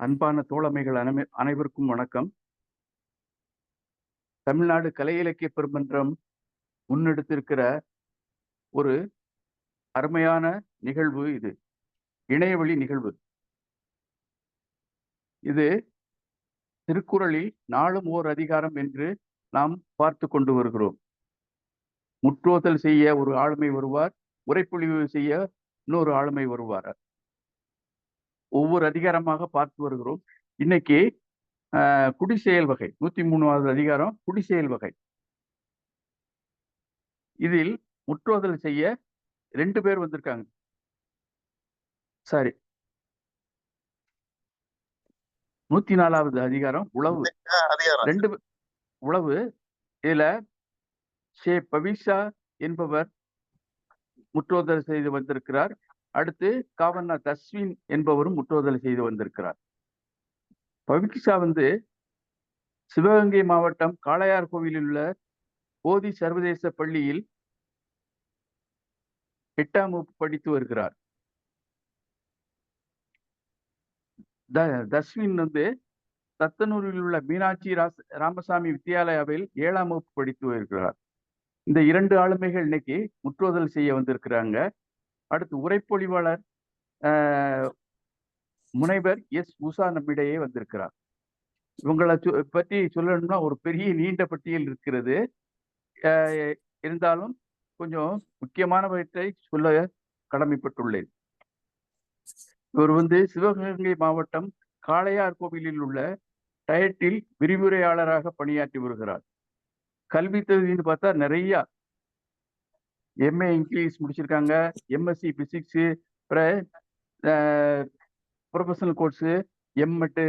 அன்பான தோழமைகள் அனைவருக்கும் வணக்கம். தமிழ்நாடு கலை இலக்கிய பெருமன்றம் முன்னெடுத்திருக்கிற ஒரு அருமையான நிகழ்வு இது. இணையவழி நிகழ்வு. இது திருக்குறளில் நாளும் ஓர் அதிகாரம் என்று நாம் பார்த்து கொண்டு வருகிறோம். முற்றோதல் செய்ய ஒரு ஆளுமை வருவார், உரைப்பொழிவு செய்ய இன்னொரு ஆளுமை வருவார். ஒவ்வொரு அதிகாரமாக பார்த்து வருகிறோம். இன்னைக்கு குடிசெயல் வகை 103வது அதிகாரம் குடிசெயல் வகை. இதில் முற்றோதல் செய்ய 2 பேர் வந்திருக்காங்க. சாரி, 104வது அதிகாரம் உளவு. 2 உளவு. இதுல ஷே பவிஷா என்பவர் முற்றோதல் செய்து வந்திருக்கிறார். அடுத்து காவண்ணா தஸ்வின் என்பவரும் முற்றோதல் செய்து வந்திருக்கிறார். பவிஷா சிவகங்கை மாவட்டம் காளையார் கோவிலில் உள்ள போதி சர்வதேச பள்ளியில் 8ஆம் வகுப்பு படித்து வருகிறார். தஸ்வின் தத்தனூரில் உள்ள மீனாட்சி ராமசாமி வித்யாலயாவில் 7ஆம் வகுப்பு படித்து வருகிறார். இந்த 2 ஆளுமைகள் இன்னைக்கு முற்றோதல் செய்ய வந்திருக்கிறாங்க. அடுத்து உரைப்பொழிவாளர் முனைவர் எஸ் உஷா நம்மிடையே வந்திருக்கிறார். இவங்களை பற்றி சொல்லணும்னா ஒரு பெரிய நீண்ட பட்டியல் இருக்கிறது. இருந்தாலும் கொஞ்சம் முக்கியமானவற்றை சொல்ல கடமைப்பட்டுள்ளேன். இவர் சிவகங்கை மாவட்டம் காளையார் கோவிலில் உள்ள டயட்டில் விரிவுரையாளராக பணியாற்றி வருகிறார். கல்வி தகுதின்னு பார்த்தா நிறைய எம்ஏ இங்கிலீஷ் முடிச்சிருக்காங்க, MSc physics, professional course, MEd,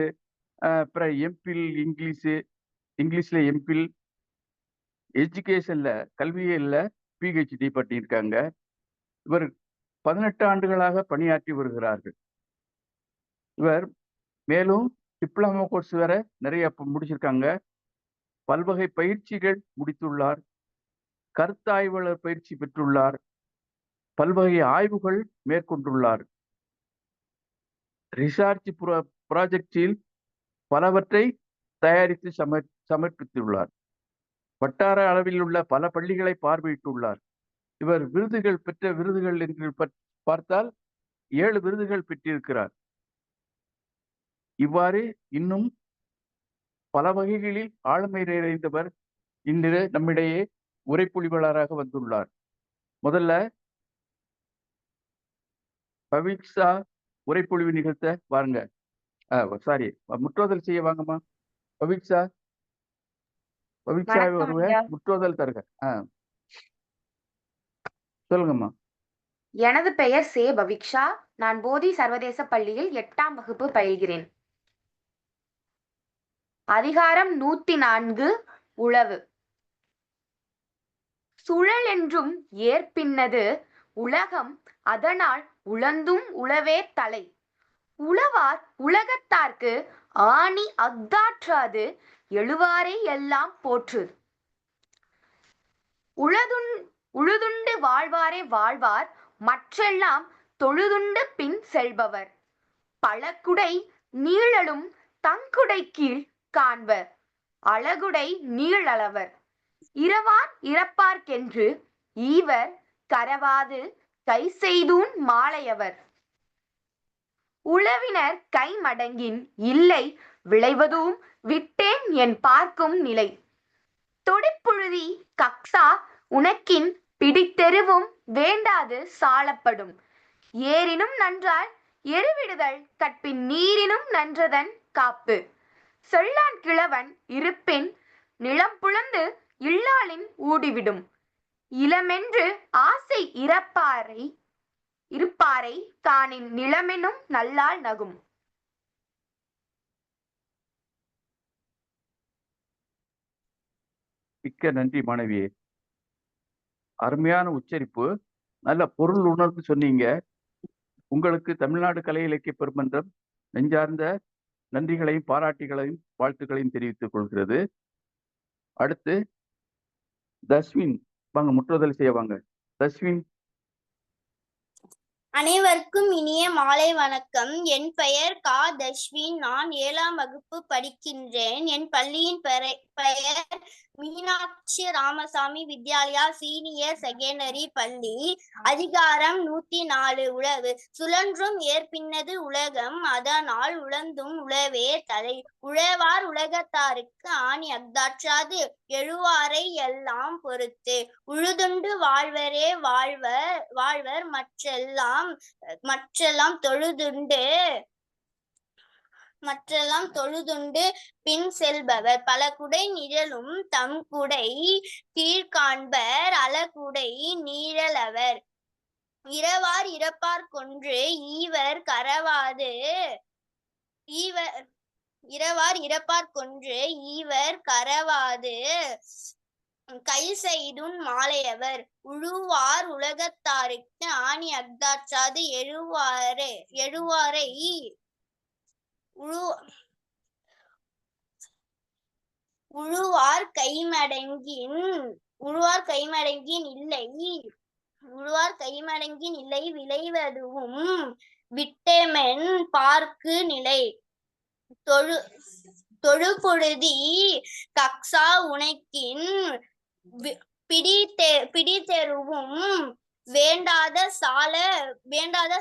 அப்புறம் எம்பில் இங்கிலீஷ்ல எம்பில், எஜுகேஷன்ல கல்வியில பிஹெச்டி பண்ணியிருக்காங்க. இவர் 18 ஆண்டுகளாக பணியாற்றி வருகிறார்கள். இவர் மேலும் டிப்ளமோ கோர்ஸ் வேற நிறைய முடிச்சிருக்காங்க. பல்வகை பயிற்சிகள் முடித்துள்ளார். கருத்தாய்வாளர் பயிற்சி பெற்றுள்ளார். பல்வகை ஆய்வுகள் மேற்கொண்டுள்ளார். ரிசர்ச் ப்ராஜெக்டில் பலவற்றை தயாரித்து சமர்ப்பித்துள்ளார். வட்டார அளவில் உள்ள பல பள்ளிகளை பார்வையிட்டுள்ளார். இவர் பெற்ற விருதுகள் என்று பார்த்தால் 7 விருதுகள் பெற்றிருக்கிறார். இவ்வாறு இன்னும் பல வகைகளில் ஆளுமை நிறைந்தவர் இன்று நம்மிடையே உரைப்பொழிவாளராக வந்துள்ளார். முதல்ல பவிக்ஷா உரைப்பொழிவு நிகழ்த்த வாருங்க. சாரி, முற்றோதல் செய்ய வாங்கம்மா. பவிக்ஷா வருவேன், முற்றோதல் தருக. சொல்லுங்கம்மா. எனது பெயர் சே பவிக்ஷா. நான் போதி சர்வதேச பள்ளியில் 8ஆம் வகுப்பு பயில்கிறேன். அதிகாரம் 104 உளவு. சுழல் என்றும் ஏற்பின்னது உலகம், அதனால் உழந்தும் உளவே தலை. உளவார் உலகத்தார்க்கு ஆணி அஃதாற்றாது எழுவாரை எல்லாம் போற்று. உழுதுண்டு வாழ்வாரே வாழ்வார், மற்றெல்லாம் தொழுதுண்டு பின் செல்பவர். பழக்குடை நீழலும் தங்குடை கீழ் காண்பர், அழகுடை நீழளவர். இரவார் இறப்பார்க்கென்று ஈவர் கரவாது கை செய்தூன் மாலையவர். உளவினர் கை மடங்கின் இல்லை விளைவதும் விட்டேன் என் பார்க்கும் நிலை. தொடிப்புழுதி கக்ஸா உனக்கின் பிடித்தெருவும் வேண்டாது சாலப்படும். ஏரினும் நன்றால் எருவிடுதல் கற்பின் நீரினும் நன்றதன் காப்பு. சொல்லான் கிழவன் இருப்பின் நிலம் புலந்து இல்லாளின் ஊடிவிடும். இளமென்று ஆசை இருப்பாரை காணின் நிலமெனும் நல்லால் நகும். மிக்க நன்றி மாணவியே. அருமையான உச்சரிப்பு, நல்ல பொருள் உணர்ந்து சொன்னீங்க. உங்களுக்கு தமிழ்நாடு கலை இலக்கிய பெருமன்றம் நெஞ்சார்ந்த நன்றிகளையும் பாராட்டுகளையும் வாழ்த்துக்களையும் தெரிவித்துக் கொள்கிறது. அடுத்து தஸ்வின் வாங்க, முற்றுதல் செய்ய வாங்க. தஸ்வின் அனைவருக்கும் இனிய மாலை வணக்கம். என் பெயர் தஷ்வின். நான் 7ஆம் வகுப்பு படிக்கின்றேன். என் பள்ளியின் பெயர் மீனாட்சி ராமசாமி வித்யாலயா சீனியர் செகண்டரி பள்ளி. அதிகாரம் 104. உழவு. சுழன்றும் ஏற்பின்னது உலகம், அதனால் உழந்தும் உழவே தலை. உழவார் உலகத்தாருக்கு ஆணி அஃதாற்றாது, எழுவாரை எல்லாம் பொறுத்து. உழுதுண்டு வாழ்வரே வாழ்வர் மற்றெல்லாம் தொழுதுண்டு பின் செல்பவர். பல குடை நிழலும் தம் குடை கீழ்காண்பர், அலகுடை நீழலவர். இரவார் இறப்பார் கொன்று ஈவர் கரவாது கை செய்துன் மாலையவர். உழுவார் உலகத்தாருக்கு ஆணி அஃதாற்றாது, உழுவார் கைமடங்கின் இல்லை விளைவதுவும் விட்டமென் பார்க்கு நிலை. தொழுபொழுதி கக்சா உனைக்கின் பிடித்தெருவும் வேண்டாத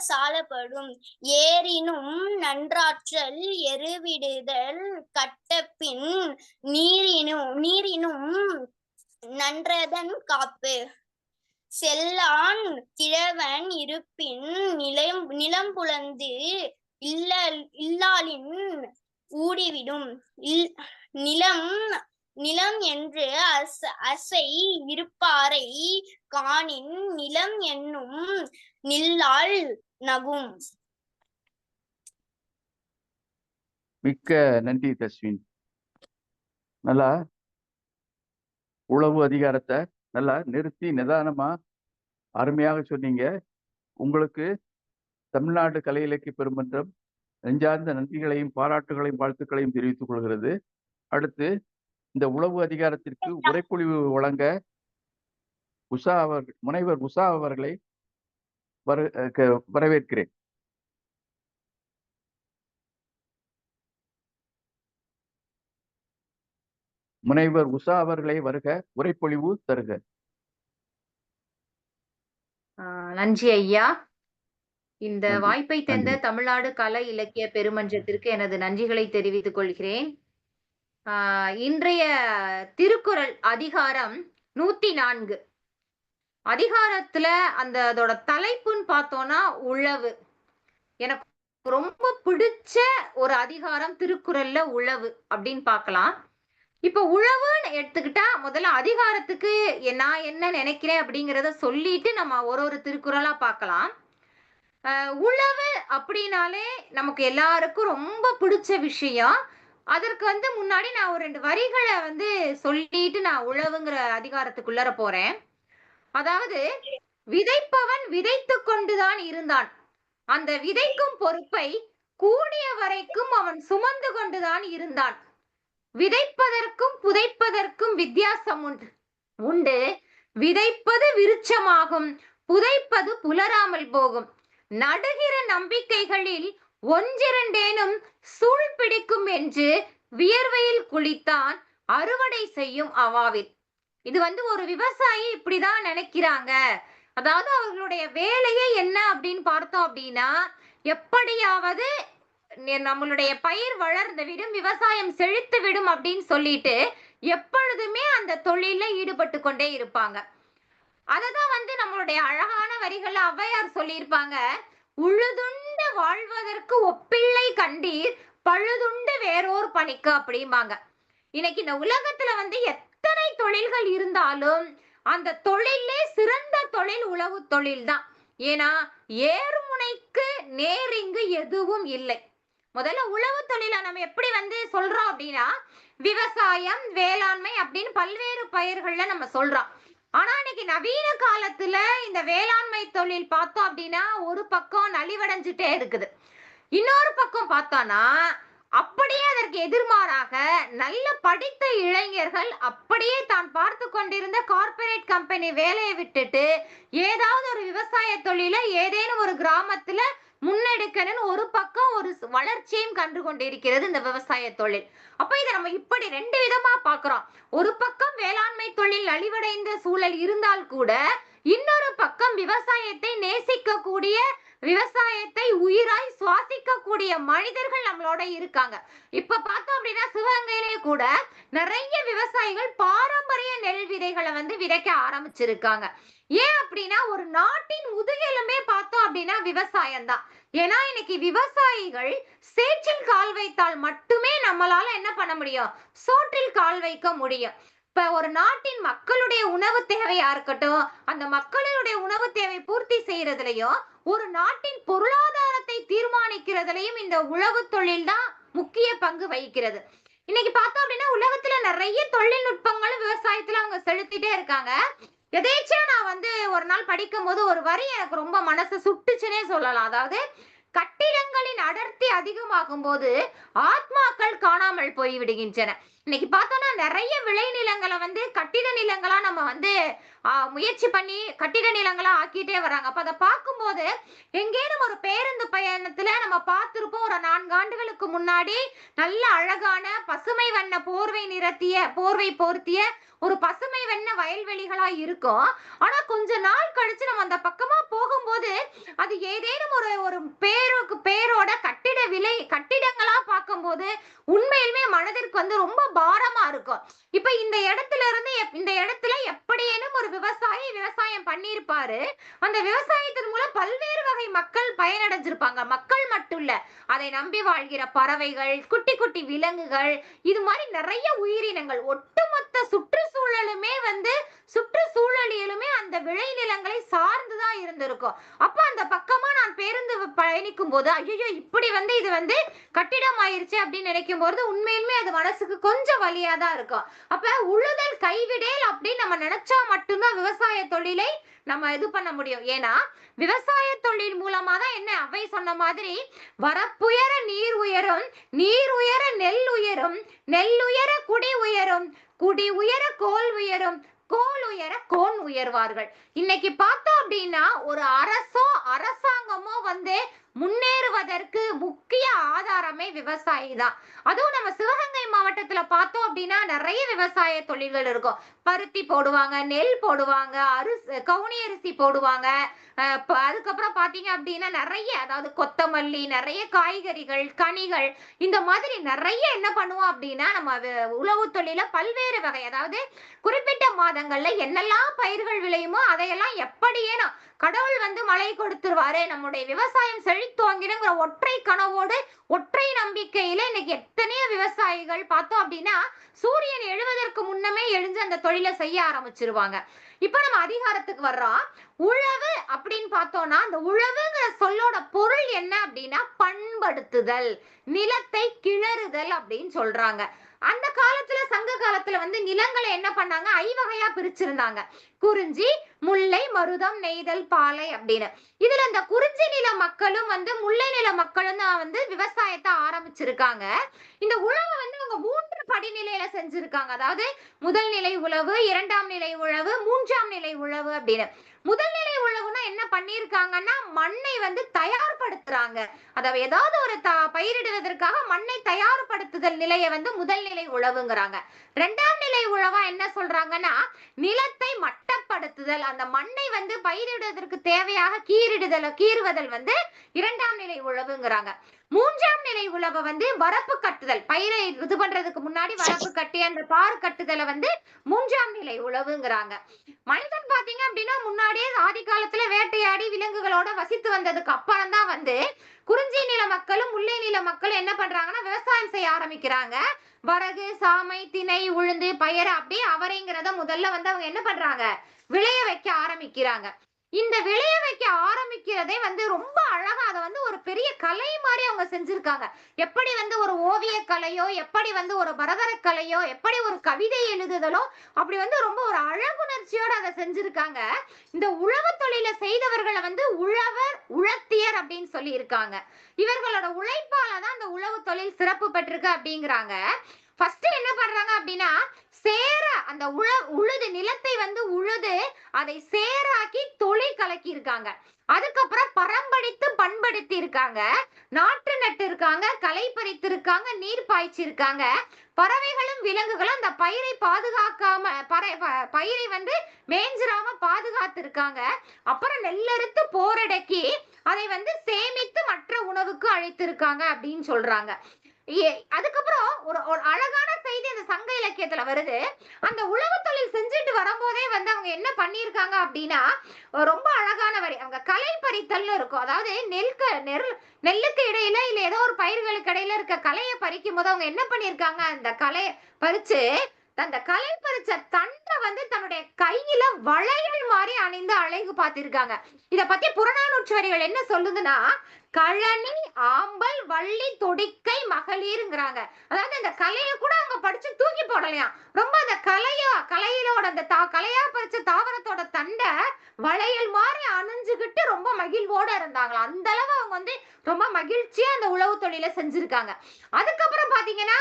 சாலப்படும். ஏரினும் நன்றாற்றல் எருவிடுதல் கட்டபின், நீரினும் நன்றதன் காப்பு. செல்லான் கிழவன் இருப்பின் நிலம்புலந்து இல்லாளின் ஊடிவிடும். நிலம் என்று அசை இருப்பாரை காணின், நிலம் என்னும் நில்லால் நகும். மிக்க நன்றி தஸ்வின். நல்லா உழவு அதிகாரத்தை நல்லா நிறுத்தி நிதானமா அருமையாக சொன்னீங்க. உங்களுக்கு தமிழ்நாடு கலை இலக்கிய பெருமன்றம் நெஞ்சார்ந்த நன்றிகளையும் பாராட்டுகளையும் வாழ்த்துக்களையும் தெரிவித்துக் கொள்கிறது. அடுத்து இந்த உழவு அதிகாரத்திற்கு உரைப்பொழிவு வழங்க முனைவர் உஷா அவர்களை வரவேற்கிறேன். முனைவர் உஷா அவர்களை வருக, உரைப்பொழிவு தருக. நன்றி ஐயா. இந்த வாய்ப்பை தந்த தமிழ்நாடு கலை இலக்கிய பெருமன்றத்திற்கு எனது நன்றிகளை தெரிவித்துக் கொள்கிறேன். இன்றைய திருக்குறள் அதிகாரம் 104. அதிகாரத்துல அதோட தலைப்புன்னு பார்த்தோம்னா உழவு. எனக்கு ரொம்ப பிடிச்ச ஒரு அதிகாரம் திருக்குறள்ல உழவு அப்படின்னு பார்க்கலாம். இப்ப உழவுன்னு எடுத்துக்கிட்டா முதல்ல அதிகாரத்துக்கு நான் என்ன நினைக்கிறேன் அப்படிங்கிறத சொல்லிட்டு நம்ம ஒரு திருக்குறளா பார்க்கலாம். உழவு அப்படின்னாலே நமக்கு எல்லாருக்கும் ரொம்ப பிடிச்ச விஷயம். அதற்கு முன்னாடி நான் ஒரு 2 வரிகளை சொல்லிட்டு நான் உழவுங்கிற அதிகாரத்துக்குள்ளர போறேன். அதாவது, விதைப்பவன் விதைத்து கொண்டுதான் இருந்தான், அந்த விதைக்கும் பொறுப்பை கூடிய வரைக்கும் அவன் சுமந்து கொண்டுதான் இருந்தான். விதைப்பதற்கும் புதைப்பதற்கும் வித்தியாசம் உண்டு. விதைப்பது விருட்சமாகும், புதைப்பது புலராமல் போகும். நடுகிற நம்பிக்கைகளில் ஒன்றிரண்டேனும் சூழ் பிடிக்கும் என்று வியர்வையில் குளித்தான் அறுவடை செய்யும் அவாவில். இது ஒரு விவசாயி இப்படிதான் நினைக்கிறாங்க. அதாவது அவர்களுடைய வேலையே என்ன அப்படின்னு பார்த்தோம் அப்படின்னா, எப்படியாவது நம்மளுடைய பயிர் வளர்ந்து விடும், விவசாயம் செழித்து விடும் அப்படின்னு சொல்லிட்டு எப்பொழுதுமே அந்த தொழில ஈடுபட்டு கொண்டே இருப்பாங்க. அததான் நம்மளுடைய அழகான வரிகள் ஔவையார் சொல்லியிருப்பாங்க. உழுதுண்டு வாழ்வதற்கு ஒப்பிள்ளை கண்டீர், பழுதுண்டு வேறோர் பணிக்கு அப்படிம்பாங்க. இன்னைக்கு இந்த உலகத்துல எத்தனை தொழில்கள் இருந்தாலும் அந்த தொழிலே சிறந்த தொழில் உழவு தொழில் தான். ஏன்னா ஏர்முனைக்கு நேர் இங்கு எதுவும் இல்லை. முதல்ல உழவு தொழிலை நம்ம எப்படி சொல்றோம் அப்படின்னா, விவசாயம், வேளாண்மை அப்படின்னு பல்வேறு பயிர்கள்ல நம்ம சொல்றோம். ஆனா இன்னைக்கு நவீன காலத்துல இந்த வேளாண்மை தொழில் பார்த்தோம் அப்படின்னா ஒரு பக்கம் நலிவடைஞ்சிட்டே இருக்குது. இன்னொரு பக்கம் பார்த்தோம்னா அப்படியே அதற்கு எதிர்மாறாக நல்ல படித்த இளைஞர்கள் அப்படியே தான் பார்த்து கொண்டிருந்த கார்ப்பரேட் கம்பெனி வேலையை விட்டுட்டு ஏதாவது ஒரு விவசாய தொழில ஏதேனும் ஒரு கிராமத்துல முன்னெடுக்கணும்னு ஒரு பக்கம் ஒரு வளர்ச்சியும் கண்டு கொண்டிருக்கிறது இந்த விவசாய தொழில். அப்ப இதை நம்ம இப்படி ரெண்டு விதமா பாக்குறோம். ஒரு பக்கம் வேளாண்மை தொழில் நலிவடைந்த சூழல் இருந்தால் கூட இன்னொரு பக்கம் விவசாயத்தை நேசிக்கக்கூடிய, விவசாயத்தை உயிராய் சுவாசிக்கக்கூடிய மனிதர்கள் நம்மளோட இருக்காங்க. இப்ப பார்த்தோம் அப்படின்னா சிவகங்கையிலேயே கூட நிறைய விவசாயிகள் பாரம்பரிய நெல் விதைகளை வந்து விதைக்க ஆரம்பிச்சிருக்காங்க. ஏன் அப்படின்னா ஒரு நாட்டின் முதுகெலும்பே பார்த்தோம் அப்படின்னா விவசாயம் தான். ஏன்னா இன்னைக்கு விவசாயிகள் சேற்றில் கால் வைத்தால் மட்டுமே நம்மளால என்ன பண்ண முடியும், சோற்றில் கால் வைக்க முடியும். இப்ப ஒரு நாட்டின் மக்களுடைய உணவு தேவையா இருக்கட்டும், அந்த மக்களுடைய உணவு தேவை பூர்த்தி செய்யறதுலயும் ஒரு நாட்டின் பொருளாதாரத்தை தீர்மானிக்கிறதுலயும் இந்த உழவு தொழில் தான் முக்கிய பங்கு வகிக்கிறது. இன்னைக்கு பார்த்தோம் அப்படின்னா உலகத்துல நிறைய தொழில்நுட்பங்களும் விவசாயத்துல அவங்க செலுத்திட்டே இருக்காங்க. எதேச்சியா நான் வந்து ஒரு நாள் படிக்கும் போது ஒரு வரி எனக்கு ரொம்ப மனசு சுட்டுச்சுன்னே சொல்லலாம். அதாவது கட்டிடங்களின் அடர்த்தி அதிகமாகும் போது ஆத்மாக்கள் காணாமல் போய் விடுகின்றன. இன்னைக்கு பார்த்தோம்னா நிறைய விளைநிலங்களை வந்து கட்டிட நிலங்களா நம்ம வந்து முயற்சி பண்ணி கட்டிட நிலங்களா ஆக்கிட்டே வராங்க. அப்ப அதை பார்க்கும்போது எங்கேனும் ஒரு பேருந்து பயணத்துல நம்ம பார்த்திருப்போம், ஒரு 4 ஆண்டுகளுக்கு முன்னாடி நல்ல அழகான பசுமை வண்ண போர்வை போர்த்திய ஒரு பசுமை வண்ண வயல்வெளிகளா இருக்கும். ஆனா கொஞ்ச நாள் கழிச்சு நம்ம அந்த பக்கமா போகும்போது அது ஏதேனும் ஒரு பேரோட கட்டிடங்களா பார்க்கும்போது உண்மையிலுமே மனதிற்கு வந்து ரொம்ப பாரமா இருக்கும். இப்ப இந்த இடத்துல எப்படியேனும் ஒரு விவசாயி விவசாயம் பண்ணியிருப்பாரு. அந்த விவசாயத்தின் மூலம் பல்வேறு வகை மக்கள் பயனடைஞ்சிருப்பாங்க. மக்கள் மட்டும் இல்ல, அதை நம்பி வாழ்கிற பறவைகள், குட்டி குட்டி விலங்குகள், இது மாதிரி நிறைய உயிரினங்கள், ஒட்டுமொத்த சுற்றுச்சூழலியலுமே அந்த விளைநிலங்களை சார்ந்துதான் இருந்திருக்கும். அப்ப அந்த பக்கமா நான் பேருந்து பயணிக்கும் போது ஐயோ இப்படி வந்து இது வந்து கட்டிடம் ஆயிருச்சு அப்படின்னு நினைக்கும் போது உண்மையிலுமே அது மனசுக்கு கொஞ்சம் வலியாதான் இருக்கும். அப்ப உழுதல் கைவிடேல் அப்படின்னு நம்ம நினைச்சா மட்டும்தான் விவசாய தொழிலை நம்ம இது பண்ண முடியும். ஏன்னா விவசாய தொழில் மூலமா தான் என்ன அவை சொன்ன மாதிரி வரப்புயர நீர் உயரும், நீர் உயர நெல் உயரும், நெல் உயர குடி உயரும், குடி உயர கோல் உயரும், கோல் உயர கோன் உயர்வார்கள். இன்னைக்கு பார்த்தோம் அப்படின்னா ஒரு அரசாங்கமோ வந்து முன்னேறுவதற்கு முக்கிய ஆதாரமே விவசாயி தான். அதுவும் நம்ம சிவகங்கை மாவட்டத்துல பார்த்தோம் அப்படின்னா நிறைய விவசாய தொழில்கள் இருக்கும். பருத்தி போடுவாங்க, நெல் போடுவாங்க, கவுனி அரிசி போடுவாங்க. அதுக்கப்புறம் பாத்தீங்க அப்படின்னா நிறைய, அதாவது கொத்தமல்லி, நிறைய காய்கறிகள், கனிகள், இந்த மாதிரி நிறைய என்ன பண்ணுவோம் அப்படின்னா நம்ம உழவு தொழில பல்வேறு வகை, அதாவது குறிப்பிட்ட மாதங்கள்ல என்னெல்லாம் பயிர்கள் விளையுமோ அதையெல்லாம் எப்படியேனும் கடவுள் வந்து மழை கொடுத்துருவாரு, நம்முடைய விவசாயம் செழித்துவங்கிடுங்கிற ஒற்றை கனவோடு ஒற்றை நம்பிக்கையில இன்னைக்கு எத்தனையோ விவசாயிகள் பார்த்தோம் அப்படின்னா சூரியன் எழுவதற்கு முன்னமே எழுந்து அந்த தொழிலை செய்ய ஆரம்பிச்சிருவாங்க. இப்ப நம்ம அதிகாரத்துக்கு வர்றோம். உழவு அப்படின்னு பார்த்தோம்னா அந்த உழவுங்கிற சொல்லோட பொருள் என்ன அப்படின்னா பண்படுத்துதல், நிலத்தை கிளறுதல் அப்படின்னு சொல்றாங்க. அந்த காலத்துல சங்க காலத்துல வந்து நிலங்களை என்ன பண்ணாங்க, ஐவகையா பிரிச்சிருந்தாங்க. குறிஞ்சி, முல்லை, மருதம், நெய்தல், பாலை அப்படின்னு. இதுல இந்த குறிஞ்சி நில மக்களும் வந்து முல்லை நில மக்களும் தான் வந்து விவசாயத்தை ஆரம்பிச்சிருக்காங்க. இந்த உழவை வந்து அவங்க 3 படிநிலையில செஞ்சிருக்காங்க. அதாவது முதல் நிலை உழவு, 2ஆம் நிலை உழவு, 3ஆம் நிலை உழவு அப்படின்னு. முதல் நிலை உழவுனா என்ன பண்ணிருக்காங்கன்னா மண்ணை வந்து தயார்படுத்துறாங்க. அதாவது ஏதாவது ஒரு பயிரிடுவதற்காக மண்ணை தயார்படுத்துதல் நிலையை வந்து முதல் நிலை உழவுங்கிறாங்க. 2ஆம் நிலை உழவா என்ன சொல்றாங்கன்னா நிலத்தை மட்டப்படுத்துதல், அந்த மண்ணை வந்து பயிரிடுவதற்கு தேவையாக கீறுவதல் வந்து 2ஆம் நிலை உழவுங்கிறாங்க. 3ஆம் நிலை உழவை வந்து வரப்பு கட்டுதல், பயிரை இது பண்றதுக்கு முன்னாடி வரப்பு கட்டி அந்த பாரு கட்டுதலை வந்து 3ஆம் நிலை உழவுங்கிறாங்க. மனிதன் பாத்தீங்க அப்படின்னா முன்னாடியே ஆதி காலத்துல வேட்டையாடி விலங்குகளோட வசித்து வந்ததுக்கு அப்புறம் தான் வந்து குறிஞ்சி நில மக்களும் முல்லை நில மக்களும் என்ன பண்றாங்கன்னா விவசாயம் செய்ய ஆரம்பிக்கிறாங்க. வரகு, சாமை, திணை, உளுந்து, பயறு, அப்படியே அவரைங்கிறத முதல்ல வந்து அவங்க என்ன பண்றாங்க, விளைய வைக்க ஆரம்பிக்கிறாங்க. இந்த விளைய வைக்க ஆரம்பிக்கிறதே வந்து ரொம்ப அழகா அதை வந்து ஒரு பெரிய கலை மாதிரி அவங்க செஞ்சிருக்காங்க. எப்படி வந்து ஒரு ஓவிய கலையோ, எப்படி வந்து ஒரு பரதர கலையோ, எப்படி ஒரு கவிதை எழுதுதலோ, அப்படி வந்து ரொம்ப ஒரு அழகுணர்ச்சியோட அதை செஞ்சிருக்காங்க. இந்த உழவு தொழிலை செய்தவர்களை வந்து உழவர், உழத்தியர் அப்படின்னு சொல்லி இருக்காங்க. இவர்களோட உழைப்பாலதான் அந்த உழவு தொழில் சிறப்பு பெற்றிருக்கு அப்படிங்கிறாங்க. ஃபர்ஸ்ட் என்ன பண்றாங்க அப்படின்னா, சேர அந்த உழுது நிலத்தை வந்து உழுது அதை சேராக்கி தொழில் கலக்கி இருக்காங்க. அதுக்கப்புறம் பரம்படித்து பண்படுத்தி இருக்காங்க, நாற்று நட்டு இருக்காங்க, களை பறித்து இருக்காங்க, நீர் பாய்ச்சி இருக்காங்க. பறவைகளும் விலங்குகளும் அந்த பயிரை பாதுகாக்காம பயிரை வந்து மேஞ்சிராம பாதுகாத்து இருக்காங்க. அப்புறம் நெல்லறுத்து போரடக்கி அதை வந்து சேமித்து மற்ற உணவுக்கு அழைத்திருக்காங்க அப்படின்னு சொல்றாங்க. அதுக்கப்புறம் ஒரு அழகான செய்தி அந்த சங்க இலக்கியத்துல வருது. அந்த உழவு தொழில் செஞ்சுட்டு வரும்போதே வந்து அவங்க என்ன பண்ணிருக்காங்க அப்படின்னா, ரொம்ப அழகான வரி. அவங்க களை பறித்தல்னு இருக்கும். அதாவது நெல்லுக்கு இடையில இல்ல ஏதோ ஒரு பயிர்களுக்கு இடையில இருக்க களையை பறிக்கும் போது அவங்க என்ன பண்ணிருக்காங்க, அந்த களையை பறிச்சு அந்த களை பறிச்ச தண்டை வந்து தன்னுடைய கையில வளையல் மாதிரி அணிந்து அழகு பார்த்திருக்காங்க. இத பத்தி புறநானூற்று வரிகள் என்ன சொல்லுதுன்னா, கழனி ஆம்பல் வள்ளி தொடிக்கை மகளிருங்கிறாங்க. அதாவது அந்த கலையை கூட அவங்க படிச்சு தூக்கி போடலையாம். ரொம்ப அந்த கலையிலோட அந்த கலையா பறிச்ச தாவரத்தோட தண்டை வளையல் மாதிரி அணிஞ்சுகிட்டு ரொம்ப மகிழ்வோட இருந்தாங்களாம். அந்த அளவு அவங்க வந்து ரொம்ப மகிழ்ச்சியா அந்த உழவு தொழிலை செஞ்சிருக்காங்க. அதுக்கப்புறம் பாத்தீங்கன்னா,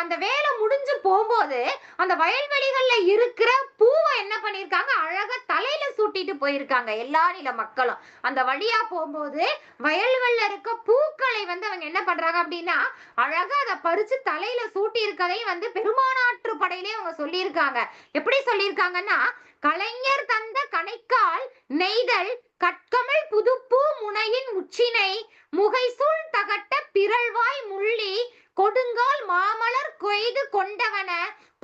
அந்த வேலை முடிஞ்சு போகும்போது அந்த வயல்வெளிகள்ல இருக்கிற பூவை என்ன பண்ணிருக்காங்க, அழகா தலையில சூட்டிட்டு போயிருக்காங்க எல்லா நில மக்களும். அந்த வழியா போகும்போது வயல்வெளில இருக்க பூக்களை வந்து அவங்க என்ன பண்றாங்க அப்படின்னா, அழகா அதை பறிச்சு தலையில சூட்டி இருக்கதையும் வந்து பெருமானாற்று படையிலே அவங்க சொல்லியிருக்காங்க. எப்படி சொல்லியிருக்காங்கன்னா, கலைஞர் தந்த கணைக்கால் நெய்தல் கட்கமல் புதுப்பூ முனையின் உச்சினை முகைசூழ் தகட்ட பிறழ்வாய் முள்ளி கொடுங்கால் மாமலர் கொய்து கொண்டவன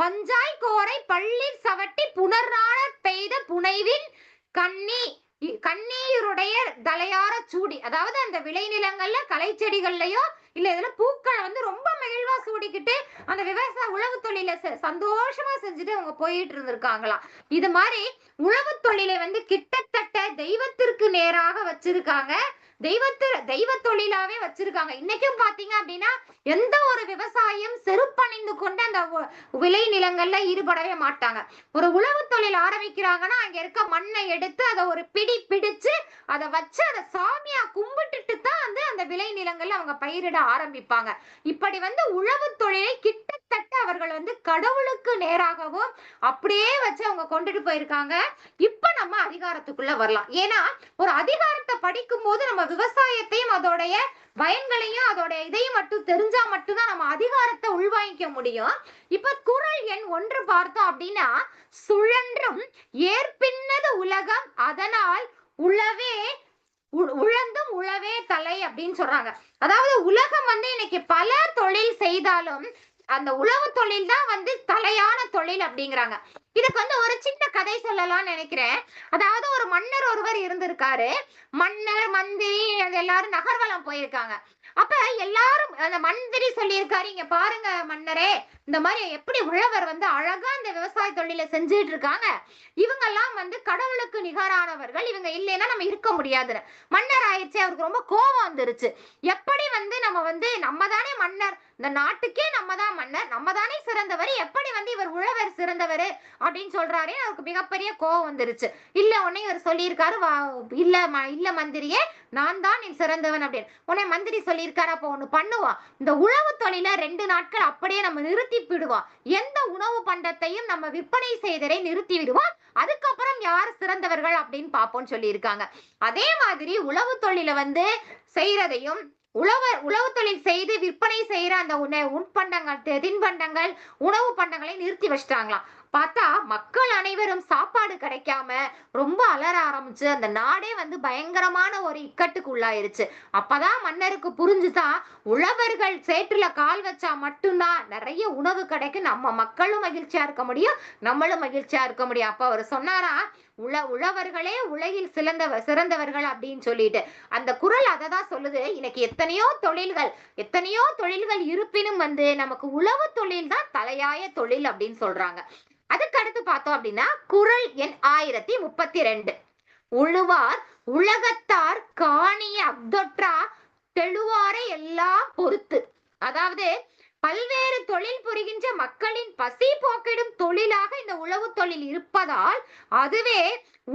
பஞ்சாய் கோரை பள்ளிர் சவட்டி புனர்நாள பெய்த புனைவின் கண்ணீருடைய தலையார சூடி. அதாவது அந்த விளைநிலங்கள்ல களை செடிகள்லயோ இல்ல இதுல பூக்களை வந்து ரொம்ப மகிழ்வா சூடிக்கிட்டு அந்த விவசாய உழவு தொழில சந்தோஷமா செஞ்சுட்டு அவங்க போயிட்டு இருந்திருக்காங்களாம். இது மாதிரி உழவு தொழிலை வந்து கிட்டத்தட்ட தெய்வத்திற்கு நேராக வச்சிருக்காங்க. தெய்வ தொழிலாவே வச்சிருக்காங்க. இன்னைக்கும் பாத்தீங்க அப்படின்னா எந்த ஒரு விவசாயம் செருப்பணிந்து கொண்டு அந்த விளை நிலங்கள்ல ஈடுபடவே மாட்டாங்க. ஒரு உழவு தொழில் ஆரம்பிக்கிறாங்கன்னா அங்க இருக்க மண்ணை எடுத்து அதை ஒரு பிடிச்சு அதை வச்சு அதை சாமியா கும்பிட்டுட்டு தான் வந்து அந்த விளை நிலங்கள்ல அவங்க பயிரிட ஆரம்பிப்பாங்க. இப்படி வந்து உழவு தொழிலை கிட்டத்தட்ட அவர்கள் வந்து கடவுளுக்கு நேராகவும் அப்படியே வச்சு அவங்க கொண்டுட்டு போயிருக்காங்க. இப்ப நம்ம அதிகாரத்துக்குள்ள வரலாம். ஏன்னா ஒரு அதிகாரத்தை படிக்கும் போது நம்ம விவசாயத்தையும் அதோடைய பயன்களையும் அதோட இதையும் மட்டும் தெரிஞ்சா மட்டும்தான் நம்ம அதிகாரத்தை உள்வாங்கிக்க முடியும். இப்ப குறள் எண் 1 பார்த்தோம் அப்படின்னா, சுழன்றும் ஏற்பின்னது உலகம் அதனால் உழந்தும் உழவே தலை அப்படின்னு சொல்றாங்க. அதாவது உலகம் வந்து இன்னைக்கு பல தொழில் செய்தாலும் அந்த உழவு தொழில் தான் வந்து தலையான தொழில் அப்படிங்கிறாங்க. இதுக்கு வந்து ஒரு சின்ன கதை சொல்லலாம்னு நினைக்கிறேன். அதாவது ஒரு மன்னர் ஒருவர் இருந்திருக்காரு. மன்னர் மந்திரி எல்லாரும் நகர்வலம் போயிருக்காங்க. அப்ப எல்லாரும் அந்த மந்திரி சொல்லியிருக்காரு, இங்க பாருங்க மன்னரே, இந்த மாதிரி எப்படி உழவர் வந்து அழகா இந்த விவசாய தொழிலை செஞ்சுட்டு இருக்காங்க, இவங்க எல்லாம் வந்து கடவுளுக்கு நிகரானவர்கள், இவங்க இல்லைன்னா நம்ம இருக்க முடியாதுன்னு. மன்னர் ஆயிடுச்சு, அவருக்கு ரொம்ப கோபம் வந்துருச்சு. எப்படி வந்து நம்ம தானே மன்னர், இந்த நாட்டுக்கே நம்ம தான் மன்னர், நம்ம தானே சிறந்தவர், எப்படி வந்து இவர் உழவர் சிறந்தவர் அப்படின்னு சொல்றாரு. அவருக்கு மிகப்பெரிய கோபம் வந்துருச்சு. இல்ல உடனே இவர் சொல்லியிருக்காரு, இல்ல மந்திரியே, நான் தான் நீ சிறந்தவன் அப்படின்னு. உடனே மந்திரி சொல்லியிருக்காரு, அப்ப ஒண்ணு பண்ணுவான், இந்த உழவு தொழில 2 நாட்கள் அப்படியே நம்ம நிறுத்தி விடுவான், எந்த உணவு பண்டத்தையும் நம்ம விற்பனை செய்ததை நிறுத்தி விடுவான், அதுக்கப்புறம் யார் சிறந்தவர்கள் அப்படின்னு பார்ப்போம்னு சொல்லியிருக்காங்க. அதே மாதிரி உழவு தொழில வந்து செய்யறதையும் உழவு தொழில் செய்து விற்பனை செய்யற அந்த தின்பண்டங்கள் உணவு பண்டங்களை நிறுத்தி வச்சிட்டாங்களாம். பார்த்தா மக்கள் அனைவரும் சாப்பாடு கிடைக்காம ரொம்ப அலற ஆரம்பிச்சு அந்த நாடே வந்து பயங்கரமான ஒரு இக்கட்டுக்கு உள்ளாயிருச்சு. அப்பதான் மன்னருக்கு புரிஞ்சுதான், உழவர்கள் சேற்றுல கால் வச்சா மட்டும்தான் நிறைய உணவு கிடைக்கும், நம்ம மக்களும் மகிழ்ச்சியா இருக்க முடியும், நம்மளும் மகிழ்ச்சியா இருக்க முடியும். அப்ப அவர் சொன்னாரா, உழவர்களே உலகில் சிறந்தவர்கள் அப்படின்னு சொல்லிட்டு. அந்த குறள் அததான் சொல்லுது. இன்னைக்கு எத்தனையோ தொழில்கள் இருப்பினும் வந்து நமக்கு உழவு தொழில் தான் தலையாய தொழில் அப்படின்னு சொல்றாங்க. அதுக்கு அடுத்து பார்த்தோம் அப்படின்னா குறள் எண் 1032. உழுவார் உலகத்தார் காணிய அப்தொற்றா தெழுவாரை எல்லாம் பொறுத்து. அதாவது பல்வேறு தொழில் புரிகின்ற மக்களின் பசி போக்கிடும் தொழிலாக இந்த உழவு தொழில் இருப்பதால் அதுவே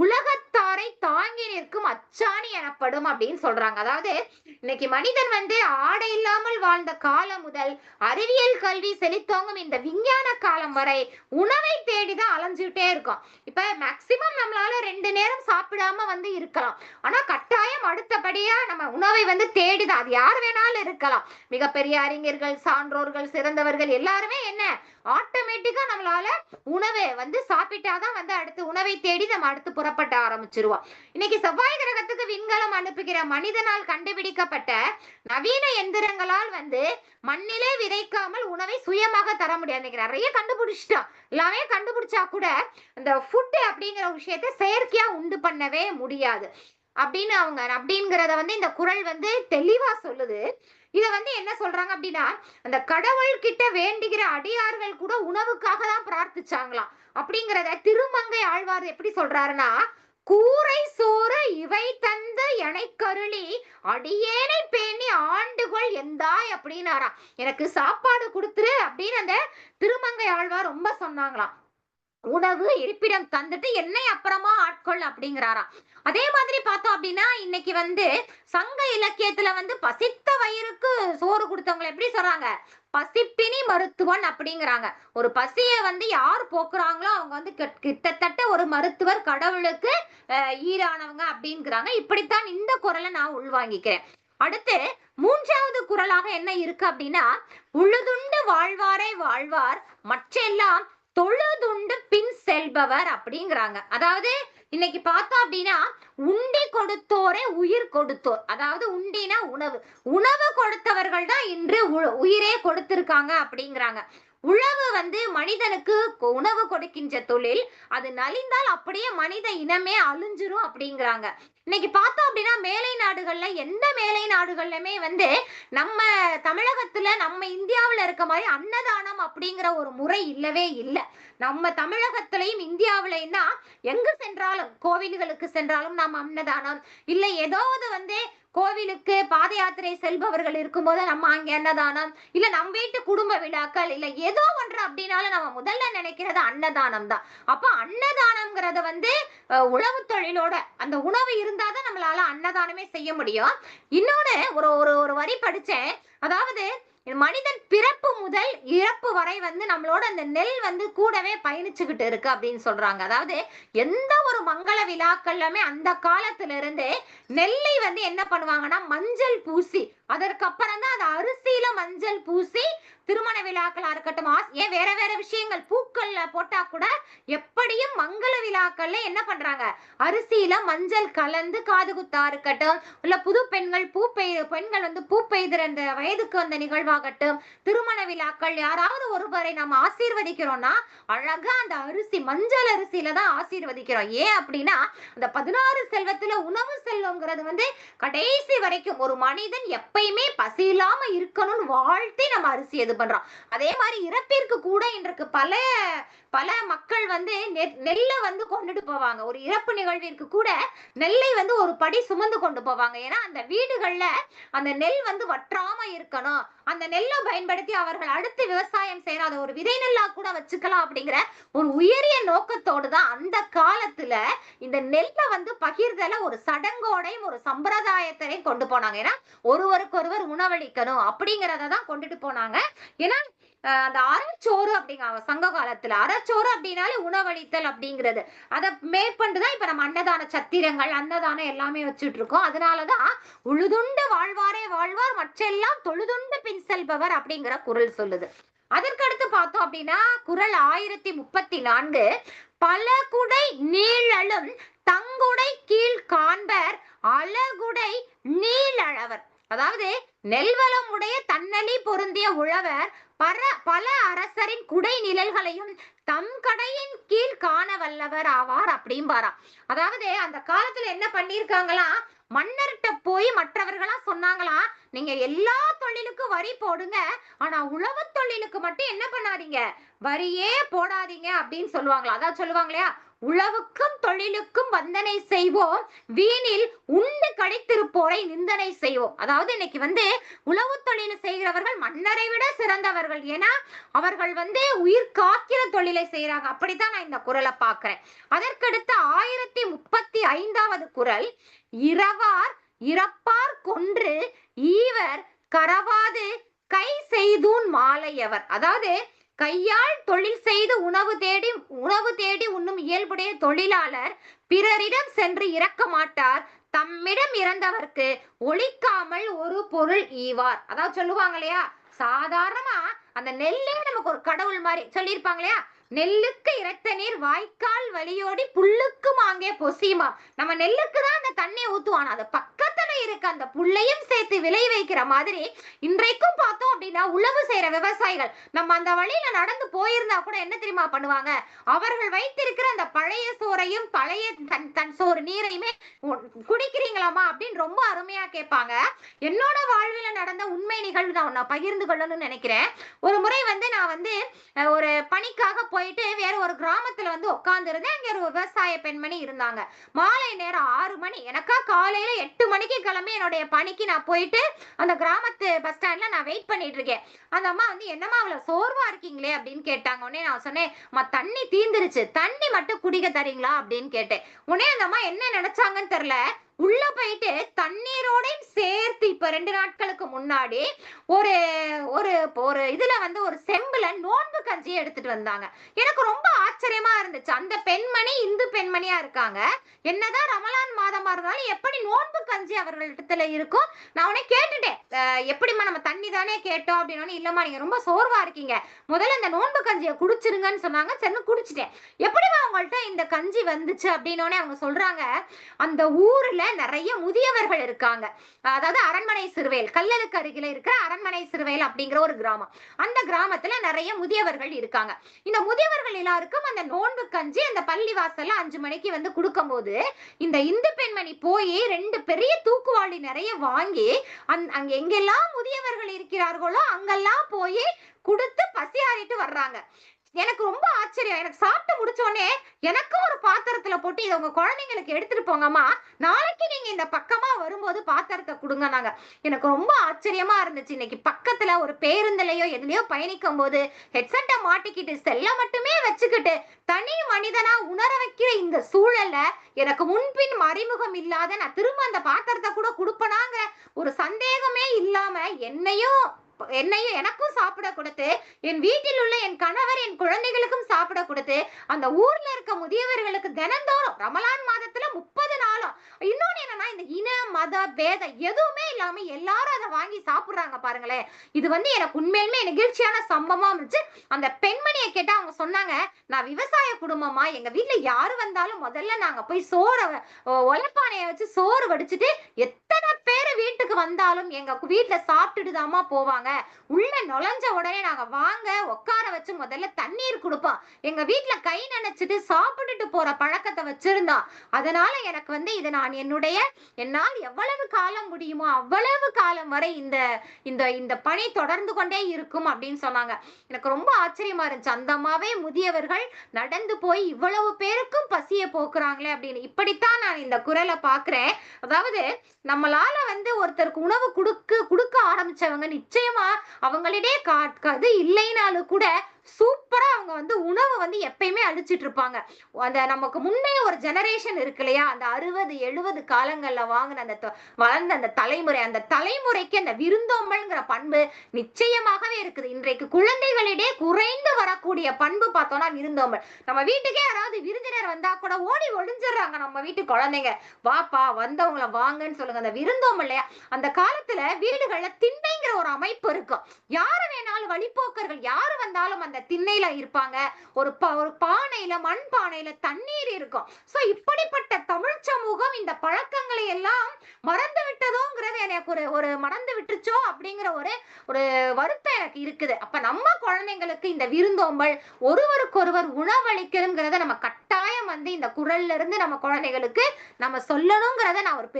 உலகத்தாரை தாங்கி நிற்கும் அச்சாணி எனப்படும் அப்படின்னு சொல்றாங்க. அதாவது இன்னைக்கு மனிதன் ஆடை இல்லாமல் வாழ்ந்த காலம் முதல் அறிவியல் கல்வி செழித்தோங்கும் இந்த விஞ்ஞான காலம் வரை உணவை தேடிதான் அலைஞ்சுட்டே இருக்கோம். இப்ப மேக்சிமம் நம்மளால 2 நேரம் சாப்பிடாம இருக்கலாம். ஆனா கட்டாயம் அடுத்தபடியா நம்ம உணவை தேடிதான். அது யார் வேணாலும் இருக்கலாம். மிகப்பெரிய அறிஞர்கள், சான்றோர்கள், சிறந்தவர்கள் எல்லாருமே என்ன ஆட்டோமேட்டிக்கா நம்மளால உணவை சாப்பிட்டாதான் அடுத்து உணவை தேடி நம்ம அடுத்து புறப்பட்ட ஆரம்பிச்சிருவோம். இன்னைக்கு செவ்வாய் கிரகத்துக்கு விண்கலம் அனுப்புகிற மனிதனால் கண்டுபிடிக்கப்பட்ட நவீன எந்திரங்களால் மண்ணிலே விதைக்காமல் உணவை சுயமாக தர முடியாது. இன்னைக்கு நிறைய கண்டுபிடிச்சிட்டோம். எல்லாமே கண்டுபிடிச்சா கூட இந்த ஃபுட் அப்படிங்கிற விஷயத்தை செயற்கையா உண்டு பண்ணவே முடியாது அப்படின்னு அப்படிங்கிறத இந்த குறள் தெளிவா சொல்லுது. இத என்ன சொல்றாங்க அப்படின்னா, அந்த கடவுள் கிட்ட வேண்டுகிற அடியார்கள் கூட உணவுக்காக தான் பிரார்த்திச்சாங்களாம் அப்படிங்கிறத திருமங்கை ஆழ்வார் எப்படி சொல்றாருன்னா, கூரை சோறு இவை தந்து எனை கருளி அடியேனை பேணி ஆண்டுகள் எந்தாய் அப்படின்னாராம். எனக்கு சாப்பாடு கொடுத்துரு அப்படின்னு அந்த திருமங்கை ஆழ்வார் ரொம்ப சொன்னாங்களாம். உணவு இருப்பிடம் தந்துட்டு என்னை அப்புறமா ஆட்கொள் அப்படிங்கிறாராம். அதே மாதிரி பார்த்தோம் அப்படின்னா இன்னைக்கு சங்க இலக்கியத்துல பசித்த வயிறுக்கு சோறு கொடுத்தவங்களை எப்படி சொல்றாங்க, பசிப்பினி மருத்துவன் அப்படிங்கிறாங்க. ஒரு பசிய யார் போக்குறாங்களோ அவங்க கிட்டத்தட்ட ஒரு மருத்துவர், கடவுளுக்கு ஈரானவங்க அப்படிங்கிறாங்க. இப்படித்தான் இந்த குறளை நான் உள்வாங்கிக்கிறேன். அடுத்து 3வது குறளாக என்ன இருக்கு அப்படின்னா, உழுதுண்டு வாழ்வாரை வாழ்வார் மற்றெல்லாம் தொழுதுண்டு பின் செல்பவர் அப்படிங்கிறாங்க. அதாவது இன்னைக்கு பார்த்தோம் அப்படின்னா உண்டி கொடுத்தோரே உயிர் கொடுத்தோர். அதாவது உண்டினா உணவு, உணவு கொடுத்தவர்கள் தான் இன்று உயிரே கொடுத்திருக்காங்க அப்படிங்கிறாங்க. உழவு மனிதனுக்கு உணவு கொடுக்கின்ற தொழில். அது நலிந்தால் அப்படியே மனித இனமே அழிஞ்சிரும் அப்படிங்கிறாங்க. இன்னைக்கு பார்த்தோம் அப்படின்னா மேலை நாடுகள்ல எந்த மேலை நாடுகள்லயுமே நம்ம தமிழகத்துல நம்ம இந்தியாவுல இருக்க மாதிரி அன்னதானம் அப்படிங்கிற ஒரு முறை இல்லவே இல்லை. நம்ம தமிழகத்திலையும் இந்தியாவிலையும் தான் எங்க சென்றாலும், கோவில்களுக்கு சென்றாலும் நாம் அன்னதானம் இல்ல ஏதாவது கோவிலுக்கு பாத யாத்திரை செல்பவர்கள் இருக்கும்போது நம்ம அங்க அன்னதானம் இல்ல நம்ம வீட்டு குடும்ப விழாக்கள் இல்ல ஏதோ ஒன்று அப்படின்னாலும் நம்ம முதல்ல நினைக்கிறது அன்னதானம் தான். அப்ப அன்னதானம்ங்கிறத உழவு தொழிலோட அந்த உணவு இருந்தாதான் நம்மளால அன்னதானமே செய்ய முடியும். இன்னொன்னு ஒரு வரி படிச்சேன். அதாவது மனிதன் பிறப்பு முதல் இறப்பு வரை நம்மளோட அந்த நெல் கூடவே பயணிச்சுக்கிட்டு இருக்கு அப்படின்னு சொல்றாங்க. அதாவது எந்த ஒரு மங்கள விழாக்கள்லயுமே அந்த காலத்துல இருந்து நெல்லை என்ன பண்ணுவாங்கன்னா மஞ்சள் பூசி, அதற்கப்புறம் தான் அந்த அரிசியில மஞ்சள் பூசி திருமண விழாக்களா இருக்கட்டும், ஏன் வேற வேற விஷயங்கள் பூக்கள்ல போட்டா கூட எப்படியும் மங்கள விழாக்கள்ல என்ன பண்றாங்க, அரிசியில மஞ்சள் கலந்து காது குத்தா இருக்கட்டும் இல்ல புது பெண்கள் பெண்கள் பூ பெய்துற அந்த வயதுக்கு வந்த நிகழ்வாகட்டும், திருமண விழாக்கள் யாராவது ஒருவரை நம்ம ஆசீர்வதிக்கிறோம்னா அழகா அந்த அரிசி மஞ்சள் அரிசியில தான் ஆசீர்வதிக்கிறோம். ஏன் அப்படின்னா அந்த 16 செல்வத்துல உணவு செல்வங்கிறது கடைசி வரைக்கும் ஒரு மனிதன் எப்பயுமே பசி இல்லாம இருக்கணும்னு வாழ்த்தி நம்ம அரிசி எது பண்றோம். அதே மாதிரி இறப்பிற்கு கூட இன்றைக்கு பல மக்கள் நெல்லை கொண்டுட்டு போவாங்க. ஒரு இறப்பு நிகழ்விற்கு கூட நெல்லை ஒரு படி சுமந்து கொண்டு போவாங்க. ஏன்னா அந்த வீடுகள்ல அந்த நெல் வற்றாம இருக்கணும், அந்த நெல்லை பயன்படுத்தி அவர்கள் அடுத்து விவசாயம் செய்யணும், அதை ஒரு விதை நெல்லா கூட வச்சுக்கலாம் அப்படிங்கிற ஒரு உயரிய நோக்கத்தோடு தான் அந்த காலத்துல இந்த நெல்லை பகிர்தல ஒரு சடங்கோடையும் ஒரு சம்பிரதாயத்தையும் கொண்டு போனாங்க. ஏன்னா ஒருவருக்கொருவர் உணவளிக்கணும் அப்படிங்கிறத தான் கொண்டுட்டு போனாங்க. ஏன்னா அந்த அறச்சோறு அப்படிங்க சங்க காலத்துல அறச்சோறு அப்படின்னாலே உணவளித்தல் அப்படிங்கிறது. அதை மேற்கொண்டுதான் இப்ப நம்ம அன்னதான சத்திரங்கள் அன்னதானம் எல்லாமே வச்சுட்டு இருக்கோம். அதனாலதான் உழுதுண்டு வாழ்வாரே வாழ்வார் மற்றெல்லாம் தொழுதுண்டு பின் செல்பவர் அப்படிங்கிற குறள் சொல்லுது. அதற்கடுத்து பார்த்தோம் அப்படின்னா குறள் 1034 பல குடை நீழலும் தங்குடை கீழ் காண்பர் அழகுடை நீழவர். அதாவது நெல்வளம் உடைய தன்னலி பொருந்திய உழவர் பல அரசரின் குடை நிழல்களையும் தம் கடையின் கீழ் காண வல்லவர் ஆவார் அப்படிம்பாராம். அதாவது அந்த காலத்துல என்ன பண்ணிருக்காங்களா, மன்னர்கிட்ட போய் மற்றவர்களா சொன்னாங்களா, நீங்க எல்லா தொழிலுக்கும் வரி போடுங்க, ஆனா உழவு தொழிலுக்கு மட்டும் என்ன பண்ணாதீங்க, வரியே போடாதீங்க அப்படின்னு சொல்லுவாங்களா. அதான் சொல்லுவாங்க இல்லையா, உழவுக்கும் தொழிலுக்கும் வந்தனை செய்வோம், வீணில் உண்டு கழித்திருப்போரை நிந்தனை செய்வோம். அதாவது இன்னைக்கு வந்து உழவு தொழில் செய்கிறவர்கள் மன்னரை விட சிறந்தவர்கள். ஏன்னா அவர்கள் வந்து உயிர் காக்கிற தொழிலை செய்யறாங்க. அப்படித்தான் நான் இந்த குறளை பார்க்கிறேன். அதற்கடுத்து 1035வது குறள், இரவார் இறப்பார் கொன்று ஈவர் கரவாது கை செய்தூன் மாலையவர். அதாவது கையால் தொழில் செய்து உணவு தேடி உண்ணும் இயல்புடைய தொழிலாளர் பிறரிடம் சென்று இறக்க மாட்டார், தம்மிடம் இறந்தவர்க்கு ஒழிக்காமல் ஒரு பொருள் ஈவார். அதாவது சொல்லுவாங்க இல்லையா, சாதாரணமா அந்த நெல்லே நமக்கு ஒரு கடவுள் மாதிரி சொல்லியிருப்பாங்க இல்லையா, நெல்லுக்கு இறைத்த நீர் வாய்க்கால் வழியோடி புல்லுக்கும் அங்கே பொசியுமா. நம்ம நெல்லுக்கு தான் அந்த தண்ணியை ஊத்துவான், அது பக்கத்துல இருக்க அந்த புல்லையும் சேர்த்து விளை வைக்கிற மாதிரி இன்றைக்கும் பார்த்தோம் அப்படின்னா உழவு செய்யற விவசாயிகள் நம்ம அந்த வழியில நடந்து போயிருந்தா கூட என்ன தெரியுமா பண்ணுவாங்க, அவர்கள் வைத்திருக்கிற அந்த பழைய சோறையும் பழைய தன் சோறு நீரையுமே குடிக்கிறீங்களாமா அப்படின்னு ரொம்ப அருமையா கேட்பாங்க. என்னோட வாழ்வில் நடந்த உண்மை நிகழ்வு நான் பகிர்ந்து கொள்ளணும்னு நினைக்கிறேன். ஒரு முறை வந்து நான் வந்து ஒரு பணிக்காக போயிட்டு வேற ஒரு கிராமத்துல வந்து உட்கார்ந்து இருந்தேன். அங்க ஒரு விவசாய பெண்மணி இருந்தாங்க. மாலை நேரம் 6 மணி, எனக்கா காலையில 8 மணிக்கு கிளம்பி என்னுடைய பணிக்கு நான் போயிட்டு அந்த கிராமத்து பஸ் ஸ்டாண்ட்ல நான் வெயிட் பண்ணிட்டு இருக்கேன். அந்த அம்மா வந்து என்னம்மா அவ்வளவு சோர்வா இருக்கீங்களே அப்படின்னு கேட்டாங்க. உடனே நான் சொன்னேன், தண்ணி தீந்துருச்சு, தண்ணி மட்டும் குடிக்க தரீங்களா அப்படின்னு கேட்டேன். உடனே அந்த அம்மா என்ன நினைச்சாங்கன்னு தெரியல, உள்ள போயிட்டு தண்ணீரோட சேர்த்து இப்ப 2 நாட்களுக்கு முன்னாடி ஒரு ஒரு ஒரு இதுல வந்து ஒரு செம்புல நோன்பு கஞ்சி எடுத்துட்டு வந்தாங்க. எனக்கு ரொம்ப ஆச்சரியமா இருந்துச்சு. அந்த பெண்மணி இந்து பெண்மணியா இருக்காங்க, என்னதான் ரமலான் மாதமா இருந்தாலும் எப்படி நோன்பு கஞ்சி அவர்களிடத்துல இருக்கும். நான் உடனே கேட்டுட்டேன், எப்படிமா நம்ம தண்ணி தானே கேட்டோம் அப்படின்னு. இல்லம்மா நீங்க ரொம்ப சோர்வா இருக்கீங்க, முதல்ல இந்த நோன்பு கஞ்சியை குடிச்சிருங்கன்னு சொன்னாங்க. சரி குடிச்சிட்டேன். எப்படிமா உங்கள்ட்ட இந்த கஞ்சி வந்துச்சு அப்படின்னு அவங்க சொல்றாங்க, அந்த ஊர்ல நிறைய முதியவர்கள் இருக்காங்க. அதாவது அரண்மனை சிறுவேல், கல்லலுக்கு அருகில இருக்கிற அரண்மனை சிறுவேல் அப்படிங்கிற ஒரு கிராமம். அந்த கிராமத்துல நிறைய முதியவர்கள் இருக்காங்க. இந்த முதியவர்கள் எல்லாருக்கும் அந்த நோன்பு கஞ்சி அந்த பள்ளி வாசல்ல 5 மணிக்கு வந்து கொடுக்கும் போது இந்த இந்து பெண்மணி போய் 2 பெரிய தூக்குவாளி நிறைய வாங்கி அங்க எங்கெல்லாம் முதியவர்கள் இருக்கிறார்களோ அங்கெல்லாம் போய் கொடுத்து பசியாறிட்டு வர்றாங்க. எனக்கு ரொம்ப ஆச்சரியம். எனக்கு சாப்பிட்டு முடிச்ச உடனே எனக்கும் ஒரு பாத்திரத்துல போட்டு இதை உங்க குழந்தைங்களுக்கு எடுத்துட்டு போங்கம்மா, நாளைக்கு நீங்க இந்த பக்கமா வரும்போது பாத்திரத்தை கொடுங்க. எனக்கு ரொம்ப ஆச்சரியமா இருந்துச்சு. இன்னைக்கு பக்கத்துல ஒரு பேருந்துலயோ எதுலயோ பயணிக்கும் போது ஹெட்செட்டை மாட்டிக்கிட்டு செல்ல மட்டுமே வச்சுக்கிட்டு தனி மனிதனா உணர வைக்கிற இந்த சூழல்ல எனக்கு முன்பின் மறைமுகம் இல்லாத நான் திரும்ப அந்த பாத்திரத்தை கூட கொடுப்பனாங்கிற ஒரு சந்தேகமே இல்லாம என்னையும் எனக்கும் சாப்பிட கொடுத்து, என் வீட்டில் உள்ள என் கணவர் என் குழந்தைகளுக்கும் சாப்பிட கொடுத்து, அந்த ஊர்ல இருக்க முதியவர்களுக்கு தினந்தோறும் ரமலான் மாதத்துல 30 நாளும். இன்னொன்னு என்னன்னா, இந்த இன மத பேதம் எதுவுமே இல்லாம எல்லாரும் அதை வாங்கி சாப்பிடுறாங்க பாருங்களேன். இது வந்து எனக்கு உண்மையிலுமே நெகிழ்ச்சியான சம்பவமா இருந்துச்சு. அந்த பெண்மணியை கேட்டா அவங்க சொன்னாங்க, நான் விவசாய குடும்பமா, எங்க வீட்டுல யாரு வந்தாலும் முதல்ல நாங்க போய் ஒலப்பானைய வச்சு சோறு வடிச்சுட்டு எத்தனை பேரு வீட்டுக்கு வந்தாலும் எங்க வீட்டுல சாப்பிட்டுட்டு தாமா போவாங்க. உள்ள நுழைஞ்ச உடனே நாங்க வாங்க உட்கார வச்சு முதல்ல தண்ணீர் கொடுப்போம். எங்க வீட்டுல கை நினைச்சிட்டு சாப்பிட்டுட்டு போற பழக்கத்தை வச்சிருந்தோம். அதனால எனக்கு வந்து இது நான் என்னால் எவ்வளவு காலம் முடியுமோ அவ்வளவு காலம் வரை இந்த பணி தொடர்ந்து கொண்டே இருக்கும் அப்படின்னு சொன்னாங்க. எனக்கு ரொம்ப ஆச்சரியமா இருந்துச்சு. அந்த அம்மாவே முதியவர்கள் நடந்து போய் இவ்வளவு பேருக்கும் பசிய போக்குறாங்களே அப்படின்னு. இப்படித்தான் நான் இந்த குறளை பாக்குறேன். அதாவது நம்மளால வந்து ஒருத்தருக்கு உணவு கொடுக்க ஆரம்பிச்சவங்க நிச்சயமா அவங்களிடையே இது இல்லைனாலும் கூட சூப்பரா அவங்க வந்து உணவு வந்து எப்பயுமே அழிச்சிட்டு இருப்பாங்க. அந்த நமக்கு முன்னே ஒரு ஜெனரேஷன் இருக்கு இல்லையா, அந்த 60-70 காலங்கள்ல வாங்கின வளர்ந்த அந்த தலைமுறைக்கு அந்த விருந்தோம்பல்ங்கிற பண்பு நிச்சயமாகவே இருக்குது. இன்றைக்கு குழந்தைகளிடையே குறைந்து வரக்கூடிய பண்பு பார்த்தோம்னா விருந்தோம்பல். நம்ம வீட்டுக்கே யாராவது விருந்தினர் வந்தா கூட ஓடி ஒளிஞ்சிடுறாங்க நம்ம வீட்டு குழந்தைங்க, வாப்பா வந்தவங்கள வாங்கன்னு சொல்லுங்க. அந்த விருந்தோம்பல் இல்லையா, அந்த காலத்துல வீடுகள்ல திண்ணைங்கிற ஒரு அமைப்பு இருக்கும். யாரு வேணாலும் வழிபோக்கர்கள் யாரு வந்தாலும் அந்த திண்ணையில இருப்பாங்க. ஒரு பானையில மண் பானையில தண்ணீர் இருக்கும். சோ இப்படிப்பட்ட தமிழ் சமூகம் இந்த பழக்கங்களை எல்லாம் மறந்து விட்டதோங்கிறது எனக்கு ஒரு மறந்து விட்டுச்சோ அப்படிங்கிற ஒரு வருத்தம் எனக்கு இருக்குது. அப்ப நம்ம குழந்தைங்களுக்கு இந்த விருந்தோம்பல் ஒருவருக்கொருவர் உணவளிக்கிறதுங்கிறத நம்ம கட்டாயம் வந்து இந்த குறள்ல இருந்து நம்ம குழந்தைகளுக்கு நம்ம சொல்லணுங்கிறத நான் ஒரு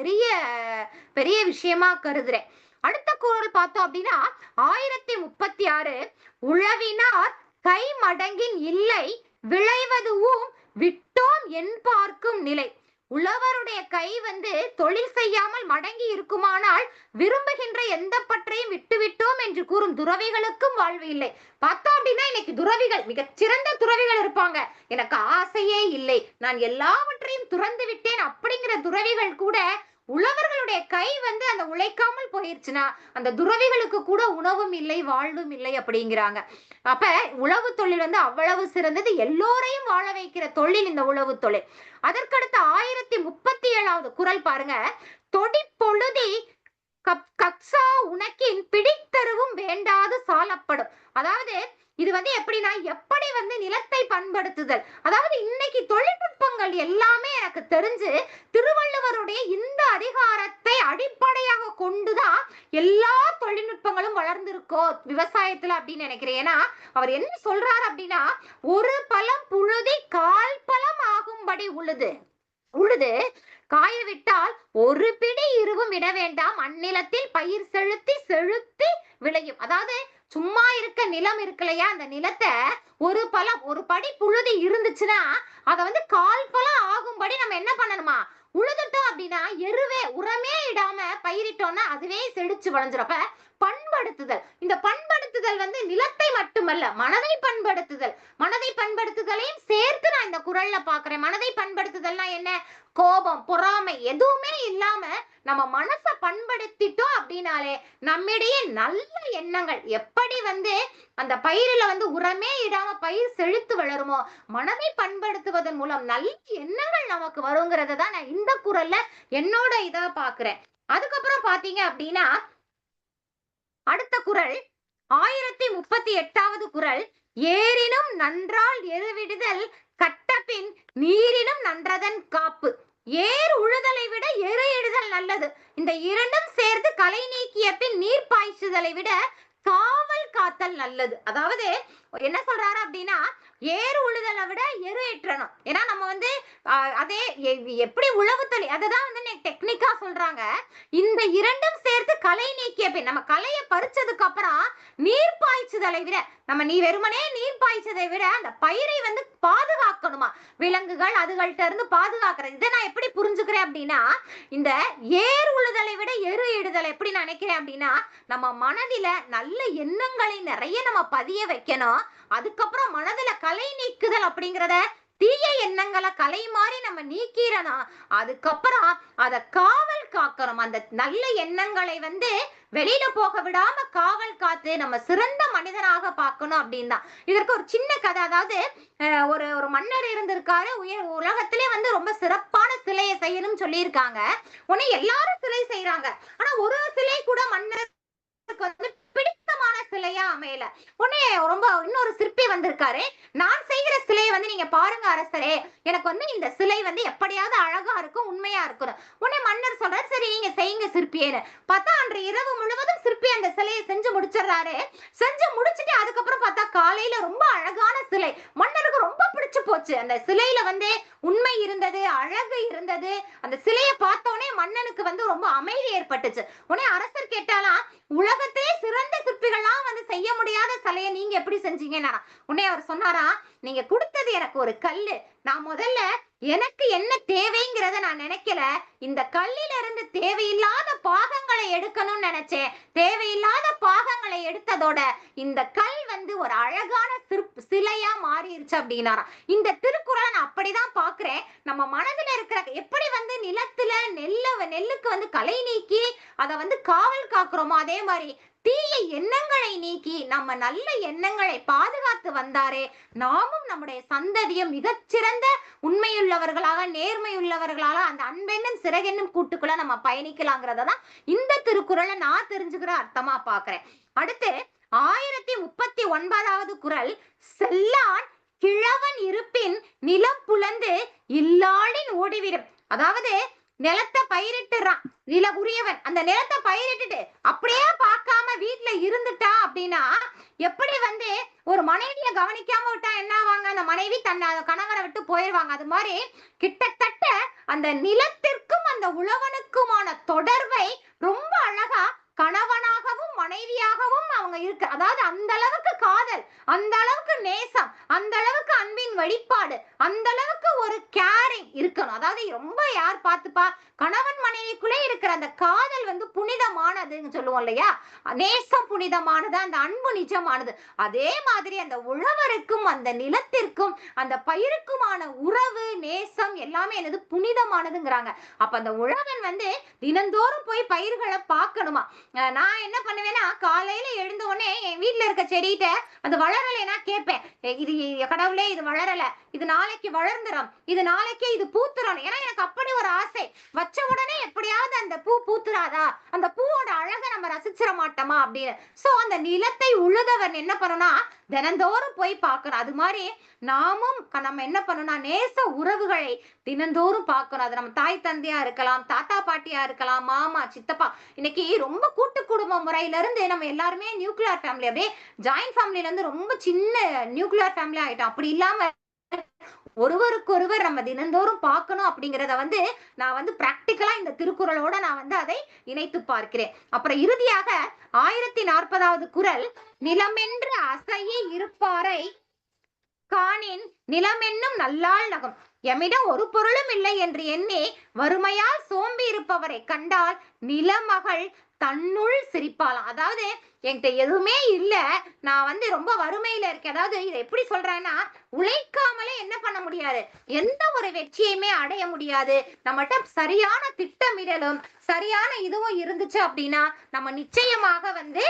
பெரிய விஷயமா கருதுறேன். அடுத்த குறள் பார்த்தோம் அப்படின்னா 1036, உழவினார் கை மடங்கின் இல்லை விளைவதுவும் விட்டோம் என் பார்க்கும் நிலை. உழவருடைய கை வந்து தொழில் செய்யாமல் மடங்கி இருக்குமானால் விரும்புகின்ற எந்த பற்றையும் விட்டுவிட்டோம் என்று கூறும் துறவிகளுக்கும் வாழ்வு இல்லை. பார்த்தோம் அப்படின்னா இன்னைக்கு துறவிகள், மிகச்சிறந்த துறவிகள் இருப்பாங்க. எனக்கு ஆசையே இல்லை, நான் எல்லாவற்றையும் துறந்து விட்டேன் அப்படிங்கிற துறவிகள் கூட உழவர்களுடைய கை வந்து அந்த உழைக்காமல் போயிருச்சுன்னா அந்த துறவிகளுக்கு கூட உணவும் இல்லை, வாழ்வும் இல்லை அப்படிங்கிறாங்க. அப்ப உழவு தொழில் வந்து அவ்வளவு சிறந்தது, எல்லோரையும் வாழ வைக்கிற தொழில் இந்த உழவு தொழில். அதற்கடுத்து 1037வது குறள் பாருங்க. தொடி பொழுதி கக்ஸா உனக்கின் பிடித்தருவும் வேண்டாது சாலப்படும். அதாவது இது வந்து எப்படின்னா, எப்படி வந்து நிலத்தை பண்படுத்துதல், அதாவது இன்னைக்கு தொழில்நுட்பங்கள் எல்லாமே எனக்கு தெரிஞ்சு திருவள்ளுவருடைய இந்த அதிகாரத்தை அடிப்படையாக கொண்டுதான் எல்லா தொழில்நுட்பங்களும் வளர்ந்திருக்கோ விவசாயத்துல அப்படின்னு நினைக்கிறேன். ஏன்னா அவர் என்ன சொல்றாரு அப்படின்னா, ஒரு பழம் புழுதி கால் பழம் ஆகும்படி உழுது காய விட்டால் ஒரு பிடி இருவும் விட வேண்டாம், அந்நிலத்தில் பயிர் செழுத்தி விளையும். அதாவது சும்மா இருக்க நிலம் இருக்கு இல்லையா, அந்த நிலத்தை ஒரு படி புழுதி இருந்துச்சுன்னா அதை வந்து கால் பழம் ஆகும்படி நம்ம என்ன பண்ணணுமா, உழுதுட்டோம் அப்படின்னா உரமே இடாம பயிரிட்டோம்னா அதுவே செழிச்சு வளைஞ்சிரும். அப்ப பண்படுத்துதல், இந்த பண்படுத்துதல் வந்து நிலத்தை மட்டுமல்ல மனதை பண்படுத்துதலையும் சேர்த்து நான் இந்த குறள்ல பாக்குறேன். மனதை பண்படுத்துதல்னா என்ன, கோபம் பொறாமை எதுவுமே இல்லாம நம்ம மனசை பண்படுத்திட்டோம் அப்படின்னாலே நம்மிடையே நல்ல எண்ணங்கள், எப்படி வந்து அந்த பயிரில வந்து உரமே இடாம பயிர் செழித்து வளருமோ மனதை பண்படுத்துவதன் மூலம் நல்ல எண்ணங்கள் நமக்கு வருங்கிறத தான் நான் இந்த குறள்ல என்னோட இதா பாக்குறேன். அதுக்கப்புறம் பாத்தீங்க அப்படின்னா அடுத்த குறள் 1038வது குறள். ஏரினும் நன்றால் எருவிடுதல் கட்டபின் நீரினும் நன்றதன் காப்பு. ஏர் உழுதலை விட எரு இடுதல் நல்லது. இந்த இரண்டும் சேர்ந்து களை நீக்கிய பின் நீர் பாய்ச்சுதலை விட காவல் காத்தல் நல்லது. அதாவது என்ன சொல்றாரு அப்படின்னா, ஏறு உழுதலை விட எரு ஏற்றணும். ஏன்னா நம்ம வந்து அதே எப்படி உழவு தொழில் அததான் வந்து டெக்னிக்கா சொல்றாங்க. இந்த இரண்டும் சேர்த்து களை நீக்கிய பின் நம்ம களையை பறிச்சதுக்கு அப்புறம் நீர் பாய்ச்சுதலை விட நீ வெறுமனே நீர் பாய்ச்சதை விட அந்த பயிரை வந்து பாதுகாக்கணுமா, விலங்குகள் அதுகள்ட்ட இருந்து பாதுகாக்கிறது. இதை நான் எப்படி புரிஞ்சுக்கிறேன் அப்படின்னா, இந்த ஏர் உழுதலை விட எரு இடுதல் எப்படி நினைக்கிறேன் அப்படின்னா, நம்ம மனதில நல்ல எண்ணங்களை நிறைய நம்ம பதிய வைக்கணும். அதுக்கப்புறம் மனதுல களை நீக்குதல் அப்படிங்கிறத தீய எண்ணங்களை கலை மாதிரி நம்ம நீக்கிறோம். அதுக்கப்புறம் அத காவல் காக்கணும். அந்த நல்ல எண்ணங்களை வந்து வெளியில போக விடாம காவல் காத்து நம்ம சிறந்த மனிதனாக பார்க்கணும் அப்படின்னு தான். இதற்கு ஒரு சின்ன கதை. அதாவது ஒரு மன்னர் இருந்திருக்காரு. உலகத்திலே வந்து ரொம்ப சிறப்பான சிலையை செய்யணும்னு சொல்லியிருக்காங்க. உடனே எல்லாரும் சிலை செய்யறாங்க. ஆனா ஒரு சிலை கூட மன்னருக்கு வந்து பிடித்தமான சிலையா அமையல. உடனே இன்னொரு சிற்பி வந்திருக்காரு. நான் செய்கிற சிலையை வந்து நீங்க பாருங்க அரசரே, எனக்கு வந்து இந்த சிலை வந்து எப்படியாவது அழகா இருக்கும், உண்மையா இருக்கும். உடனே மன்னர் சொல்றாரு, சரி நீங்க செய்யுங்க சிற்பியேன்னு. பார்த்தா அன்று இரவு முழுவதும் சிற்பி அந்த சிலையை செஞ்சு முடிச்சிடறாரு. செஞ்சு முடிச்சுட்டு அதுக்கப்புறம் பார்த்தா காலையில ரொம்ப அழகான சிலை. மன்னருக்கு ரொம்ப பிடிச்சு போச்சு. அந்த சிலையில வந்து உண்மை இருந்தது, அழகு இருந்தது. அந்த சிலையை பார்த்தோன்னே மன்னனுக்கு வந்து ரொம்ப அமைதி ஏற்பட்டுச்சு. உடனே அரசர் கேட்டாலாம், உலகத்திலே சிறந்த சிற்பிகள்லாம் வந்து செய்ய முடியாத சிலையை நீங்க எப்படி செஞ்சீங்கன்னா? உடனே அவர் சொன்னாரா, நீங்க கொடுத்தது எனக்கு ஒரு கல்லு. நான் முதல்ல எனக்கு என்ன தேவைங்கிறத நான் நினைக்கல. இந்த கல்லில இருந்து தேவையில்லாத பாகங்களை எடுக்கணும்னு நினைச்சேன். தேவையில்லாத பாகங்களை எடுத்ததோட இந்த கல் வந்து ஒரு அழகான சிலையா மாறிடுச்சு அப்படின்னாரா. இந்த திருக்குறளை நான் அப்படிதான் பாக்குறேன். நம்ம மனதுல இருக்கிற எப்படி வந்து நிலத்துல நெல்லுக்கு வந்து களை நீக்கி அதை வந்து காவல் காக்குறோமோ அதே மாதிரி தீய எண்ணங்களை நீக்கி நம்ம நல்ல எண்ணங்களை பாதுகாத்து வந்தாரே, நாமும் நம்முடைய சந்ததியும் மிகச்சிறந்த உண்மையுள்ளவர்களாக நேர்மையுள்ளவர்களாக அந்த அன்பென்னும் சிறகென்னும் கூட்டுக்குள்ள நம்ம பயணிக்கலாங்கிறதான் இந்த திருக்குறளை நான் தெரிஞ்சுக்கிற அர்த்தமா பாக்குறேன். அடுத்து 1039வது குறள். செல்லான் கிழவன் இருப்பின் நிலம் புலந்து இல்லாளின் ஓடிவிடும். அதாவது நிலத்தை பயிரிட்டுறான் உரியவன், அந்த நிலத்தை பயிரிட்டுட்டு அப்படியே பார்க்காம வீட்டுல இருந்துட்டா அப்படின்னா எப்படி வந்து ஒரு மனைவியை கவனிக்காம விட்டா என்ன ஆவாங்க, அந்த மனைவி கணவரை விட்டு போயிடுவாங்க. அது மாதிரி கிட்டத்தட்ட அந்த நிலத்திற்கும் அந்த உழவனுக்குமான தொடர்பை ரொம்ப அழகா கணவனாகவும் மனைவியாகவும் அவங்க இருக்க, அதாவது அந்த அளவுக்கு காதல், அந்த அளவுக்கு நேசம், அந்த அளவுக்கு அன்பின் வெளிப்பாடு, அந்த அளவுக்கு ஒரு கேரிங் இருக்கணும். அதாவது ரொம்ப யார் பார்த்துப்பா, கணவன் மனைவிக்குள்ளே இருக்கிற அந்த காதல் வந்து புனிதமானதுன்னு சொல்லுவோம் இல்லையா, நேசம் புனிதமானது, அந்த அன்பு நிஜமானது. அதே மாதிரி அந்த உழவருக்கும் அந்த நிலத்திற்கும் அந்த பயிருக்குமான உறவு நேசம் எல்லாமே என்னது புனிதமானதுங்கிறாங்க. அப்ப அந்த உழவன் வந்து தினந்தோறும் போய் பயிர்களை பார்க்கணுமா. நான் என்ன பண்ணுவேன்னா, காலையில எழுந்த உடனே என் வீட்டுல இருக்க செடிகிட்ட அது வளரலைன்னா கேட்பேன், இது கடவுளே இது வளரல, இது நாளைக்கு வளர்ந்துரும், இது நாளைக்கே இது பூத்துறணும். ஏன்னா எனக்கு அப்படி ஒரு ஆசை, வச்ச உடனே எப்படியாவது அந்த பூ பூத்துறாதா, அந்த பூவோட அழகை நம்ம ரசிச்சிட மாட்டோமா அப்படின்னு. சோ அந்த நிலத்தை உழுதவன் என்ன பண்ணணும்னா தினந்தோறும் போய் பார்க்கணும். அது மாதிரி நாமும் நம்ம என்ன பண்ணணும்னா நேச உறவுகளை தினந்தோறும் பார்க்கணும். அது நம்ம தாய் தந்தையா இருக்கலாம், தாத்தா பாட்டியா இருக்கலாம், மாமா சித்தப்பா. இன்னைக்கு ரொம்ப கூட்டு குடும்ப முறையில இருந்து நம்ம எல்லாருமே நியூக்ளியர் ஃபேமிலி, அப்படியே ஜாயிண்ட் ஃபேமிலில இருந்து ரொம்ப சின்ன நியூக்ளியர் ஃபேமிலி ஆயிட்டோம். அப்படி இல்லாம ஒருவருக்கொருவர் நம்ம தினந்தோறும் பார்க்கணும் அப்படிங்கிறத வந்து நான் வந்து பிராக்டிக்கலா இந்த திருக்குறளோட நான் வந்து அதை இணைத்து பார்க்கிறேன். அப்புறம் இறுதியாக 1040வது குறள், நிலமென்று அசைய இருப்பாரை காணின் நிலமென்னும் நல்லாள் நகும். எம்மிடம் ஒரு பொருளும் இல்லை என்று எண்ணி வறுமையால் சோம்பி இருப்பவரை கண்டால் நிலமகள் தன்னுள் சிரிப்பாளாம். அதாவது என்கிட்ட எதுவுமே இல்ல, நான் வந்து ரொம்ப வறுமையில இருக்கேன். அதாவது இதை எப்படி சொல்றேன்னா, உழைக்காமலே என்ன பண்ண முடியாது, எந்த ஒரு வெற்றியுமே அடைய முடியாது. நம்மகிட்ட சரியான திட்டமிடலும் சரியான இதுவும் இருந்துச்சு அப்படின்னா நம்ம நிச்சயமாக வந்து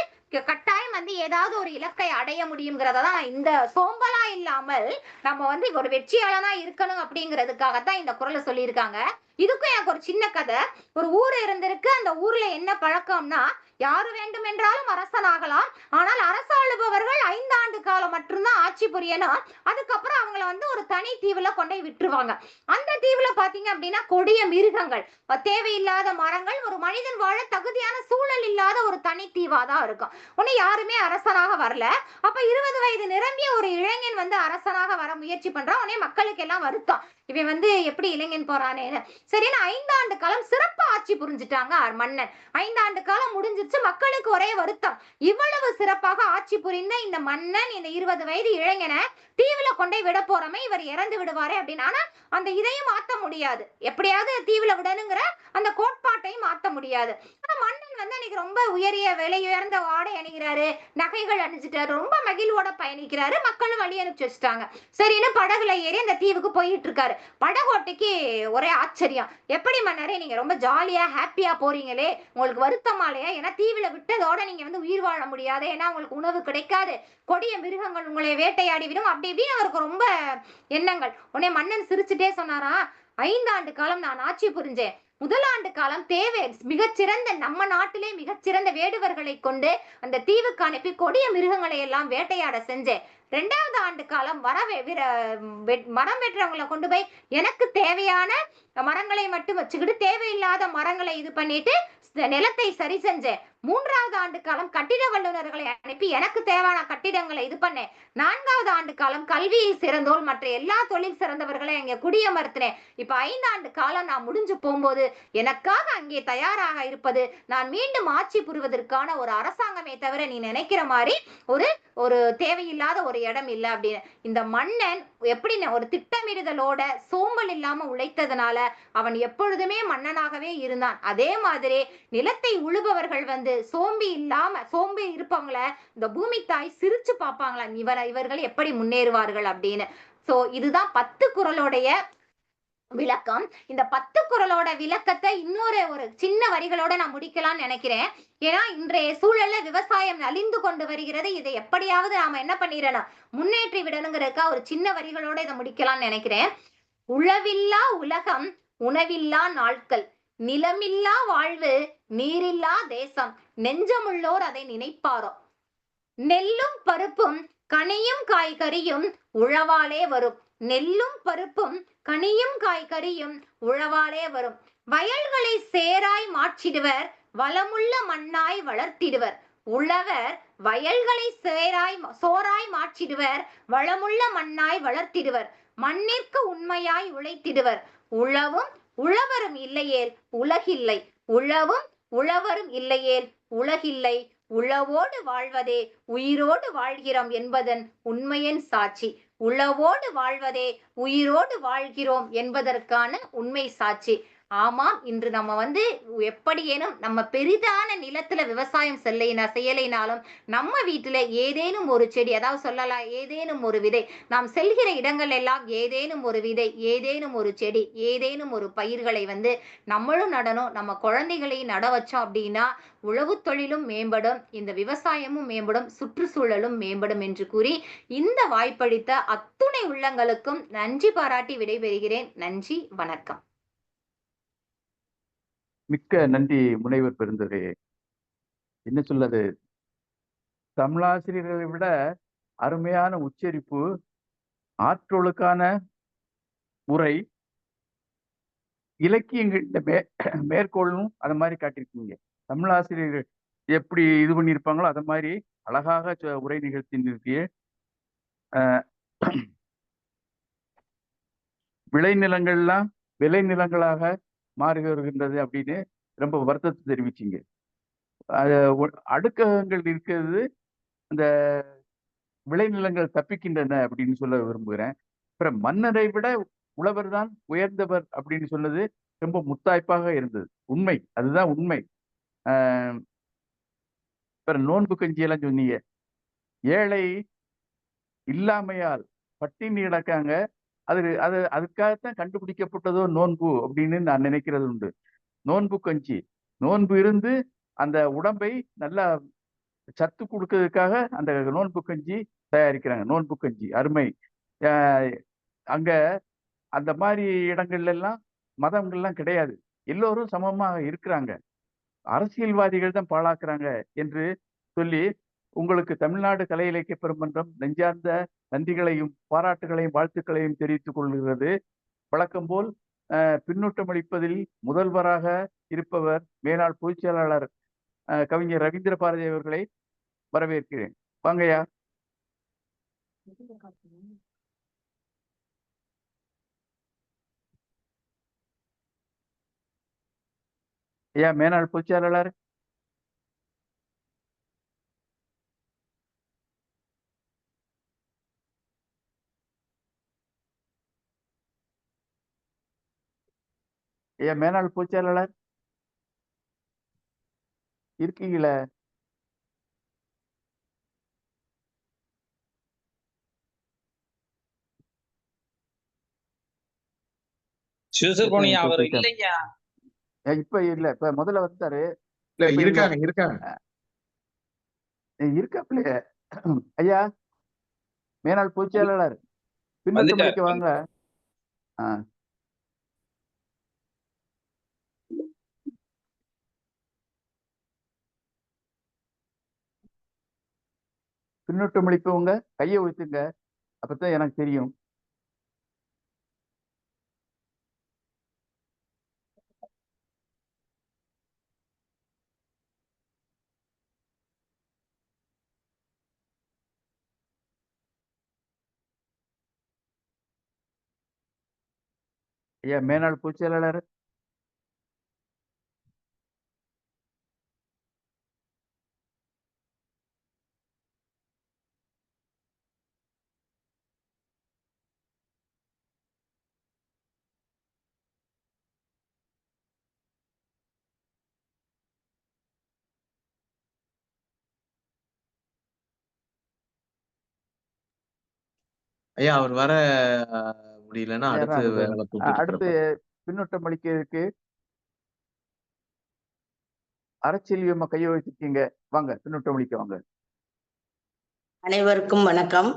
கட்டாயம் வந்து ஏதாவது ஒரு இலக்கை அடைய முடியுங்கிறதான், இந்த சோம்பலா இல்லாமல் நம்ம வந்து ஒரு வெற்றியாளனா இருக்கணும் அப்படிங்கிறதுக்காகத்தான் இந்த குறளை சொல்லியிருக்காங்க. இதுக்கும் எனக்கு ஒரு சின்ன கதை. ஒரு ஊர் இருந்திருக்கு. அந்த ஊர்ல என்ன பழக்கம்னா, யாரு வேண்டுமென்றாலும் அரசனாகலாம், ஆனால் அரசாளுபவர்கள் 5 ஆண்டு காலம் மட்டும்தான் ஆட்சி புரியணும். அதுக்கப்புறம் அவங்கள வந்து ஒரு தனி தீவுல கொண்டு விட்டுருவாங்க. அந்த தீவுல பாத்தீங்க அப்படின்னா கொடிய மிருகங்கள், தேவையில்லாத மரங்கள், ஒரு மனிதன் வாழ தகுதியான சூழல் இல்லாத ஒரு தனி தீவா தான் இருக்கும். உடனே யாருமே அரசனாக வரல. அப்ப 20 வயது நிரம்பிய ஒரு இளைஞன் வந்து அரசனாக வர முயற்சி பண்றான். உடனே மக்களுக்கு எல்லாம் வருத்தம், இவன் வந்து எப்படி இளைஞன் போறானேன்னு. சரின்னு 5 ஆண்டு காலம் சிறப்பா ஆட்சி புரிஞ்சுட்டாங்க மன்னன். 5 ஆண்டு காலம் முடிஞ்சிருச்சு. மக்களுக்கு ஒரே வருத்தம், இவ்வளவு சிறப்பாக ஆட்சி புரிந்த இந்த மன்னன் இந்த 20 வயது இளைஞனை தீவுல கொண்டே விட போறமே, இவர் இறந்து விடுவாரே அப்படின்னு. ஆனா அந்த இதையும் மாத்த முடியாது, எப்படியாவது தீவுல விடணுங்கிற அந்த கோட்பாட்டையும் மாத்த முடியாது. ஆனா மன்னன் வந்து அன்னைக்கு ரொம்ப உயரிய விலை உயர்ந்த ஆடை அணிகிறாரு, நகைகள் அணிஞ்சிட்டாரு, ரொம்ப மகிழ்வோட பயணிக்கிறாரு. மக்களும் வழி அனுப்பிச்சு வச்சுட்டாங்க. சரின்னு படகுல ஏறி அந்த தீவுக்கு போயிட்டு இருக்காரு. படகோட்டைக்கு ஒரே ஆச்சரியம், எப்படி மன்னரே நீங்க ரொம்ப ஜாலியா ஹாப்பியா போறீங்களே, உங்களுக்கு வருத்தமா இல்லையா? ஏன்னா தீவுல விட்டதோட நீங்க வந்து உயிர் வாழ முடியாது, ஏன்னா உங்களுக்கு உணவு கிடைக்காது, கொடிய மிருகங்கள் உங்களை வேட்டையாடி விடும், அப்படி இப்படின்னு அவருக்கு ரொம்ப எண்ணங்கள். உடனே மன்னன் சிரிச்சுட்டே சொன்னாரா, 5 ஆண்டு காலம் நான் ஆட்சி புரிஞ்சேன், முதலாண்டு காலம் தேவை மிகச்சிறந்த நம்ம நாட்டிலே மிகச்சிறந்த வேடுவர்களை கொண்டு அந்த தீவுக்கு அனுப்பி கொடிய மிருகங்களை எல்லாம் வேட்டையாட செஞ்சேன். 2வது ஆண்டு காலம் மரம் வெட்டுறவங்களை கொண்டு போய் எனக்கு தேவையான மரங்களை மட்டும் வச்சுக்கிட்டு தேவையில்லாத மரங்களை இது பண்ணிட்டு நிலத்தை சரி செஞ்சேன். 3வது ஆண்டு காலம் கட்டிட வல்லுநர்களை அனுப்பி எனக்கு தேவையான கட்டிடங்களை இது பண்ணேன். 4வது ஆண்டு காலம் கல்வியில் சிறந்தோர் மற்ற எல்லா தொழில் சிறந்தவர்களை அங்கே குடியமர்த்தினேன். இப்ப 5 ஆண்டு காலம் நான் முடிஞ்சு போகும்போது எனக்காக அங்கே தயாராக இருப்பது நான் மீண்டும் ஆட்சி புரிவதற்கான ஒரு அரசாங்கமே தவிர நீ நினைக்கிற மாதிரி ஒரு தேவையில்லாத ஒரு இடம் இல்லை அப்படின்னு. இந்த மன்னன் எப்படி ஒரு திட்டமிடுதலோட சோம்பல் இல்லாம உழைத்ததுனால அவன் எப்பொழுதுமே மன்னனாகவே இருந்தான். அதே மாதிரி நிலத்தை உழுபவர்கள் வந்து சோம்பி இருப்பவங்கள இந்த பூமி தாய் சிரிச்சு பார்ப்பாங்களா, இவர்கள் எப்படி முன்னேறுவார்கள் அப்படின்னு. சோ இதுதான் 10 குறளுடைய விளக்கம். இந்த 10 குறளோட விளக்கத்தை இன்னொரு ஒரு சின்ன வரிகளோட நான் முடிக்கலாம்னு நினைக்கிறேன். ஏன்னா இன்றைய சூழல்ல விவசாயம் அழிந்து கொண்டு வருகிறது. இதை எப்படியாவது நாம என்ன பண்ணிடணும், முன்னேற்றி விடணுங்கிறதுக்கா ஒரு சின்ன வரிகளோட இதை முடிக்கலாம்னு நினைக்கிறேன். உழவில்லா உலகம் உணவில்லா நாட்கள், நிலமில்லா வாழ்வு நீரில்லா தேசம், நெஞ்சமுள்ளோர் அதை நினைப்பாரோ. நெல்லும் பருப்பும் கனியும் காய்கறியும் உழவாலே வரும், நெல்லும் பருப்பும் கனியும் காய்கறியும் உழவாலே வரும். வயல்களை சேராய் மாற்றிடுவர், வளமுள்ள மண்ணாய் வளர்த்திடுவர். உழவர் வயல்களை சோராய் மாற்றிடுவர், வளமுள்ள மண்ணாய் வளர்த்திடுவர். மண்ணிற்கு உண்மையாய் உழைத்திடுவர். உழவரும் இல்லையேல் உலகில்லை, உழவும் உழவரும் இல்லையேல் உலகில்லை, உளவோடு வாழ்வதே உயிரோடு வாழ்கிறோம் என்பதன் உண்மையின் சாட்சி. உளவோடு வாழ்வதே உயிரோடு வாழ்கிறோம் என்பதற்கான உண்மை சாட்சி. ஆமாம், இன்று நம்ம எப்படியேனும் நம்ம பெரிதான நிலத்துல விவசாயம் செய்யலைனாலும் நம்ம வீட்டுல ஏதேனும் ஒரு செடி, அதாவது சொல்லலாம் ஏதேனும் ஒரு விதை, நாம் செல்கிற இடங்கள் எல்லாம் ஏதேனும் ஒரு விதை, ஏதேனும் ஒரு செடி, ஏதேனும் ஒரு பயிர்களை நம்மளும் நடணும், நம்ம குழந்தைகளையும் நட வச்சோம் அப்படின்னா உழவு தொழிலும் மேம்படும், இந்த விவசாயமும் மேம்படும், சுற்றுச்சூழலும் மேம்படும் என்று கூறி இந்த வாய்ப்பளித்த அத்துணை உள்ளங்களுக்கும் நன்றி பாராட்டி விடைபெறுகிறேன். நன்றி, வணக்கம். மிக்க நன்றி முனைவர் பெருந்தகையே. என்ன சொல்லது, தமிழாசிரியர்களை விட அருமையான உச்சரிப்பு, ஆற்றலுக்கான உரை, இலக்கியங்கள்ல மேற்கோளும் அதை மாதிரி காட்டியிருக்கீங்க. தமிழாசிரியர்கள் எப்படி இது பண்ணியிருப்பாங்களோ அதை மாதிரி அழகாக உரை நிகழ்த்தியிருக்கீங்க. விளைநிலங்கள்லாம் விளை நிலங்களாக மாறி வருகின்றது அப்படின்னு ரொம்ப வருத்தத்தை தெரிவிச்சிங்க. அடுக்ககங்கள் இருக்கிறது, அந்த விளைநிலங்கள் தப்பிக்கின்றன அப்படின்னு சொல்ல விரும்புகிறேன். அப்புறம் மன்னரை விட உழவர் தான் உயர்ந்தவர் அப்படின்னு சொன்னது ரொம்ப முத்தாய்ப்பாக இருந்தது. உண்மை, அதுதான் உண்மை. அப்புறம் நோன்பு கஞ்சியெல்லாம் சொன்னீங்க. ஏழை இல்லாமையால் பட்டினி கிடக்காங்க, அதுக்காகத்தான் கண்டுபிடிக்கப்பட்டதோ நோன்பு அப்படின்னு நான் நினைக்கிறது உண்டு. நோன்பு கஞ்சி, நோன்பு இருந்து அந்த உடம்பை நல்லா சத்து கொடுக்கறதுக்காக அந்த நோன்பு கஞ்சி தயாரிக்கிறாங்க. நோன்பு கஞ்சி அருமை. அங்க அந்த மாதிரி இடங்கள்ல எல்லாம் மதங்கள்லாம் கிடையாது, எல்லோரும் சமமாக இருக்கிறாங்க, அரசியல்வாதிகள் தான் பாழாக்குறாங்க என்று சொல்லி உங்களுக்கு தமிழ்நாடு கலை இலக்கிய பெருமன்றம் நெஞ்சார்ந்த நன்றிகளையும் பாராட்டுகளையும் வாழ்த்துக்களையும் தெரிவித்துக் கொள்கிறது. வழக்கம் போல் பின்னூட்டம் அளிப்பதில் முதல்வராக இருப்பவர் மேலாள் பொதுச் செயலாளர் கவிஞர் ரவீந்திர பாரதி அவர்களை வரவேற்கிறேன். வாங்கய்யா. ஐயா மேலாள் பொதுச் செயலாளர். ஐயா மேலாள் பொதுச் செயலாளர் இருக்கீங்களா? இப்ப இல்ல, இப்ப முதல்ல வந்தாரு. இருக்காப்ல. ஐயா மேலாள் பொதுச் செயலாளர் பின்னூட்டம் அளிக்க வாங்க. பின்னூட்டம் அளிப்பவங்க கையை ஊத்துங்க, அப்பதான் எனக்கு தெரியும். ஐயா மேலாள் பொதுச் செயலாளர். ஐயா அவர் வர முடியலன்னா அடுத்து பின்னூட்டம் அளிக்கிறதுக்கு அரசியல் கையை வச்சிருக்கீங்க, வாங்க பின்னூட்டம் அளிக்க வாங்க. அனைவருக்கும் வணக்கம்.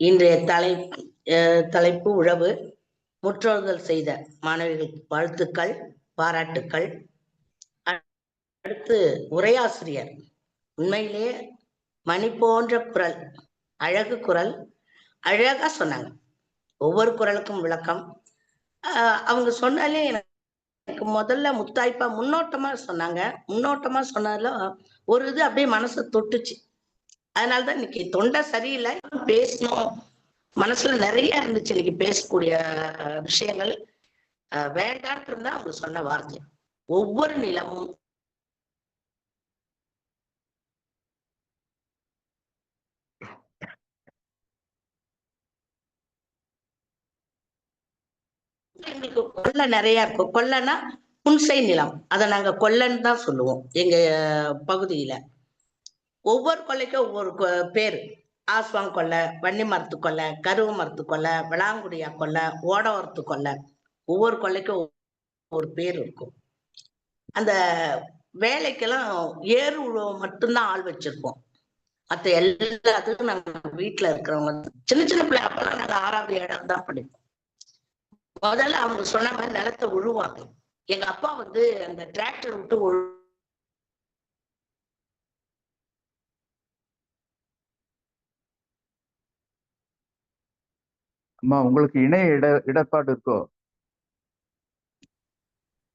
இன்றைய தலைப்பு உழவு. முற்றோர்கள் செய்த மாணவிகள் வாழ்த்துக்கள், பாராட்டுக்கள். அடுத்து உரையாசிரியர் உண்மையிலேயே மணி போன்ற குரல், அழகு குரல், அழகா சொன்னாங்க. ஒவ்வொரு குரலுக்கும் விளக்கம். அவங்க சொன்னாலே எனக்கு முதல்ல முத்தாய்ப்பா முன்னோட்டமா சொன்னாங்க. முன்னோட்டமா சொன்னதுல ஒரு இது அப்படியே மனசை தொட்டுச்சு. அதனாலதான் இன்னைக்கு தொண்டை சரியில்லை, பேசணும் மனசுல நிறைய இருந்துச்சு. இன்னைக்கு பேசக்கூடிய விஷயங்கள் வேண்டான்னு இருந்தா அவங்க சொன்ன வார்த்தை. ஒவ்வொரு நிலமும் எங்களுக்கு கொல்லை நிறைய இருக்கும். கொல்லைன்னா புன்சை நிலம், அதை நாங்க கொல்லைன்னு தான் சொல்லுவோம் எங்க பகுதியில. ஒவ்வொரு கொல்லைக்கும் ஒவ்வொரு பேரு. ஆஸ்வாங் கொல்லை, வன்னி மரத்து கொல்லை, கருவு மரத்து கொல்லை, விளாங்குடியா கொல்லை, ஓடவரத்து கொல்லை, ஒவ்வொரு கொல்லைக்கும் ஒரு பேர் இருக்கும். அந்த வேலைக்கெல்லாம் ஏறு உழவு மட்டும்தான் ஆள் வச்சிருப்போம். மற்ற எல்லாத்துக்கும் நாங்க வீட்டுல இருக்கிறவங்க சின்ன சின்ன பிள்ளை. அப்பெல்லாம் நாங்க 6வது 7வது தான் படிப்போம். முதல்ல அவங்க சொன்ன மாதிரி நிலத்தை உழுவாங்க. எங்க அப்பா வந்து அந்த டிராக்டர் விட்டு அம்மா உங்களுக்கு இணைய இடர்பாடு இருக்கோ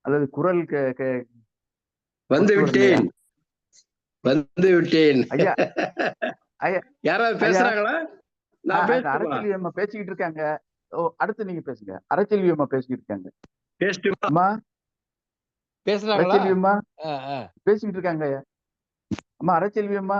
அல்லது குரல் வந்து விட்டேன் ஐயா? ஐயா யாராவது பேசுறாங்களா? நான் பேச அரைச்செல்வி அம்மா பேசிக்கிட்டு இருக்காங்க. அடுத்து நீங்க பேசுங்க. அரைச்செல்வி அம்மா பேசிக்கிட்டு இருக்காங்க. அம்மா பேசுறாங்களா? அரைச்செல்வி அம்மா பேசிக்கிட்டு இருக்காங்க. அம்மா அரைச்செல்வி அம்மா.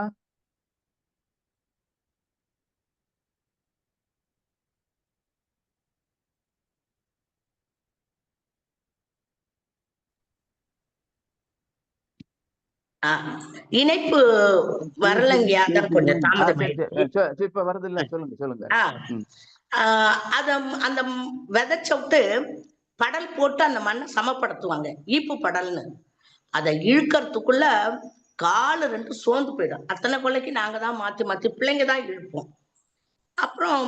இணைப்பு வரலங்கயா, அதான் கொஞ்சம் தாமதம். இப்ப வருது இல்ல, சொல்லுங்க. அத அந்த விதைச்ச விட்டு படல் போட்டு அந்த மண்ணை சமப்படுத்துவாங்க, ஈப்பு படல்னு. அதை இழுக்கிறதுக்குள்ள காலு 2 சோர்ந்து போயிடும். அத்தனை கொள்ளைக்கு நாங்க தான் மாத்தி பிள்ளைங்க தான் இழுப்போம். அப்புறம்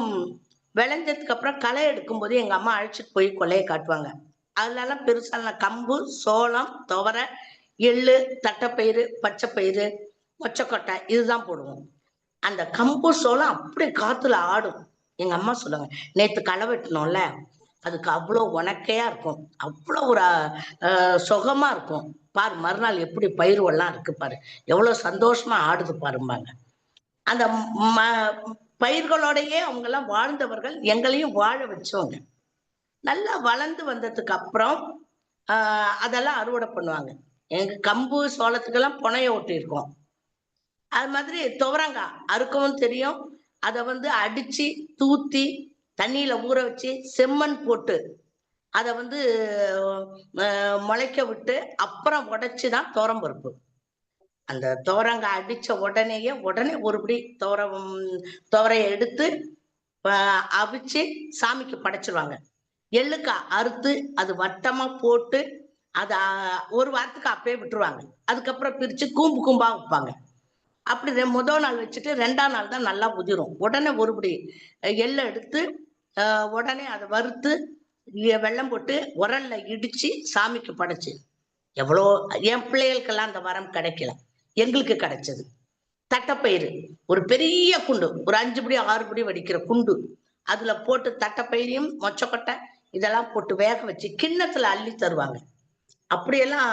விளைஞ்சதுக்கு அப்புறம் களை எடுக்கும் போது எங்க அம்மா அழைச்சிட்டு போய் கொள்ளையை காட்டுவாங்க. அதுலலாம் பெருசான கம்பு, சோளம், துவரை, எள்ளு, தட்டைப்பயிறு, பச்சைப்பயிறு, மொச்சக்கொட்டை இதுதான் போடுவோம். அந்த கம்பு சோளம் அப்படியே காத்துல ஆடும். எங்க அம்மா சொல்லுவாங்க, நேத்து களை வெட்டணும்ல, அதுக்கு அவ்வளோ உனக்கையா இருக்கும், அவ்வளோ ஒரு சுகமா இருக்கும் பாரு, மறுநாள் எப்படி பயிர்வெல்லாம் இருக்கு பாரு, எவ்வளவு சந்தோஷமா ஆடுது பாரும்பாங்க. அந்த பயிர்களோடையே அவங்க எல்லாம் வாழ்ந்தவர்கள், எங்களையும் வாழ வச்சவங்க. நல்லா வளர்ந்து வந்ததுக்கு அப்புறம் அதெல்லாம் அறுவடை பண்ணுவாங்க. எங்க கம்பு சோளத்துக்கெல்லாம் புனைய ஒட்டியிருக்கோம். அது மாதிரி துவரங்காய் அறுக்கவும் தெரியும். அதை வந்து அடிச்சு தூத்தி தண்ணியில ஊற வச்சு செம்மண் போட்டு அதை வந்து முளைக்க விட்டு அப்புறம் உடைச்சுதான் துவரம்பருப்பு. அந்த துவரங்காய் அடிச்ச உடனே ஒருபடி துவரையை எடுத்து அவிச்சு சாமிக்கு படைச்சிருவாங்க. எள்ளுக்காய் அறுத்து அது வட்டமா போட்டு அதை ஒரு வாரத்துக்கு அப்பயே விட்டுருவாங்க. அதுக்கப்புறம் பிரிச்சு கூம்பு கூம்பா வைப்பாங்க. அப்படி முதல் நாள் வச்சுட்டு 2ஆம் நாள் தான் நல்லா உதிரும். உடனே ஒருபடி எள்ளை எடுத்து உடனே அதை வறுத்து வெல்லம் போட்டு உரல்ல இடிச்சு சாமிக்கு படைச்சு. எவ்வளோ என் பிள்ளைகளுக்கெல்லாம் அந்த வரம் கிடைக்கல, எங்களுக்கு கிடைச்சது. தட்டைப்பயிறு ஒரு பெரிய குண்டு, ஒரு 5 படி 6 படி வடிக்கிற குண்டு, அதுல போட்டு தட்டைப்பயிரையும் மொச்சக்கொட்டை இதெல்லாம் போட்டு வேக வச்சு கிண்ணத்துல அள்ளி தருவாங்க. அப்படியெல்லாம்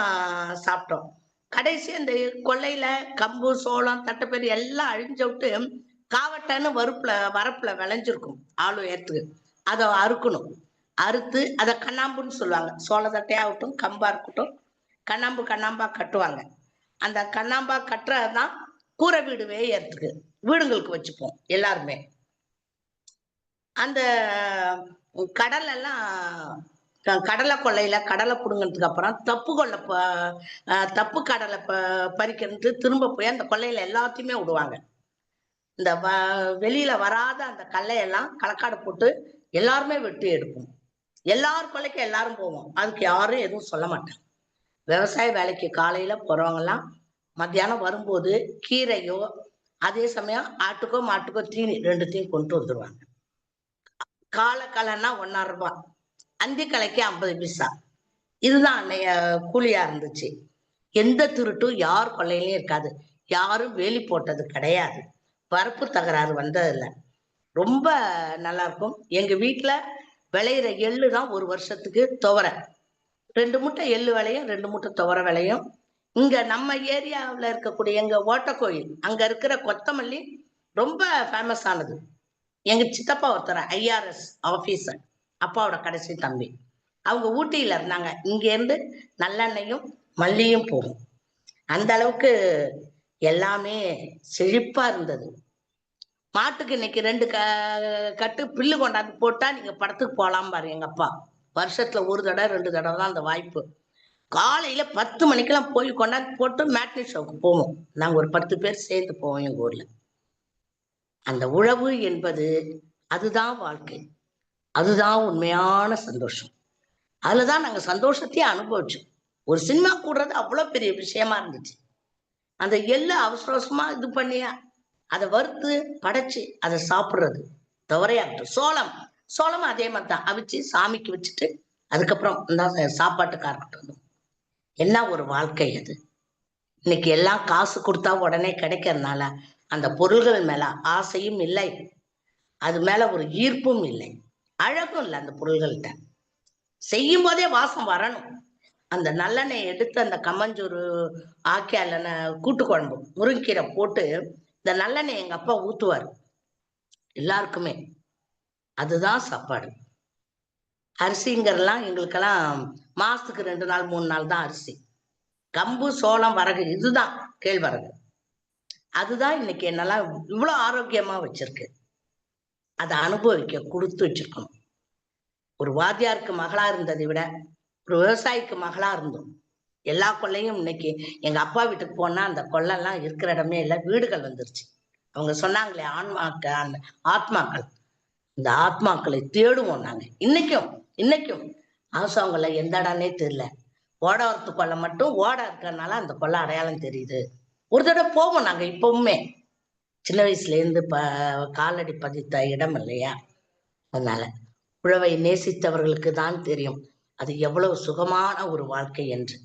சாப்பிட்டோம். கடைசி அந்த கொல்லையில கம்பு சோளம் தட்டைப்பயிறு எல்லாம் அழிஞ்ச விட்டு காவட்டைன்னு வரப்புல விளைஞ்சிருக்கும் ஆளு ஏத்துக்கு, அதை அறுக்கணும். அறுத்து அதை கண்ணாம்புன்னு சொல்லுவாங்க. சோள தட்டையாகட்டும் கம்பா இருக்கட்டும், கண்ணாம்பா கட்டுவாங்க. அந்த கண்ணாம்பா கட்டுறதுதான் கூரை வீடு வேயறதுக்கு, வீடுங்களுக்கு வச்சுப்போம் எல்லாருமே. அந்த கடல் எல்லாம் கடலை கொள்ளையில கடலை புடுங்கிறதுக்கு அப்புறம் தப்பு கடலை பறிக்கிறது திரும்ப போய் அந்த கொள்ளையில எல்லாத்தையுமே விடுவாங்க. இந்த வெளியில வராத அந்த கல்லையெல்லாம் களக்காடு போட்டு எல்லாருமே வெட்டி எடுப்போம். எல்லாரும் கொள்ளைக்கும் எல்லாரும் போவோம். அதுக்கு யாரும் எதுவும் சொல்ல மாட்டாங்க. விவசாய வேலைக்கு காலையில போறவங்க எல்லாம் மத்தியானம் வரும்போது கீரையோ அதே சமயம் ஆட்டுக்கோ மாட்டுக்கோ தீனி 2த்தையும் கொண்டு வந்துருவாங்க. காலைன்னா 1.5 ரூபாய், அந்தி கலைக்கு 50 பைசா. இதுதான் அன்னைய கூலியா இருந்துச்சு. எந்த திருட்டும் யார் கொள்ளையிலயும் இருக்காது, யாரும் வேலி போட்டது கிடையாது, பரப்பு தகராறு வந்ததில்லை. ரொம்ப நல்லா இருக்கும். எங்க வீட்டுல விளையிற எள்ளு தான் ஒரு வருஷத்துக்கு துவரை. 2 மூட்டை எள்ளு விளையும், 2 மூட்டை துவரை விளையும். இங்க நம்ம ஏரியாவில் இருக்கக்கூடிய எங்க ஓட்டக்கோயில் அங்க இருக்கிற கொத்தமல்லி ரொம்ப ஃபேமஸ் ஆனது. எங்க சித்தப்பா ஒருத்தர் IRS ஆபீசர், அப்பாவோட கடைசி தம்பி. அவங்க ஊட்டியில இருந்தாங்க. இங்க இருந்து நல்லெண்ணெயும் மல்லியும் போகும். அந்த அளவுக்கு எல்லாமே செழிப்பா இருந்தது. மாட்டுக்கு இன்னைக்கு 2 கட்டு பில்லு கொண்டாந்து போட்டா நீங்க படத்துக்கு போலாம் பாரு எங்க அப்பா. வருஷத்துல ஒரு தடவை 2 தடவை தான் அந்த வாய்ப்பு. காலையில 10 மணிக்கெல்லாம் போய் கொண்டாந்து போட்டு மேட்னி ஷோக்கு போவோம். நாங்க ஒரு 10 பேர் சேர்ந்து போவோம் எங்க ஊர்ல. அந்த உழவு என்பது அதுதான் வாழ்க்கை, அதுதான் உண்மையான சந்தோஷம். அதுலதான் நாங்க சந்தோஷத்தையே அனுபவிச்சோம். ஒரு சினிமா கூடுறது அவ்வளவு பெரிய விஷயமா இருந்துச்சு. அந்த எள்ளு அவசர அவசரமா இது பண்ணி அதை வறுத்து படைச்சு அதை சாப்பிடுறது துவரையாகட்டும். சோளம் அதே மாதிரி தான் அவிச்சு சாமிக்கு வச்சுட்டு அதுக்கப்புறம் இந்த சாப்பாட்டுக்காரர்கிட்ட என்ன ஒரு வாழ்க்கை அது. இன்னைக்கு எல்லாம் காசு கொடுத்தா உடனே கிடைக்கிறதுனால அந்த பொருள்கள் மேல ஆசையும் இல்லை, அது மேல ஒரு ஈர்ப்பும் இல்லை, அழகும் இல்லை. அந்த பொருள்கள்கிட்ட செய்யும் போதே வாசம் வரணும். அந்த நல்லெண்ணெய் எடுத்து அந்த கம்மஞ்சோறு ஆக்கி அல்ல கூட்டு குழம்பு முருங்கீரை போட்டு இந்த நல்லெண்ணெய் எங்க அப்பா ஊத்துவார் எல்லாருக்குமே. அதுதான் சாப்பாடு. அரிசிங்கிறலாம் எங்களுக்கெல்லாம் மாசத்துக்கு 2 நாள் 3 நாள் தான் அரிசி. கம்பு சோளம் வரகு இதுதான் கேழ்வரகு. அதுதான் இன்னைக்கு என்னெல்லாம் இவ்வளவு ஆரோக்கியமா வச்சிருக்கு. அதை அனுபவிக்க கொடுத்து வச்சிருக்கணும். ஒரு வாத்தியாருக்கு மகளா இருந்ததை விட ஒரு விவசாயிக்கு மகளா இருந்தோம். எல்லா கொள்ளையும் இன்னைக்கு எங்க அப்பா வீட்டுக்கு போனா அந்த கொள்ளைலாம் இருக்கிற இடமே இல்லை, வீடுகள் வந்துருச்சு. அவங்க சொன்னாங்களே ஆத்மாக்கள், இந்த ஆத்மாக்களை தேடுவோம் நாங்க இன்னைக்கும் அவசவங்கள எந்த இடம்னே தெரியல. ஓடவரத்து கொள்ளை மட்டும் ஓட இருக்கிறதுனால அந்த கொள்ளை அடையாளம் தெரியுது. ஒரு தடவை போவோம் நாங்க இப்பவுமே. சின்ன வயசுல இருந்து காலடி பதித்த இடம் இல்லையா, அதனால உழவை நேசித்தவர்களுக்கு தான் தெரியும் அது எவ்வளவு சுகமான ஒரு வாழ்க்கை என்று.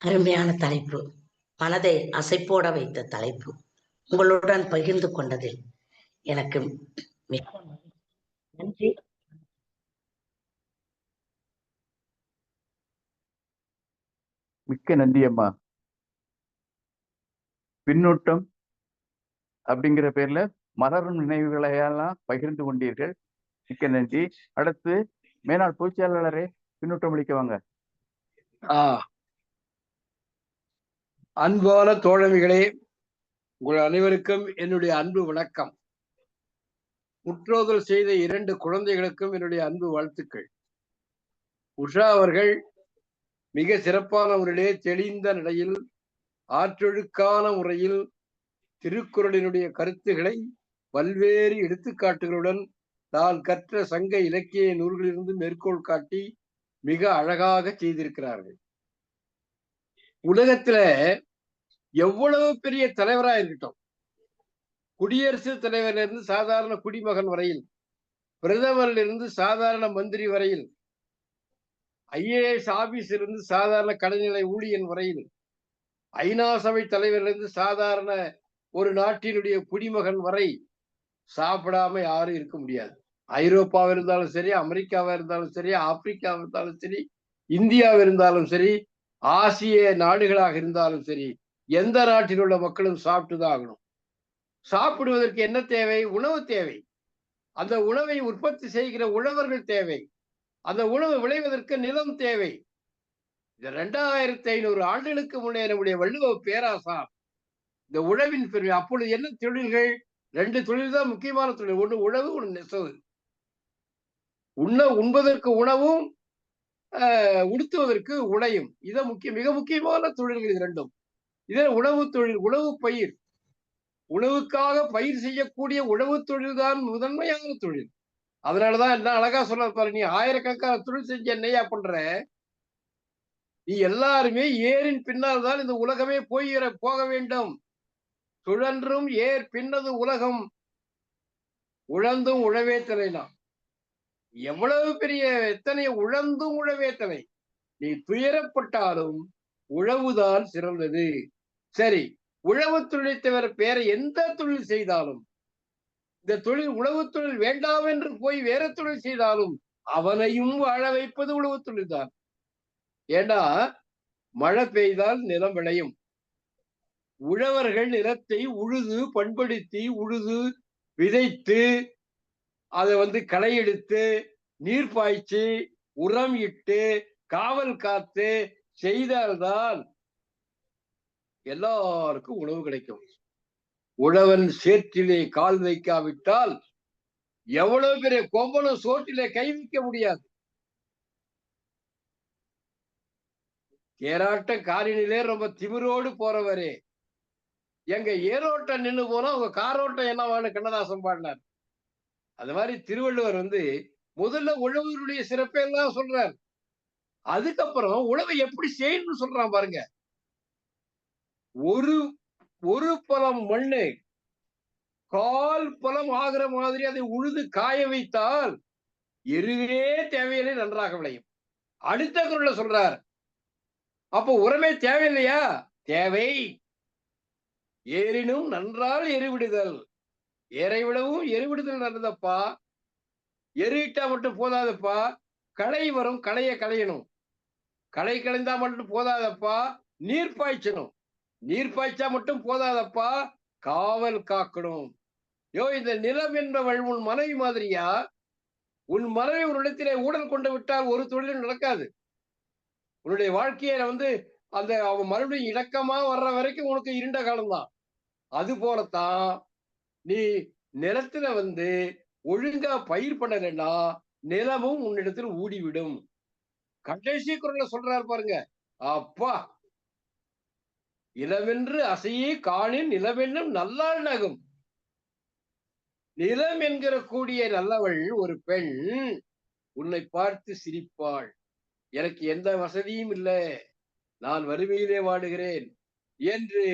அருமையான தலைப்பு, மனதை அசைப்போட வைத்த தலைப்பு. உங்களுடன் பகிர்ந்து கொண்டதில் எனக்கு மிக நன்றி. மிக்க நன்றி அம்மா. பின்னூட்டம் அப்படிங்கிற பேர்ல மலரும் நினைவுகளையெல்லாம் பகிர்ந்து கொண்டீர்கள். மிக்க நன்றி. அடுத்து மேனாள் பொதுச் செயலாளரே பின்னூட்டம் அளிக்க வாங்க. அன்பான தோழமைகளே, உங்கள் அனைவருக்கும் என்னுடைய அன்பு வணக்கம். முற்றோதல் செய்த 2 குழந்தைகளுக்கும் என்னுடைய அன்பு வாழ்த்துக்கள். உஷா அவர்கள் மிக சிறப்பான முறையிலே தெளிந்த நிலையில் ஆற்றொழுக்கான முறையில் திருக்குறளினுடைய கருத்துக்களை பல்வேறு எடுத்துக்காட்டுகளுடன் தான் கற்ற சங்க இலக்கிய நூல்களிலிருந்து மேற்கோள் காட்டி மிக அழகாக செய்திருக்கிறார்கள். உலகத்துல எவ்வளவு பெரிய தலைவரா இருக்கட்டும், குடியரசுத் தலைவரிலிருந்து இருந்து சாதாரண குடிமகன் வரையில், பிரதமரில் இருந்து சாதாரண மந்திரி வரையில், IAS ஆபீஸ் இருந்து சாதாரண கடைநிலை ஊழியன் வரையில், ஐநா சபை தலைவரிலிருந்து சாதாரண ஒரு நாட்டினுடைய குடிமகன் வரை சாப்பிடாம யாரும் இருக்க முடியாது. ஐரோப்பாவா இருந்தாலும் சரி, அமெரிக்காவா இருந்தாலும் சரி, ஆப்பிரிக்காவா இருந்தாலும் சரி, இந்தியாவா இருந்தாலும் சரி, ஆசிய நாடுகளாக இருந்தாலும் சரி, எந்த நாட்டில் உள்ள மக்களும் சாப்பிட்டுதான் ஆகணும். சாப்பிடுவதற்கு என்ன தேவை? உணவு தேவை. அந்த உணவை உற்பத்தி செய்கிற உழவர்கள் தேவை. அந்த உணவு விளைவதற்கு நிலம் தேவை. இந்த 2500 ஆண்டுகளுக்கு முன்னே நம்முடைய வள்ளுவ பேராசார் இந்த உழவின் பெருமை. அப்பொழுது என்ன தொழில்கள்? 2 தொழில் தான் முக்கியமான தொழில். ஒன்று உழவு, ஒன்று நெசவு. உண்பதற்கு உணவும் உடுத்துவதற்கு உடையும். இதை மிக முக்கியமான தொழில்கள் இது 2ம். இதே உணவு தொழில், உணவு பயிர், உணவுக்காக பயிர் செய்யக்கூடிய உழவு தொழில் தான் முதன்மையான தொழில். அதனாலதான் என்ன அழகா சொல்ல பாரு, நீ ஆயிரக்கணக்கான தொழில் செஞ்ச என்னையா பண்ற, நீ எல்லாருமே ஏரின் பின்னால் தான் இந்த உலகமே போக வேண்டும். சுழன்றும் ஏர் பின்னது உலகம், உழந்தும் உழவே தலைனா. எவ்வளவு பெரிய எத்தனை உழந்தும் உழவே தலை. நீ துயரப்பட்டாலும் உழவுதான் சிறந்தது. சரி, உழவு தொழிலை தவிர வேற எந்த தொழில் செய்தாலும், இந்த தொழில் உழவு தொழில் வேண்டாம் என்று போய் வேற தொழில் செய்தாலும் அவனையும் வாழ வைப்பது உழவு தொழில் தான். ஏன்னா மழை பெய்தால் நிலம் விளையும். உழவர்கள் நிலத்தை உழுது பண்படுத்தி உழுது விதைத்து அதை களை எடுத்து நீர் பாய்ச்சி உரம் இட்டு காவல் காத்து செய்தால்தான் எல்லாருக்கும் உணவு கிடைக்கும். உழவன் சேற்றிலே கால் வைக்காவிட்டால் எவ்வளவு பெரிய கொம்பனும் சோற்றிலே கை வைக்க முடியாது. தேராட்டம் காரினிலே ரொம்ப திமிரோடு போறவரு எங்க ஏரோட்டம் நின்னு போனா உங்க காரோட்டம் என்னவான்னு கண்ணதாசன் பாடினார். அது மாதிரி திருவள்ளுவர் முதல்ல உழவருடைய சிறப்பை எல்லாம் சொல்றார். அதுக்கப்புறம் உழவை எப்படி செய்யணும்னு சொல்றான் பாருங்க. ஒரு ஒரு பலம் மண்ணு கால் பலம் ஆகிற மாதிரி அதை உழுது காய வைத்தால் எருவே தேவையில்லை, நன்றாக விளையும். அடுத்த குறள்ல சொல்றார், அப்போ உரமே தேவையில்லையா? தேவை. ஏறினும் நன்றால் எருவிடுதல். ஏரை விடவும் எருவிடுதல் நல்லதப்பா. எருவிட்டா மட்டும் போதாதப்பா, களை வரும், களைய களையணும். களை களைந்தா மட்டும் போதாதப்பா, நீர் பாய்ச்சணும். நீர் பாய்ச்சா மட்டும் போதாதப்பா, காவல் காக்கணும். இந்த நிலம் என்பவள் உன் மனைவி மாதிரியா? உன் மனைவி ஒரு இடத்திலே ஊழல் கொண்டு விட்டால் ஒரு தொழிலும் நடக்காது. உன்னுடைய வாழ்க்கையில அந்த அவன் மறுபடியும் இணக்கமா வர்ற வரைக்கும் உனக்கு இருண்ட காலம்தான். அது போலத்தான் நீ நிலத்துல ஒழுங்கா பயிர் பண்ணலைன்னா நிலமும் உன்னிடத்தில் ஊடிவிடும். கடைசி குறள்ல சொல்றாரு பாருங்க, அப்பா இளவென்று அசையே காணின் நிலவென்னும் நல்லாள் நகும். நிலம் என்கிற கூடிய நல்லவள் ஒரு பெண் உன்னை பார்த்து சிரிப்பாள். எனக்கு எந்த வசதியும் இல்லை, நான் வறுமையிலே வாடுகிறேன் என்று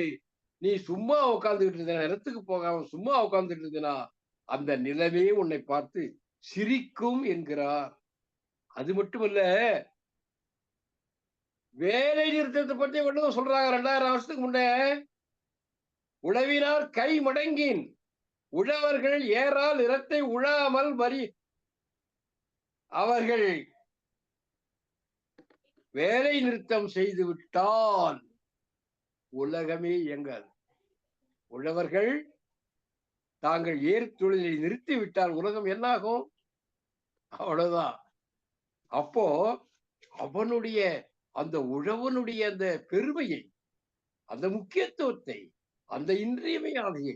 நீ சும்மா உட்கார்ந்துகிட்டு இருந்த, நிலத்துக்கு போகாம சும்மா உட்கார்ந்துட்டு இருந்தனா அந்த நிலவே உன்னை பார்த்து சிரிக்கும் என்கிறார். அது மட்டுமல்ல, வேலை நிறுத்தத்தை பற்றி ஒன்றும் சொல்றாங்க. 2000 வருஷத்துக்கு முன்னே உழவினார் கை மடங்கின் உழவர்கள் ஏறால் இரத்தை உழாமல் வரி. அவர்கள் வேலை நிறுத்தம் செய்து விட்டால் உலகமே இயங்காது. உழவர்கள் தாங்கள் ஏர் தொழிலை நிறுத்திவிட்டால் உலகம் என்னாகும்? அவ்வளவுதான். அப்போ அவனுடைய அந்த உழவனுடைய அந்த பெருமையை, அந்த முக்கியத்துவத்தை, அந்த இன்றியமையாதையை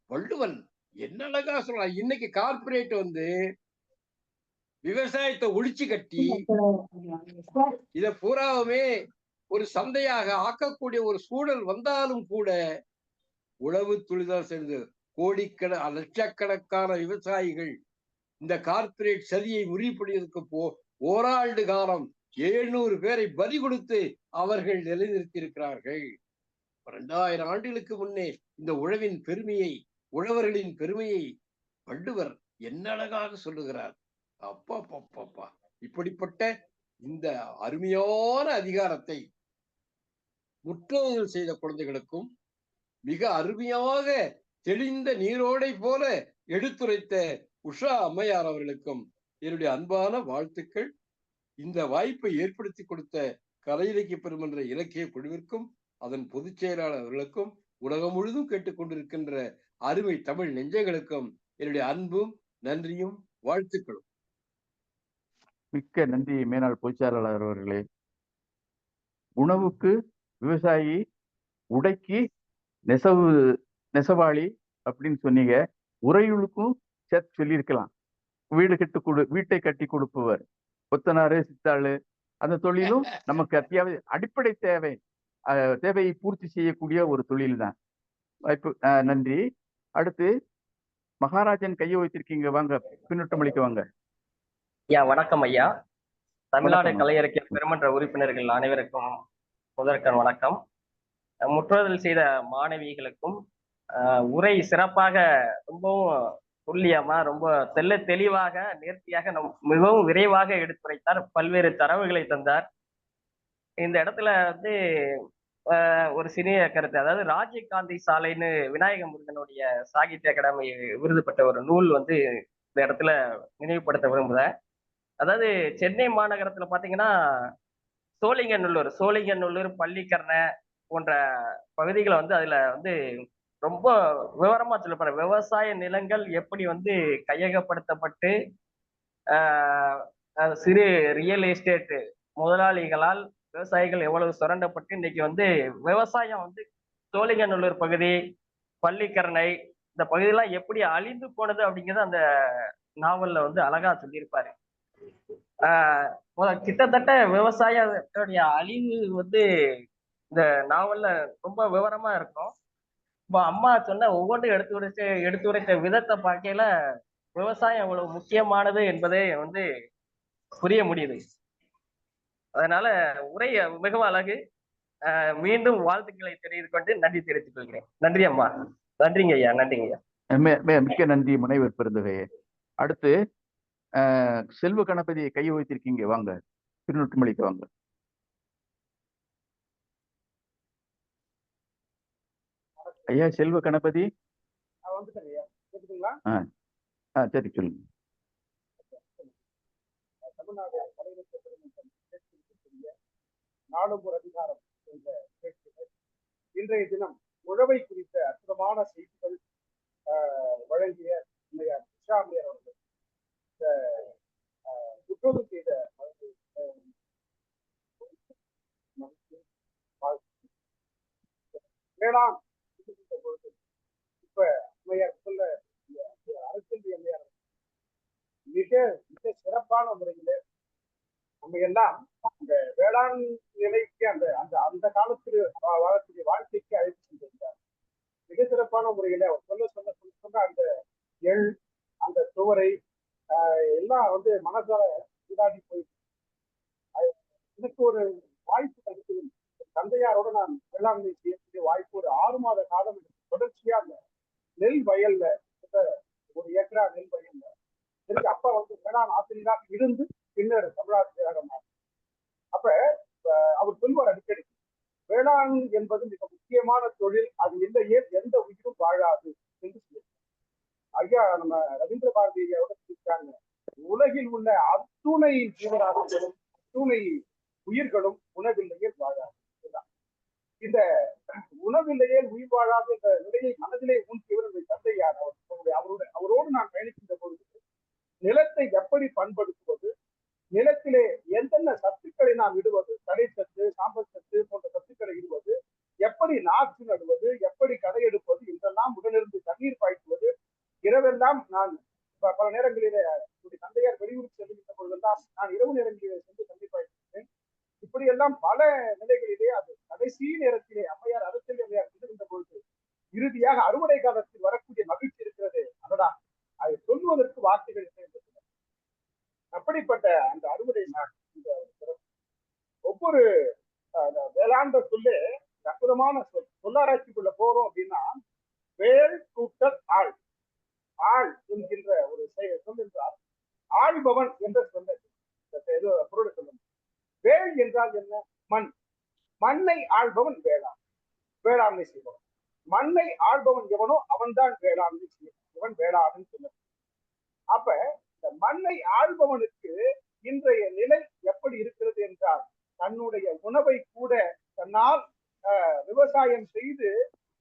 வள்ளுவன் என்ன அழகா சொல்றான். இன்னைக்கு கார்பரேட் விவசாயத்தை ஒழிச்சு கட்டி இத பூராவுமே ஒரு சந்தையாக ஆக்கக்கூடிய ஒரு சூழல் வந்தாலும் கூட உழவு தொழில்தான் சேர்ந்து லட்சக்கணக்கான விவசாயிகள் இந்த கார்பரேட் சதியை முறியடிப்பதற்கு ஓராண்டு காலம் 700 பேரை பலி கொடுத்து அவர்கள் நிலைநிறுத்தியிருக்கிறார்கள். 2000 ஆண்டுகளுக்கு முன்னே இந்த உழவின் பெருமையை, உழவர்களின் பெருமையை வள்ளுவர் என்ன அழகாக சொல்லுகிறார். அப்பா பாப்பா, இப்படிப்பட்ட இந்த அருமையான அதிகாரத்தை முற்றோதல் செய்த குழந்தைகளுக்கும் மிக அருமையாக தெளிந்த நீரோடை போல எடுத்துரைத்த உஷா அம்மையார் அவர்களுக்கும் என்னுடைய அன்பான வாழ்த்துக்கள். இந்த வாய்ப்பை ஏற்படுத்தி கொடுத்த கலை இலக்கிய பெருமன்ற இலக்கிய குழுவிற்கும் அதன் பொதுச் செயலாளர் அவர்களுக்கும் உலகம் முழுதும் கேட்டுக்கொண்டிருக்கின்ற அருமை தமிழ் நெஞ்சங்களுக்கும் என்னுடைய அன்பும் நன்றியும் வாழ்த்துக்களும். மிக்க நன்றி மேனாள் பொதுச்செயலாளர் அவர்களே. உணவுக்கு விவசாயி, உடைக்கு நெசவாளி அப்படின்னு சொன்னீங்க. உறையுளுக்கும் சேர்த்து சொல்லியிருக்கலாம். வீட்டை கட்டி கொடுப்பவர், கொத்தனாரு, சித்தாளு, அந்த தொழிலும் நமக்கு அத்தியாவசிய அடிப்படை தேவையை பூர்த்தி செய்யக்கூடிய ஒரு தொழில் தான். வாய்ப்பு நன்றி. அடுத்து மகாராஜன் கையை வைத்திருக்கீங்க, வாங்க பின்னூட்டம் அளிக்க வாங்க. ஐயா வணக்கம் ஐயா. தமிழ்நாடு கலை இலக்கிய பெருமன்ற உறுப்பினர்கள் அனைவருக்கும் முதற்கண் வணக்கம். முற்றுதல் செய்த மாணவிகளுக்கும் உரை சிறப்பாக, ரொம்பவும் துல்லியமா, ரொம்ப தெளிவாக, நேர்த்தியாக, மிகவும் விரைவாக எடுத்துரைத்தார். பல்வேறு தரவுகளை தந்தார். இந்த இடத்துல ஒரு சிறிய கருத்து, அதாவது ராஜீவ்காந்தி சாலைன்னு விநாயக முருகனுடைய சாகித்ய அகாடமி விருது பெற்ற ஒரு நூல் இந்த இடத்துல நினைவுபடுத்த விரும்புகிறேன். அதாவது சென்னை மாநகரத்துல பாத்தீங்கன்னா சோழிங்கநல்லூர், பள்ளிக்கரணை போன்ற பகுதிகளை அதுல ரொம்ப விவரமா சொல்லப்படுற விவசாய நிலங்கள் எப்படி கையகப்படுத்தப்பட்டு சிறு ரியல் எஸ்டேட் முதலாளிகளால் விவசாயிகள் எவ்வளவு சுரண்டப்பட்டு இன்னைக்கு விவசாயம் சோழிங்கநல்லூர் பகுதி, பள்ளிக்கரணை, இந்த பகுதியெல்லாம் எப்படி அழிந்து போனது அப்படிங்கிறத அந்த நாவல்ல அழகா சொல்லியிருப்பாரு. கிட்டத்தட்ட விவசாயத்துடைய அழிவு வந்து இந்த நாவல்ல ரொம்ப விவரமா இருக்கும். இப்போ அம்மா சொன்ன ஒவ்வொன்றும் எடுத்துரைத்த விதத்தை பார்க்கையில விவசாயம் எவ்வளவு முக்கியமானது என்பதை வந்து புரிய முடியுது. அதனால உரை மிகவும் அழகு. மீண்டும் வாழ்த்துக்களை தெரிவித்துக் கொண்டு நன்றி தெரிவித்துக் கொள்கிறேன். நன்றி அம்மா. நன்றிங்க ஐயா. நன்றிங்க ஐயா. மிக்க நன்றி முனைவர் பெருந்தகையே. அடுத்து செல்வ கணபதியை கையை வைத்திருக்கீங்க, வாங்க திருநூற்றுமலைக்கு வாங்க. ஐயா செல்வ கணபதி சரி சொல்லுங்க. தமிழ்நாடு நாளும் ஒரு அதிகாரம் என்ற இன்றைய தினம் உழவை குறித்த அற்புதமான செய்திகள் வழங்கிய உஷா அம்மையார் அவர்கள் இந்த உத்தரவு செய்த வேளாண் பொழுது இப்ப அம்மையார் சொல்ல அரசியல் அம்மையார் மிக மிக சிறப்பான முறையில நம்ம எல்லாம் அந்த வேளாண் நிலைக்கு அந்த அந்த அந்த காலத்தில் வாழக்கூடிய வாழ்க்கைக்கு அழைத்து சென்றிருந்தார். மிக சிறப்பான முறையில அவர் சொல்ல அந்த எள் அந்த சுவரை எல்லாம் வந்து மனசால இதாடி போயிட்டு எனக்கு ஒரு வாய்ப்பு கிடைத்தது. தந்தையாரோட நான் வேளாண்மை செய்யக்கூடிய வாய்ப்பு ஒரு 6 மாத காலம் தொடர்ச்சியா அந்த நெல் வயல்ல ஒரு ஏக்கரா நெல் வயல்ல எனக்கு அப்பா வந்து வேளாண் ஆசிரியராக இருந்து பின்னர் தமிழாசிரியராக மாறி. அப்ப அவர் சொல்வார் அடிக்கடி, வேளாண் என்பது மிக முக்கியமான தொழில், அது இல்லையே எந்த உயிரும் வாழாது என்று சொல்லியிருக்காங்க. ஐயா நம்ம ரவீந்திர பாரதி ஐயாவோட சொல்லியிருக்காங்க, உலகில் உள்ள அத்துணை ஜீவராசிகளும் அத்துணை உயிர்களும் உணவில்லையே வாழாது. இந்த உணவில்லையே உயிர் வாழாது என்ற நிலையை மனதிலே ஊன்றியவர் தந்தையார். அவரோடு நான் பயணிக்கின்ற பொழுது நிலத்தை எப்படி பண்படுத்துவது, நிலத்திலே எந்தெந்த சத்துக்களை நாம் இடுவது, தடைச்சத்து சாம்பல் சத்து போன்ற சத்துக்களை இடுவது, எப்படி நாற்று நடுவது, எப்படி களை எடுப்பது என்றெல்லாம் உடனிருந்து தண்ணீர் பாய்ச்சுவது, இரவெல்லாம் நான் பல நேரங்களிலே தந்தையார் வெளியூருக்கு செல்லுகின்ற பொழுதெல்லாம் நான் இரவு நேரங்களிலே சென்று தண்ணீர் பாய்ச்சிருக்கேன். இப்படியெல்லாம் பல நிலைகளிலே அது கடைசி நேரத்திலே அம்மையார் அரசியல் அம்மையார் செல்லுகின்ற பொழுது இறுதியாக அறுவடை காலத்தில் வரக்கூடிய மகிழ்ச்சி இருக்கிறது, அதனால் அதை சொல்வதற்கு வார்த்தைகள் அப்படிப்பட்ட அந்த அறுவடை நாள். ஒவ்வொரு வேளாண்ட சொல்லே அற்புதமான சொல்லாராய்ச்சிக்குள்ள போறோம் அப்படின்னா, வேள் கூட்டல் ஆள், ஆள் என்கின்ற ஒரு சொல் என்றால் ஆள்பவன் என்ற சொல்ல பொருளை சொல்லுங்க. வேள் என்றால் என்ன? மண். மண்ணை ஆள்பவன் வேளாண், வேளாண்மை செய்பவன். மண்ணை ஆள்பவன் எவனோ அவன்தான் வேளாண்மை செய்வான், இவன் வேளாண்மை சொல்ல. அப்ப இந்த மண்ணை ஆள்பவனுக்கு இன்றைய நிலை எப்படி இருக்கிறது என்றால், தன்னுடைய உணவை கூட தன்னால் விவசாயம் செய்து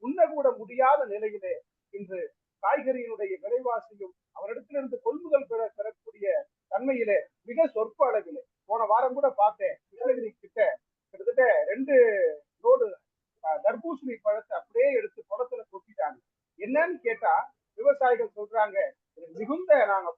உண்ணக்கூட முடியாத நிலையிலே இன்று காய்கறியினுடைய விலைவாசியும் அவரிடத்திலிருந்து கொள்முதல் பெறக்கூடிய தன்மையிலே மிக சொற்ப அளவிலே. போன வாரம் கூட பார்த்தேன், கிருஷ்ணகிரி கிட்ட கிட்டத்தட்ட 2 லோடு தர்பூசணி பழத்தை அப்படியே எடுத்து குளத்துல கொட்டிட்டாங்க. என்னன்னு கேட்டா விவசாயிகள் சொல்றாங்க, மிகுந்த நாங்க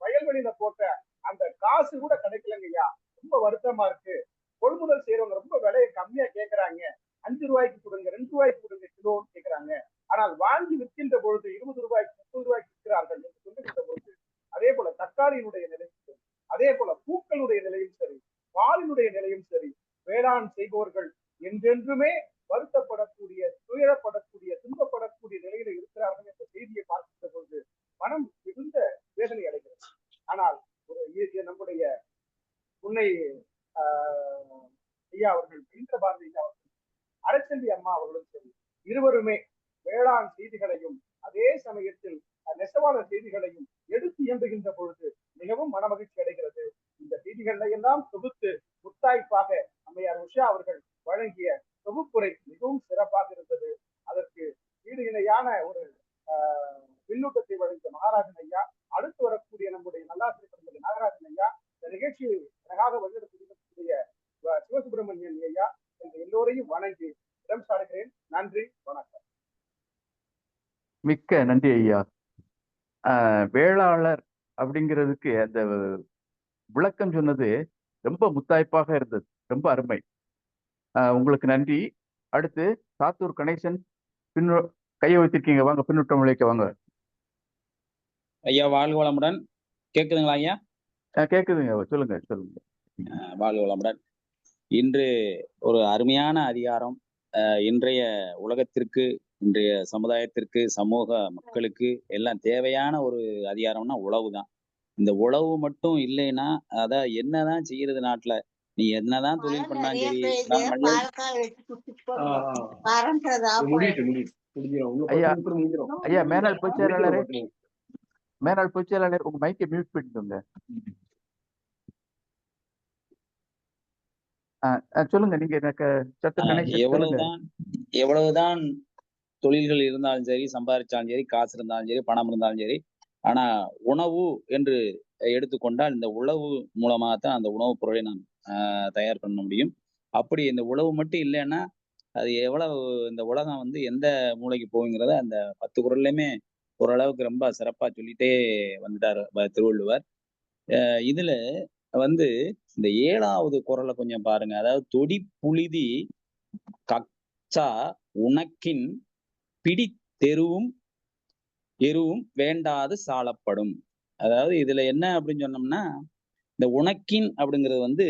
வயல்வெளியில போட்ட அந்த காசு கூட கிடைக்கலங்கய்யா, ரொம்ப வருத்தமா இருக்கு. கொள்முதல் செய்யறவங்க ரொம்ப விலையை கம்மியா கேட்கறாங்க, 5 ரூபாய்க்கு கொடுங்க, 2 ரூபாய்க்கு கொடுங்க கிலோன்னு கேட்கறாங்க. ஆனால் வாங்கி விற்கின்ற பொழுது 20 ரூபாய்க்கு 30 ரூபாய்க்கு விற்கிறார்கள் என்று சொல்லுகின்ற பொழுது, அதே போல தக்காளியினுடைய நிலையும் சரி, அதே போல பூக்களுடைய நிலையும் சரி, பாலினுடைய நிலையும் சரி, வேளாண் செய்பவர்கள் என்றென்றுமே வருத்தப்படக்கூடிய, துயரப்படக்கூடிய, துன்பப்படக்கூடிய நிலையில இருக்கிறார்கள் என்ற செய்தியை பார்க்கின்ற பொழுது மனம் மிகுந்த வேதனை அடைகிறது. ஆனால் நம்முடைய முன்னை ஐயா அவர்கள், ரவீந்திர பாரதி ஐயா அவர்கள், அரசெல்வி அம்மா அவர்களும் சரி, இருவருமே வேளாண் செய்திகளையும் அதே சமயத்தில் நெசவாளர் செய்திகளையும் எடுத்து இயம்புகின்ற பொழுது மிகவும் மனமகிழ்ச்சி அடைகிறது. இந்த செய்திகளை எல்லாம் தொகுத்து முத்தாய்ப்பாக அம்மையார் உஷா அவர்கள் வழங்கிய தொகுப்புரை மிகவும் சிறப்பாக இருந்தது. அதற்கு ஈடு இணையான ஒரு பின்னூட்டத்தை வழங்கிய மகாராஜன் ஐயா, அடுத்து வரக்கூடிய நம்முடைய நல்லாசிரியர் நாகராஜன் ஐயா, இந்த நிகழ்ச்சியை அழகாக வழிநடத்தக்கூடிய சிவசுப்பிரமணியன் ஐயா என்ற எல்லோரையும் வணங்கி இடம் சாடுகிறேன். நன்றி, வணக்கம். மிக்க நன்றி ஐயா. வேளாளர் அப்படிங்கிறதுக்கு அந்த விளக்கம் சொன்னது ரொம்ப முத்தாய்ப்பாக இருந்தது. ரொம்ப அருமை. உங்களுக்கு நன்றி. அடுத்து சாத்தூர் கணேசன் கையை வைத்திருக்கீங்க, வாங்க பின்னூட்டம் விளைவிக்க வாங்க. ஐயா வாழ்க வளமுடன். கேக்குதுங்களா ஐயா? கேக்குதுங்க, சொல்லுங்க சொல்லுங்க. வாழ்க வளமுடன். இன்று ஒரு அருமையான அதிகாரம். இன்றைய உலகத்திற்கு, இன்றைய சமுதாயத்திற்கு, சமூக மக்களுக்கு எல்லாம் தேவையான ஒரு அதிகாரம்னா உழவு தான். இந்த உழவு மட்டும் இல்லைன்னா அதான் என்னதான் செய்யறது நாட்டுல? நீ என்னதான் தொழில் பண்ணாலும் சரி. ஐயா மேனாள் பொதுச் செயலாளரே, மேனாள் பொதுச் செயலாளர் உங்க மைக்கை மியூட் பண்ணிக்கோங்க. சொல்லுங்க, நீங்க எனக்கு எவ்வளவுதான் தொழில்கள் இருந்தாலும் சரி, சம்பாதிச்சாலும் சரி, காசு இருந்தாலும் சரி, பணம் இருந்தாலும் சரி, ஆனா உணவு என்று எடுத்துக்கொண்டால் இந்த உழவு மூலமாகத்தான் அந்த உணவுப் பொருளை நாம் தயார் பண்ண முடியும். அப்படி இந்த உழவு மட்டும் இல்லைன்னா அது எவ்வளவு இந்த உலகம் வந்து எந்த மூளைக்கு போகுங்கிறத அந்த 10 குறள்லையுமே ஓரளவுக்கு ரொம்ப சிறப்பா சொல்லிட்டே வந்துட்டாரு திருவள்ளுவர். இதுல வந்து இந்த 7வது குறளை கொஞ்சம் பாருங்க. அதாவது தொடி புழுதி கச்சா உனக்கின் பிடி தெருவும் எருவும் வேண்டாது சாலப்படும். அதாவது இதுல என்ன அப்படின்னு சொன்னோம்னா, இந்த உனக்கின் அப்படிங்கிறது வந்து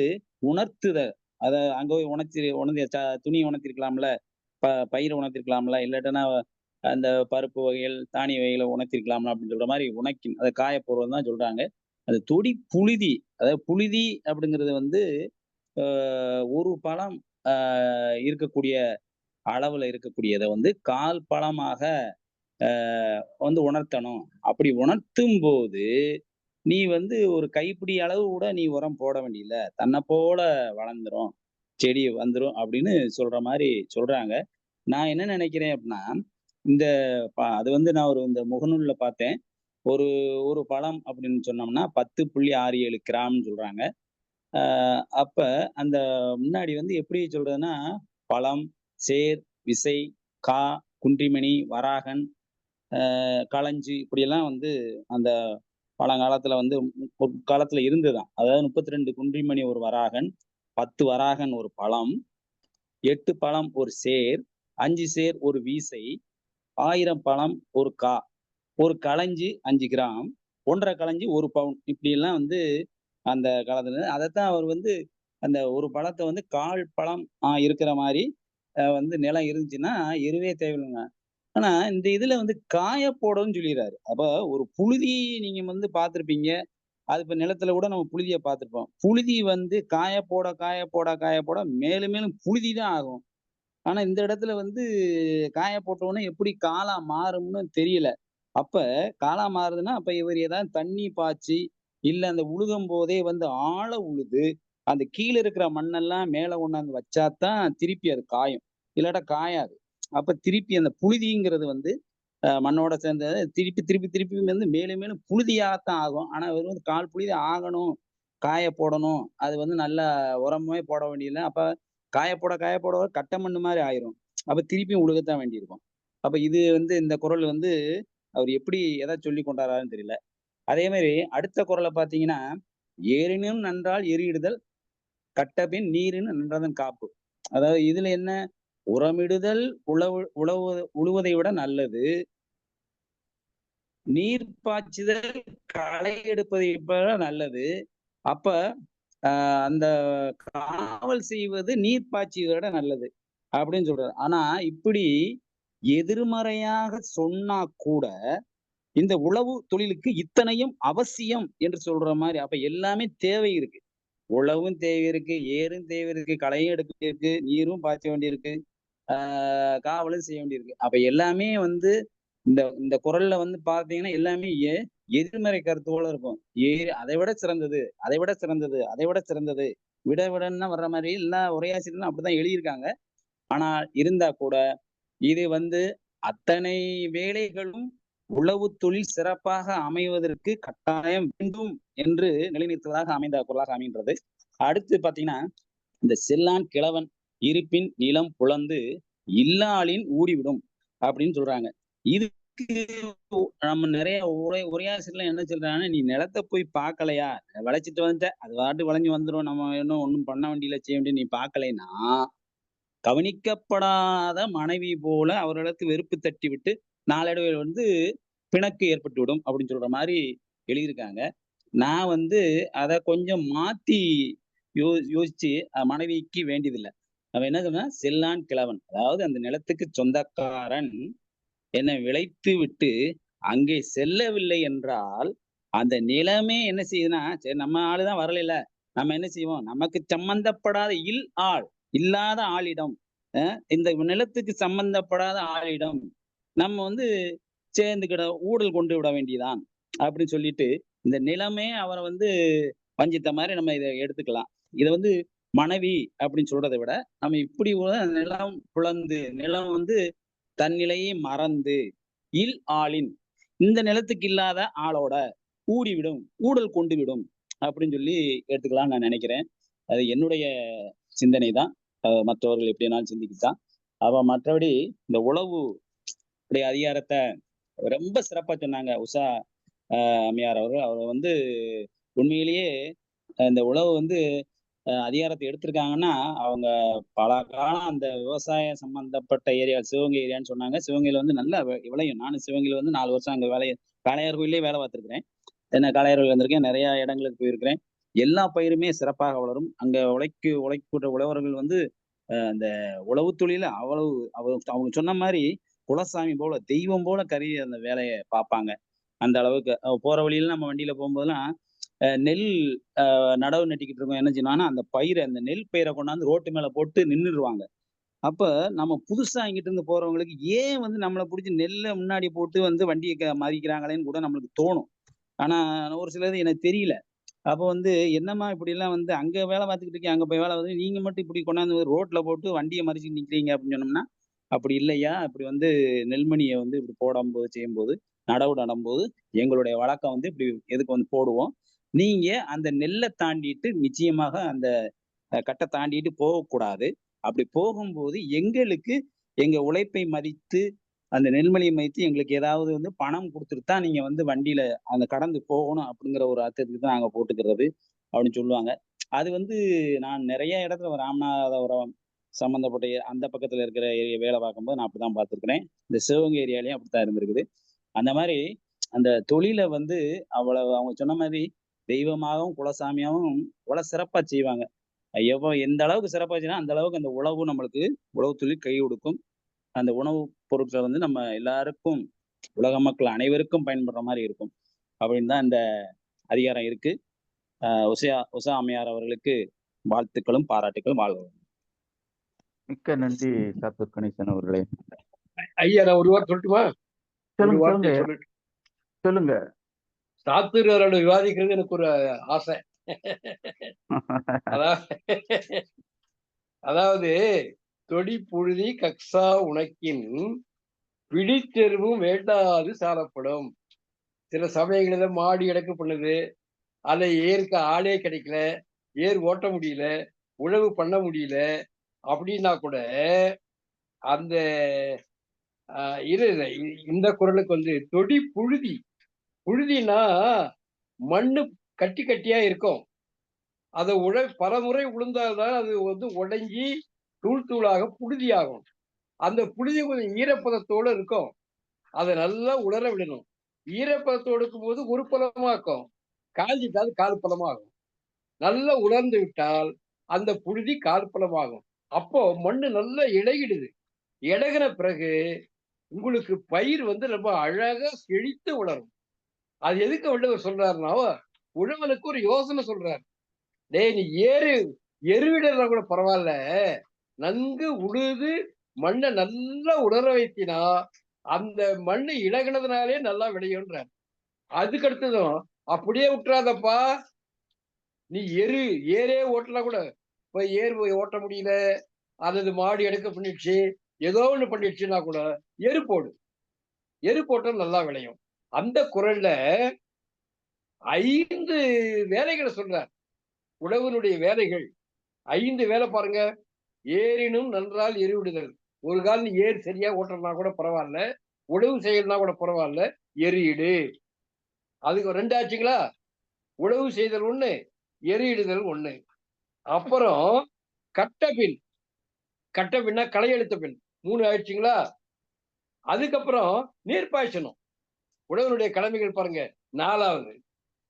உணர்த்துத. அத அங்க போய் உணர்த்தி துணி உணர்த்திருக்கலாம்ல, பயிரை உணர்த்திருக்கலாம்ல, இல்லாட்டனா அந்த பருப்பு வகைகள் தானிய வகைகளை உணர்த்திருக்கலாம்ல அப்படின்னு சொல்ற மாதிரி உனக்கின் அதை காய போடுறது தான் சொல்றாங்க. அது தொடி புழுதி. அதாவது புழுதி அப்படிங்கிறது வந்து ஒரு பழம் இருக்கக்கூடிய அளவுல இருக்கக்கூடியதை வந்து கால் பழமாக வந்து உணர்த்தணும். அப்படி உணர்த்தும் போது நீ வந்து ஒரு கைப்பிடி அளவு கூட நீ உரம் போட வேண்டியதில்ல, தன்னை போல வளர்ந்துரும், செடி வந்துரும் அப்படின்னு சொல்ற மாதிரி சொல்றாங்க. நான் என்ன நினைக்கிறேன் அப்படின்னா, இந்த அது வந்து நான் இந்த முகநூல்ல பார்த்தேன். ஒரு பழம் அப்படின்னு சொன்னோம்னா 10.67 கிராம்னு சொல்றாங்க. அப்ப அந்த முன்னாடி வந்து எப்படி சொல்றதுன்னா, பழம், சேர், விசை, கா, குன்றிமணி, வராகன், களஞ்சி இப்படியெல்லாம் வந்து அந்த பழங்காலத்துல வந்து காலத்துல இருந்துதான். அதாவது 32 குன்றிமணி ஒரு வராகன், 10 வராகன் ஒரு பழம், 8 பழம் ஒரு சேர், 5 சேர் ஒரு வீசை, 1000 பழம் ஒரு கா, ஒரு களஞ்சி 5 கிராம், 1.5 களஞ்சி 1 பவுன். இப்படி எல்லாம் வந்து அந்த காலத்துல அதைத்தான் அவர் வந்து அந்த ஒரு பழத்தை வந்து கால் பழம் இருக்கிற மாதிரி வந்து நிலம் இருந்துச்சுன்னா எருவே தேவையில்லைங்க. ஆனா இந்த இதுல வந்து காய போடணும்னு சொல்லிடுறாரு. அப்ப ஒரு புழுதி நீங்க வந்து பார்த்திருப்பீங்க. அது இப்ப நிலத்துல கூட நம்ம புழுதியை பார்த்திருப்போம். புழுதி வந்து காய போட காய போட காய போட மேலும் மேலும் புழுதி தான் ஆகும். ஆனா இந்த இடத்துல வந்து காய போட்டோன்னே எப்படி காலா மாறும்னு தெரியல. அப்ப காலா மாறுதுன்னா அப்ப இவர் ஏதாவது தண்ணி பாய்ச்சி இல்ல அந்த உழுகும் போதே வந்து ஆழ உழுது அந்த கீழே இருக்கிற மண்ணெல்லாம் மேல கொண்டாந்து வச்சாதான் திருப்பி அது காயும், இல்லாட்டா காயாது. அப்ப திருப்பி அந்த புழுதிங்கிறது வந்து மண்ணோட சேர்ந்த திருப்பி திருப்பி திருப்பி வந்து மேலும் மேலும் புழுதியாகத்தான் ஆகும். ஆனா இவர் வந்து கால் புழுதி ஆகணும், காய போடணும், அது வந்து நல்லா உரமே போட வேண்டியதில்லை. அப்ப காய போட கட்ட மண்ணு மாதிரி ஆயிரும். அப்ப திருப்பியும் உழுகத்தான் வேண்டியிருக்கும். அப்ப இது வந்து இந்த குறள் வந்து அவர் எப்படி எதை சொல்லி கொண்டாரான்னு தெரியல. அதே மாதிரி அடுத்த குறளை பார்த்தீங்கன்னா, ஏரினும் நன்றால் எரியிடுதல் கட்டபின் நீரின் நன்றதன் காப்பு. அதாவது இதுல என்ன, உரமிடுதல் உழுவதை விட நல்லது, நீர் பாய்ச்சுதல் களை எடுப்பதை விட நல்லது. அப்ப அந்த காவல் செய்வது நீர் பாய்ச்சுவதை விட நல்லது அப்படின்னு சொல்றாரு. ஆனா இப்படி எதிர்மறையாக சொன்னா கூட இந்த உழவு தொழிலுக்கு இத்தனையும் அவசியம் என்று சொல்ற மாதிரி. அப்ப எல்லாமே தேவை இருக்கு. உழவும் தேவை இருக்கு, ஏரும் தேவை இருக்கு, களையும் எடுக்க இருக்கு, நீரும் பாய்ச்ச வேண்டியிருக்கு, காவலும் செய்ய வேண்டியிருக்கு. அப்ப எல்லாமே வந்து இந்த குறள்ல வந்து பாத்தீங்கன்னா எல்லாமே எதிர்மறை கருத்துவோட இருக்கும். அதை விட சிறந்தது, அதை விட சிறந்தது, அதை விட சிறந்தது, விடன்னா வர்ற மாதிரி எல்லாம் உரையாசிரியர்கள் அப்படிதான் எழுதியிருக்காங்க. ஆனா இருந்தா கூட இது வந்து அத்தனை வேலைகளும் உழவு தொழில் சிறப்பாக அமைவதற்கு கட்டாயம் வேண்டும் என்று நிலைநிறுத்துவதாக அமைந்த குறளாக அமைகின்றது. அடுத்து பாத்தீங்கன்னா, இந்த செல்லான் கிழவன் இருப்பின் நிலம் புலந்து இல்லாளின் ஊடிவிடும் அப்படின்னு சொல்றாங்க. இது நம்ம நிறைய உரையாசிரியர்லாம் என்ன சொல்றாங்கன்னா, நீ நிலத்தை போய் பார்க்கலையா, விளைச்சிட்டு வந்துட்ட, அது பாட்டு விளைஞ்சு வந்துடும், நம்ம இன்னும் ஒண்ணும் பண்ண வேண்டியதில்ல, செய்ய வேண்டிய நீ பார்க்கலைன்னா, கவனிக்கப்படாத மனைவி போல அவர்களுக்கு வெறுப்பு தட்டி விட்டு நாளடைவில் வந்து பிணக்கு ஏற்பட்டு விடும் அப்படின்னு சொல்ற மாதிரி எழுதியிருக்காங்க. நான் வந்து அத கொஞ்சம் மாத்தி யோசிச்சு மனைவிக்கு வேண்டியதில்லை. அவன் என்ன சொன்னா, செல்லான் கிழவன், அதாவது அந்த நிலத்துக்கு சொந்தக்காரன் என்னை விளைத்து விட்டு அங்கே செல்லவில்லை என்றால் அந்த நிலமே என்ன செய்யுதுன்னா, சரி நம்ம ஆளுதான் வரல, நம்ம என்ன செய்வோம், நமக்கு சம்பந்தப்படாத ஆள் இல்லாத ஆளிடம், இந்த நிலத்துக்கு சம்பந்தப்படாத ஆளிடம் நம்ம வந்து சேர்ந்துக்கிட ஊழல் கொண்டு விட வேண்டியதான் அப்படின்னு சொல்லிட்டு, இந்த நிலமே அவரை வந்து வஞ்சித்த மாதிரி நம்ம இதை எடுத்துக்கலாம். இதை வந்து மனைவி அப்படின்னு சொல்றதை விட நம்ம இப்படி நிலம் புலந்து, நிலம் வந்து தன்னிலையை மறந்து ஆளின் இந்த நிலத்துக்கு இல்லாத ஆளோட ஊடிவிடும், ஊழல் கொண்டு விடும் அப்படின்னு சொல்லி எடுத்துக்கலாம்னு நான் நினைக்கிறேன். அது என்னுடைய சிந்தனை தான். மற்றவர்கள் எப்படி வேணாலும் சிந்திக்கத்தான். மற்றபடி இந்த உளவு அதிகாரத்தை ரொம்ப சிறப்பா சொன்னாங்க உஷா அம்மையார் அவர் வந்து உண்மையிலேயே இந்த உளவு வந்து அதிகாரத்தை எடுத்திருக்காங்கன்னா, அவங்க பல காலம் அந்த விவசாய சம்பந்தப்பட்ட ஏரியா, சிவகங்கை ஏரியான்னு சொன்னாங்க. சிவகங்கையில வந்து நல்லா விளையும். நானும் சிவகங்கையில வந்து 4 வருஷம் அங்க காளையார் கோயிலே வேலை பார்த்திருக்கிறேன். என்ன காளையார் கோயில் வந்திருக்கேன், நிறைய இடங்களுக்கு போயிருக்கிறேன். எல்லா பயிருமே சிறப்பாக வளரும். அங்க உழைக்கூட்ட உழவர்கள் வந்து அந்த உழவு தொழில அவ்வளவு அவங்க சொன்ன மாதிரி குலசாமி போல, தெய்வம் போல கருதி அந்த வேலையை பார்ப்பாங்க. அந்த அளவுக்கு போற வழியில நம்ம வண்டியில போகும்போதெல்லாம் நெல் நடவு நட்டிக்கிட்டு இருக்கோம். என்ன செய்யணும்னா, அந்த பயிரை, அந்த நெல் பயிரை கொண்டாந்து ரோட்டு மேல போட்டு நின்றுடுவாங்க. அப்ப நம்ம புதுசா இங்கிட்டு இருந்து போறவங்களுக்கு ஏன் வந்து நம்மளை பிடிச்சி நெல்லை முன்னாடி போட்டு வந்து வண்டியை மறிக்கிறாங்களேன்னு கூட நம்மளுக்கு தோணும். ஆனா ஒரு சிலது எனக்கு தெரியல. அப்போ வந்து என்னம்மா இப்படி எல்லாம் வந்து அங்க வேலை பார்த்துக்கிட்டு இருக்கீங்க, அங்க போய் வேலை பார்த்து நீங்க மட்டும் இப்படி கொண்டாந்து ரோட்ல போட்டு வண்டியை மறிச்சு நிக்கிறீங்க அப்படின்னு சொன்னோம்னா, அப்படி இல்லையா, அப்படி வந்து நெல்மணியை வந்து இப்படி போடும்போது செய்யும்போது நடவு நடும்போது எங்களுடைய வழக்கம் வந்து இப்படி எதுக்கு வந்து போடுவோம். நீங்க அந்த நெல்லை தாண்டிட்டு நிச்சயமாக அந்த கட்டை தாண்டிட்டு போகக்கூடாது. அப்படி போகும்போது எங்களுக்கு எங்க உழைப்பை மதித்து அந்த நெல்மணியை மதித்து எங்களுக்கு ஏதாவது வந்து பணம் கொடுத்துட்டு தான் நீங்க வந்து வண்டியில அந்த கடந்து போகணும் அப்படிங்கிற ஒரு அர்த்தத்துக்கு தான் நாங்க போட்டுக்கிறது அப்படின்னு சொல்லுவாங்க. அது வந்து நான் நிறைய இடத்துல ராமநாதபுரம் சம்பந்தப்பட்ட அந்த பக்கத்துல இருக்கிற ஏரியா வேலை பார்க்கும்போது நான் அப்படிதான் பார்த்துருக்கிறேன். இந்த சிவகங்கை ஏரியாலையும் அப்படித்தான் இருந்திருக்குது. அந்த மாதிரி அந்த தொழிலை வந்து அவ்வளவு அவங்க சொன்ன மாதிரி தெய்வமாகவும் குலசாமியாகவும் அவ்வளவு சிறப்பா செய்வாங்க. எந்த அளவுக்கு சிறப்பா செய்யணும் அந்த அளவுக்கு அந்த உழவு நம்மளுக்கு உழவு தொழில் கை கொடுக்கும். அந்த உணவு பொருட்களை வந்து நம்ம எல்லாருக்கும், உலக மக்கள் அனைவருக்கும் பயன்படுற மாதிரி இருக்கும் அப்படின்னு தான் இந்த அதிகாரம் இருக்கு. உஷா அம்மையார் அவர்களுக்கு வாழ்த்துக்களும் பாராட்டுக்களும். வாழ்வோம். மிக்க நன்றி சாத்தூர் கணேசன் அவர்களே. ஐயா, நான் ஒரு வார்த்தை சொல்லட்டுமா? ஒரு வார்த்தை சொல்லுங்க. சாத்தூர் அவரோட விவாதிக்கிறது எனக்கு ஒரு ஆசை. அதாவது தொடி புழுதி கக்ஸா உனக்கின் பிடித்தெருவும் வேண்டாது சாலப்படும். சில சமயங்களில மாடி இடக்கு பண்ணுது, அதை ஏற்க ஆளே கிடைக்கல, ஏர் ஓட்ட முடியல, உழவு பண்ண முடியல அப்படின்னா கூட அந்த இந்த குரலுக்கு வந்து தொடி புழுதி, புழுதினா மண்ணு கட்டி கட்டியா இருக்கும். அதை பலமுறை உளுந்தால்தான் அது வந்து உடைஞ்சி தூள் தூளாக புழுதி ஆகும். அந்த புழுதி கொஞ்சம் ஈரப்பதத்தோடு இருக்கும். அதை நல்லா உலர விடணும். ஈரப்பதத்தோடு இருக்கும்போது ஒரு பழமாக்கும், காஞ்சிட்டால் கால் பழமாகும். நல்லா உலர்ந்து விட்டால் அந்த புழுதி கால் பழமாகும். அப்போ மண்ணு நல்லா இழகிடுது. இழகின பிறகு உங்களுக்கு பயிர் வந்து ரொம்ப அழகா செழித்து வளரும். அது எதுக்கு வள்ளுவர் சொல்றாருன்னா, உழவனுக்கு ஒரு யோசனை சொல்றாரு. டேய், நீ எருவிடனா கூட பரவாயில்ல, நன்கு உழுது மண்ணை நல்லா உலர வைத்தினா அந்த மண்ணு இழகினதுனாலே நல்லா விளையும்ன்றார். அதுக்கு அடுத்ததும் அப்படியே விட்டுறாதப்பா, நீ ஏரே ஓட்டலாம் கூட, இப்ப ஏர் ஓட்ட முடியல அல்லது மாடு எடுக்க பண்ணிடுச்சு, ஏதோ ஒண்ணு பண்ணிடுச்சுன்னா கூட எரு போடு, எரு போட்டா நல்லா விளையும். அந்த குரல்ல 5 வேலைகளை சொல்றார். உழவனுடைய வேலைகள் 5 வேலை பாருங்க. ஏரினும் நன்றால் எருவிடுதல். ஒரு கால் நீ ஏர் சரியா ஓட்டனா கூட பரவாயில்ல, உழவு செய்யறதுனா கூட பரவாயில்ல, எறியிடு. அதுக்கு 2 ஆச்சுங்களா? உழவு செய்தல் 1, எறியிடுதல் 1. அப்புறம் கட்டபின், கட்டபின்னா களை எடுத்த பின் 3 ஆயிடுச்சுங்களா? அதுக்கப்புறம் நீர் பாய்ச்சணும். உழவனுடைய கடமைகள் பாருங்க 4வது.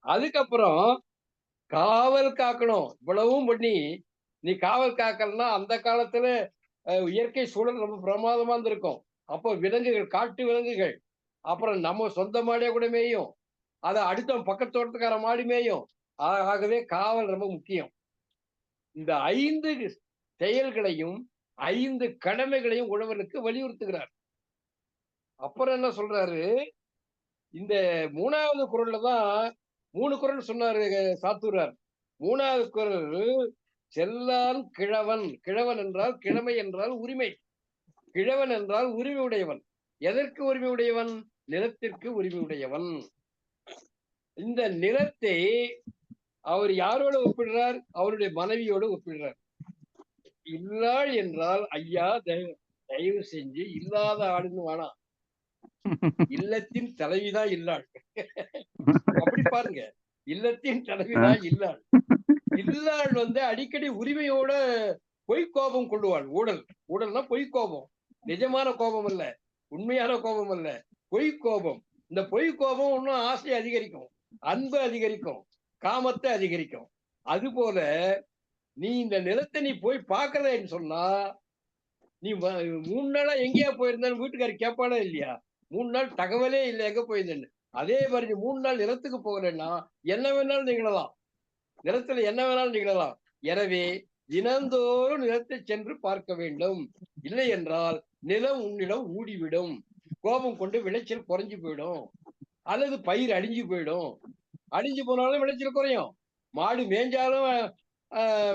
அதுக்கப்புறம் காவல் காக்கணும். இவ்வளவும் பண்ணி நீ காவல் காக்கலன்னா அந்த காலத்துல இயற்கை சூழல் ரொம்ப பிரமாதமா இருந்திருக்கும். அப்போ விலங்குகள், காட்டு விலங்குகள், அப்புறம் நம்ம சொந்த மாடியா கூட மேயும், அதை அடுத்த பக்கத்து தோட்டத்துக்கார மாடி மேயும். ஆகவே காவல் ரொம்ப முக்கியம். இந்த 5 செயல்களையும் 5 கடமைகளையும் உழவனுக்கு வலியுறுத்துகிறார். அப்புறம் என்ன சொல்றாரு, இந்த 3வது குறள்ல தான் 3 குறள் சொன்னாரு சாத்தூரார். 3வது குறள் செல்லான் கிழவன். கிழவன் என்றால் கிழமை என்றால் உரிமை. கிழவன் என்றால் உரிமை உடையவன். எதற்கு உரிமை உடையவன்? நிலத்திற்கு உரிமை உடையவன். இந்த நிலத்தை அவர் யாரோடு ஒப்பிடுறார்? அவருடைய மனைவியோடு ஒப்பிடுறார். இல்லாள் என்றால் ஐயா தயவு செஞ்சு இல்லாத ஆளுன்னு வேணாம். இல்லத்தின் தலைவிதான் இல்லாள். அப்படி பாருங்க, இல்லத்தின் தலைவிதான் இல்லாள். இல்லாள் அடிக்கடி உரிமையோட பொய் கோபம் கொள்ளுவாள். ஊழல்னா பொய் கோபம். நிஜமான கோபம் அல்ல, உண்மையான கோபம் அல்ல, பொய் கோபம். இந்த பொய் கோபம் இன்னும் ஆசை அதிகரிக்கும், அன்பு அதிகரிக்கும், காமத்தை அதிகரிக்கும். அது போல நீ இந்த நிலத்தை நீ போய் பார்க்கலன்னு சொன்னா, நீ 3 நாளா எங்கேயா போயிருந்தாலும் வீட்டுக்காரி கேட்பானே இல்லையா? 3 நாள் தகவலே இல்லை எங்க போயிருந்தேன்னு. அதே மாதிரி நீ 3 நாள் நிலத்துக்கு போகலன்னா என்ன வேணாலும் நிகழலாம், நிலத்துல என்ன வேணாலும் நிகழலாம். எனவே தினந்தோறும் நிலத்தை சென்று பார்க்க வேண்டும். இல்லை என்றால் நிலம் உன்னிடம் ஊடிவிடும். கோபம் கொண்டு விளைச்சல் குறைஞ்சு போயிடும், அல்லது பயிர் அழிஞ்சு போயிடும். அழிஞ்சு போனாலும் விளைச்சல் குறையும், மாடு மேய்ஞ்சாலும்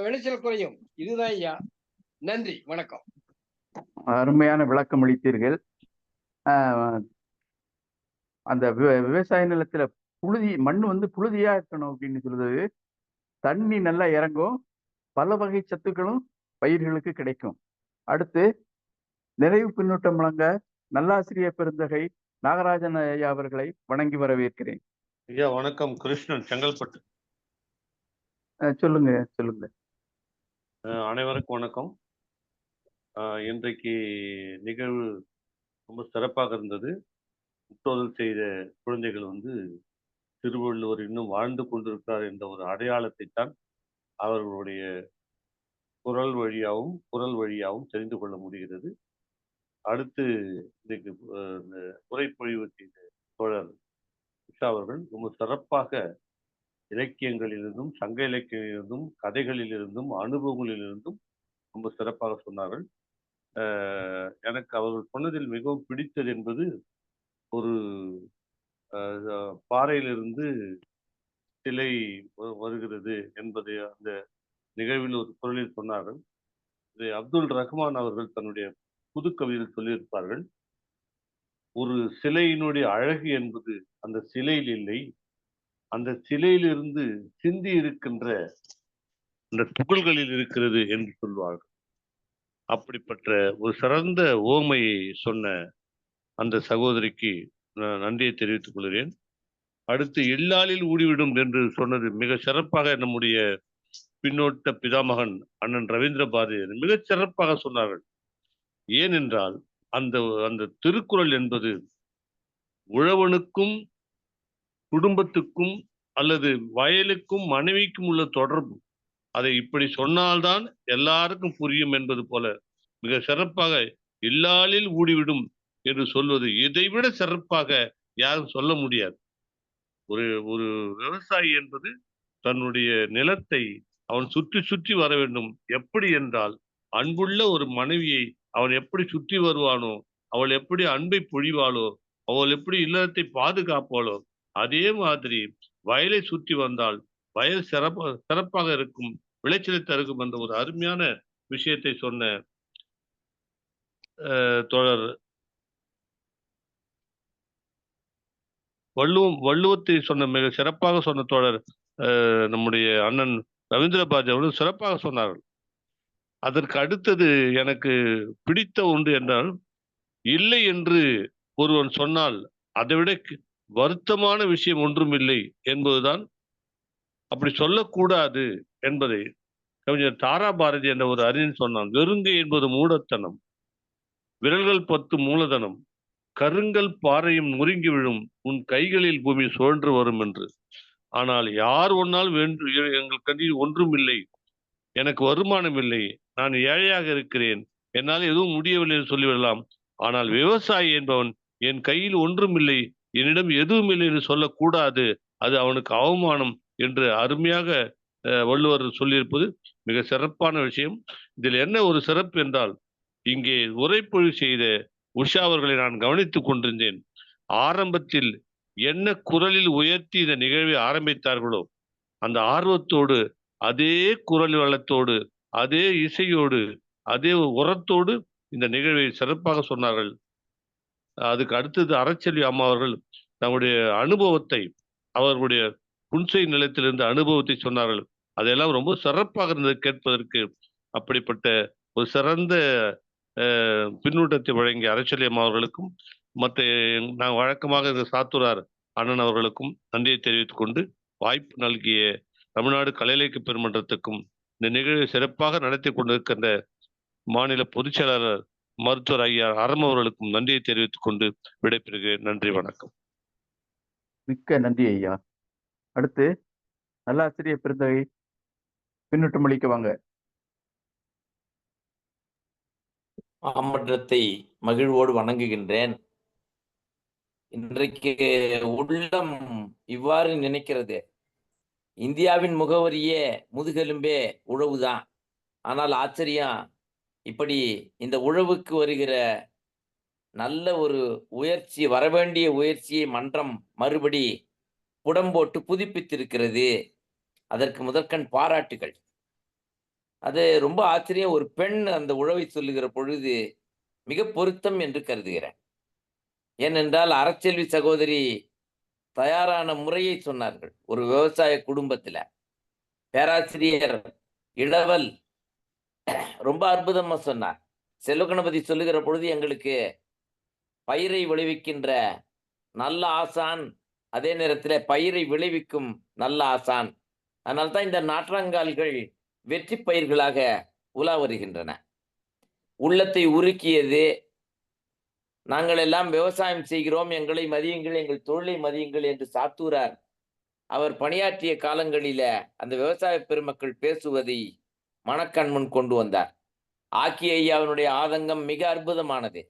விளைச்சல் குறையும். இதுதான் ஐயா. நன்றி, வணக்கம். அருமையான விளக்கம் அளித்தீர்கள். அந்த விவசாய நிலத்துல மண் புழுதியா இருக்கணும் அப்படின்னு சொல்றது. தண்ணி நல்லா இறங்கும், பல வகை சத்துக்களும் பயிர்களுக்கு கிடைக்கும். அடுத்து நிறைவு பின்னூட்டம் வழங்க நல்லாசிரியர் பெருந்தகை நாகராஜன் ஐயா அவர்களை வணங்கி வரவேற்கிறேன். ஐயா வணக்கம். கிருஷ்ணன், செங்கல்பட்டு. சொல்லுங்க. அனைவருக்கும் வணக்கம். இன்றைக்கு நிகழ்வு ரொம்ப சிறப்பாக இருந்தது. முற்றோதல் செய்த குழந்தைகள் திருவள்ளுவர் இன்னும் வாழ்ந்து கொண்டிருக்கிறார் என்ற ஒரு அடையாளத்தை தான் அவர்களுடைய குரல் வழியாகவும் தெரிந்து கொள்ள முடிகிறது. அடுத்து இன்னைக்கு உரைப்பொழிவு செய்த தோழர் உஷா அவர்கள் ரொம்ப சிறப்பாக இலக்கியங்களிலிருந்தும், சங்க இலக்கியங்களிலிருந்தும், கதைகளிலிருந்தும், அனுபவங்களிலிருந்தும் ரொம்ப சிறப்பாக சொன்னார்கள். எனக்கு அவர்கள் சொன்னதில் மிகவும் பிடித்தது என்பது, ஒரு பாறையிலிருந்து சிலை வருகிறது என்பது அந்த நிகழ்வில் ஒரு குரலில் சொன்னார்கள். இது அப்துல் ரஹ்மான் அவர்கள் தன்னுடைய புது கவிதையில் சொல்லியிருப்பார்கள். ஒரு சிலையினுடைய அழகு என்பது அந்த சிலையில் இல்லை, அந்த சிலையிலிருந்து சிந்தி இருக்கின்ற அந்த துகள்களில் இருக்கிறது என்று சொல்வார்கள். அப்படிப்பட்ட ஒரு சிறந்த ஓமையை சொன்ன அந்த சகோதரிக்கு நான் நன்றியை தெரிவித்துக் கொள்கிறேன். அடுத்து இல்லாளில் ஊடிவிடும் என்று சொன்னது மிக சிறப்பாக நம்முடைய பின்னோட்ட பிதாமகன் அண்ணன் ரவீந்திர பாரதியார் மிக சிறப்பாக சொன்னார்கள். ஏனென்றால் அந்த அந்த திருக்குறள் என்பது உழவனுக்கும் குடும்பத்துக்கும் அல்லது வயலுக்கும் மனைவிக்கும் உள்ள தொடர்பு. அதை இப்படி சொன்னால்தான் எல்லாருக்கும் புரியும் என்பது போல மிக சிறப்பாக இல்லாளில் ஊடிவிடும் என்று சொல்வது இதைவிட சிறப்பாக யாரும் சொல்ல முடியாது. ஒரு விவசாயி என்பது தன்னுடைய நிலத்தை அவன் சுற்றி சுற்றி வர வேண்டும். எப்படி என்றால், அன்புள்ள ஒரு மனைவியை அவன் எப்படி சுற்றி வருவானோ, அவள் எப்படி அன்பை பொழிவாளோ, அவள் எப்படி இல்லறத்தை பாதுகாப்பாளோ, அதே மாதிரி வயலை சுற்றி வந்தால் வயல் சிறப்பாக இருக்கும், விளைச்சலை தருக்கும் என்ற ஒரு அருமையான விஷயத்தை சொன்ன தோழர் வள்ளுவத்தை சொன்ன மிக சிறப்பாக சொன்ன தோழர் நம்முடைய அண்ணன் ரவீந்திர பாரதி அவர்கள் சிறப்பாக சொன்னார்கள். அதற்கு அடுத்தது எனக்கு பிடித்த ஒன்று என்றால், இல்லை என்று ஒருவன் சொன்னால் அதைவிட வருத்தமான விஷயம் ஒன்றும் இல்லை என்பதுதான். அப்படி சொல்லக்கூடாது என்பதை கவிஞர் தாரா பாரதி என்ற ஒரு அறிஞன் சொன்னான். வெறுங்கை என்பது மூடத்தனம், விரல்கள் 10 மூலதனம், கருங்கல் பாறையும் நொறுங்கி விழும், உன் கைகளில் பூமி சுழன்று வரும் என்று. ஆனால் யார் ஒன்னால் எங்கள் கண்ணில் ஒன்றும் இல்லை, எனக்கு வருமானம் இல்லை, நான் ஏழையாக இருக்கிறேன், என்னால் எதுவும் முடியவில்லை என்று சொல்லிவிடலாம். ஆனால் விவசாயி என்பவன் என் கையில் ஒன்றும் இல்லை, என்னிடம் எதுவும் இல்லை என்று சொல்லக்கூடாது, அது அவனுக்கு அவமானம் என்று அருமையாக வள்ளுவர் சொல்லியிருப்பது மிக சிறப்பான விஷயம். இதில் என்ன ஒரு சிறப்பு என்றால், இங்கே உரைப்பொழிவு செய்த உஷா அவர்களை நான் கவனித்துக் கொண்டிருந்தேன். ஆரம்பத்தில் என்ன குரலில் உயர்த்தி இந்த நிகழ்வை ஆரம்பித்தார்களோ அந்த ஆர்வத்தோடு, அதே குரல் வளத்தோடு, அதே இசையோடு, அதே உரத்தோடு இந்த நிகழ்வை சிறப்பாக சொன்னார்கள். அதுக்கு அடுத்தது அறச்செல்வி அம்மா அவர்கள் தங்களுடைய அனுபவத்தை, அவர்களுடைய புன்செய் நிலையத்திலிருந்து அனுபவத்தை சொன்னார்கள். அதெல்லாம் ரொம்ப சிறப்பாக இருந்தது கேட்பதற்கு. அப்படிப்பட்ட ஒரு சிறந்த பின்னூட்டத்தை வழங்கிய அறச்செல்வி அம்மா அவர்களுக்கும் மற்ற நான் வழக்கமாக இந்த சாத்தூரார் அண்ணன் அவர்களுக்கும் நன்றியை தெரிவித்துக் கொண்டு, வாய்ப்பு நல்கிய தமிழ்நாடு கலை இலக்கிய பெருமன்றத்துக்கும் இந்த நிகழ்வை சிறப்பாக நடத்தி கொண்டிருக்கின்ற மாநில பொதுச் செயலாளர் மருத்துவர் ஐயா அறம் அவர்களுக்கும் நன்றியை தெரிவித்துக் கொண்டு விடைபெறுகிறேன். நன்றி, வணக்கம். மிக்க நன்றி ஐயா. அடுத்து நல்லாசிரியர் பெருந்தகை பின்னூட்டம் அளிக்க வாங்க. மாமன்றத்தை மகிழ்வோடு வணங்குகின்றேன். இன்றைக்கு உள்ளம் இவ்வாறு நினைக்கிறது, இந்தியாவின் முகவரியே முதுகெலும்பே உழவுதான். ஆனால் ஆச்சரியம், இப்படி இந்த உழவுக்கு வருகிற நல்ல ஒரு உயர்ச்சி, வரவேண்டிய உயர்ச்சியை மன்றம் மறுபடி புடம்போட்டு புதுப்பித்திருக்கிறது. அதற்கு முதற்கண் பாராட்டுகள். அது ரொம்ப ஆச்சரியம். ஒரு பெண் அந்த உழவை சொல்லுகிற பொழுது மிக பொருத்தம் என்று கருதுகிறேன். ஏனென்றால் அறச்செல்வி சகோதரி தயாரான முறையை சொன்னார்கள். ஒரு விவசாய குடும்பத்துல பேராசிரியர் இளவல் ரொம்ப அற்புதமா சொன்னார். செல்வகணபதி சொல்லுகிற பொழுது எங்களுக்கு பயிரை விளைவிக்கின்ற நல்ல ஆசான், அதே நேரத்தில் பயிரை விளைவிக்கும் நல்ல ஆசான். அதனால்தான் இந்த நாற்றங்கால்கள் வெற்றி பயிர்களாக உலா வருகின்றன. உள்ளத்தை உருக்கியது, நாங்கள் எல்லாம் விவசாயம் செய்கிறோம், எங்களை மதியுங்கள், எங்கள் தொழிலை மதியுங்கள் என்று சாத்தூரார் அவர் பணியாற்றிய காலங்களில அந்த விவசாய பெருமக்கள் பேசுவதை மனக்கண் முன் கொண்டு வந்தார். ஆக்கி ஐயாவினுடைய ஆதங்கம் மிக அற்புதமானது.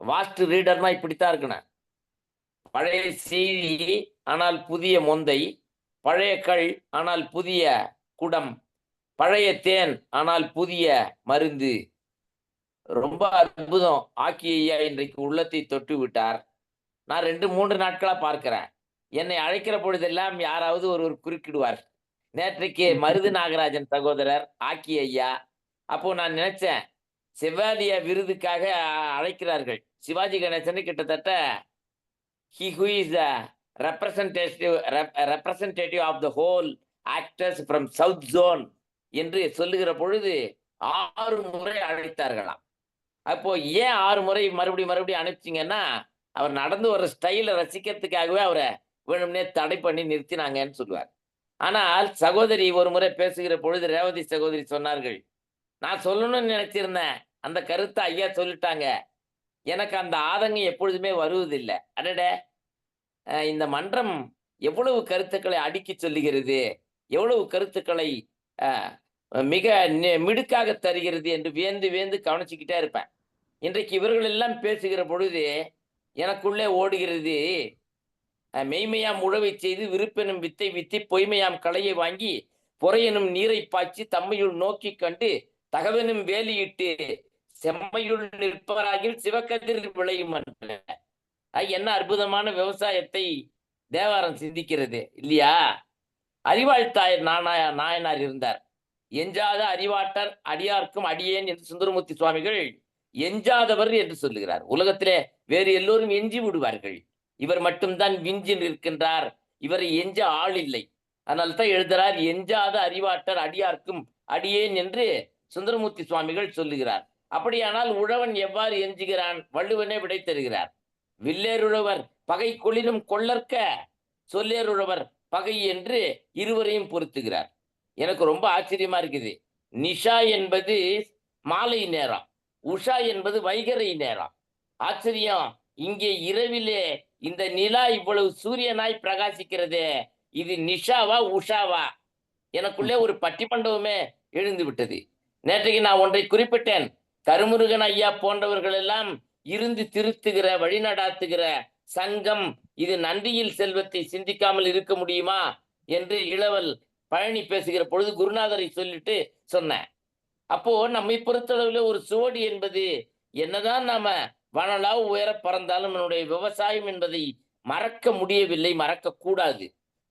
வாஸ்ட் ரீடர்னா இப்படித்தான் இருக்கணும். பழைய செய்தி ஆனால் புதிய மொந்தை, பழைய கள் ஆனால் புதிய குடம், பழைய தேன் ஆனால் புதிய மருந்து. ரொம்ப அற்புதம். ஆக்கி ஐயா இன்றைக்கு உள்ளத்தை தொட்டு விட்டார். நான் 2-3 நாட்களா பார்க்கிறேன். என்னை அழைக்கிற பொழுதெல்லாம் யாராவது ஒருவர் குறுக்கிடுவார். நேற்றைக்கு மருது நாகராஜன் சகோதரர், ஆக்கி ஐயா. அப்போ நான் நினைச்சேன், செவாலிய விருதுக்காக அழைக்கிறார்கள். சிவாஜி கணேசன் கிட்டத்தட்ட he who is the representative of the whole actors from South Zone என்று சொல்லுகிற பொழுது 6 முறை அழைத்தார்களாம். அப்போ ஏன் 6 முறை மறுபடியும் அனுப்பிச்சிங்கன்னா, அவர் நடந்து வர ஸ்டைலை ரசிக்கிறதுக்காகவே அவரை வேணும்னே தடை பண்ணி நிறுத்தினாங்கன்னு சொல்லுவார். ஆனால் சகோதரி ஒரு முறை பேசுகிற பொழுது ரேவதி சகோதரி சொன்னார்கள், நான் சொல்லணும்னு நினைச்சிருந்தேன், அந்த கருத்தை ஐயா சொல்லிட்டாங்க, எனக்கு அந்த ஆதங்கம் எப்பொழுதுமே வருவதில்லை. அடட, இந்த மன்றம் எவ்வளவு கருத்துக்களை அடுக்கி சொல்லுகிறது, எவ்வளவு கருத்துக்களை மிக மிடுக்காக தருகிறது என்று வியந்து வியந்து கவனிச்சுக்கிட்டே இருப்பேன். இன்றைக்கு இவர்கள் எல்லாம் பேசுகிற பொழுது எனக்குள்ளே ஓடுகிறது, மெய்மையாம் உழவை செய்து விருப்பெனும் வித்தை வித்தி பொய்மையாம் களையை வாங்கி பொறையெனும் நீரை பாய்ச்சி தம்மையுள் நோக்கி கண்டு தகவனும் வேலியிட்டு செம்மையுள் நிற்பவராகில் சிவக்கதிர் விளையும். என்ன அற்புதமான விவசாயத்தை தேவாரம் சிந்திக்கிறது இல்லையா? அறிவாழ்த்தாயர் நாயனார் இருந்தார். எஞ்சாத அறிவாட்டர் அடியார்க்கும் அடியேன் என்று சுந்தரமூர்த்தி சுவாமிகள் எஞ்சாதவர் என்று சொல்லுகிறார். உலகத்திலே வேறு எல்லோரும் எஞ்சி விடுவார்கள், இவர் மட்டும்தான் விஞ்சி நிற்கின்றார், இவரை எஞ்ச ஆள் இல்லை. அதனால தான் எழுதுகிறார், எஞ்சாத அறிவாட்டர் அடியார்க்கும் அடியேன் என்று சுந்தரமூர்த்தி சுவாமிகள் சொல்லுகிறார். அப்படியானால் உழவன் எவ்வாறு எஞ்சுகிறான்? வள்ளுவனே விடை தருகிறார். வில்லேருழவர் பகை கொளினும் கொள்ளற்க சொல்லேருழவர் பகை என்று இருவரையும் பொருத்துகிறார். எனக்கு ரொம்ப ஆச்சரியமா இருக்குது. நிஷா என்பது மாலை நேரம், உஷா என்பது வைகறை நேரம். ஆச்சரியம், இங்கே இரவிலே இந்த நிலா இவ்வளவு சூரியனாய் பிரகாசிக்கிறதே, இது நிஷாவா உஷாவா? எனக்குள்ளே ஒரு பட்டிமண்டபமே எழுந்து விட்டது. நேற்றைக்கு நான் ஒன்றை குறிப்பிட்டேன். கருமுருகன் ஐயா போன்றவர்கள் எல்லாம் இருந்து திருத்துகிற வழிநடாத்துகிற சங்கம் இது நன்றியில் செல்வத்தை சிந்திக்காமல் இருக்க முடியுமா என்று இளவல் பழனி பேசுகிற பொழுது குருநாதரை சொல்லிட்டு சொன்னேன். அப்போ நம்மை பொறுத்தளவில் ஒரு சுவடி என்பது என்னதான் நாம வனலாவ் உயர பறந்தாலும் நம்முடைய விவசாயம் என்பதை மறக்க முடியவில்லை, மறக்க கூடாது.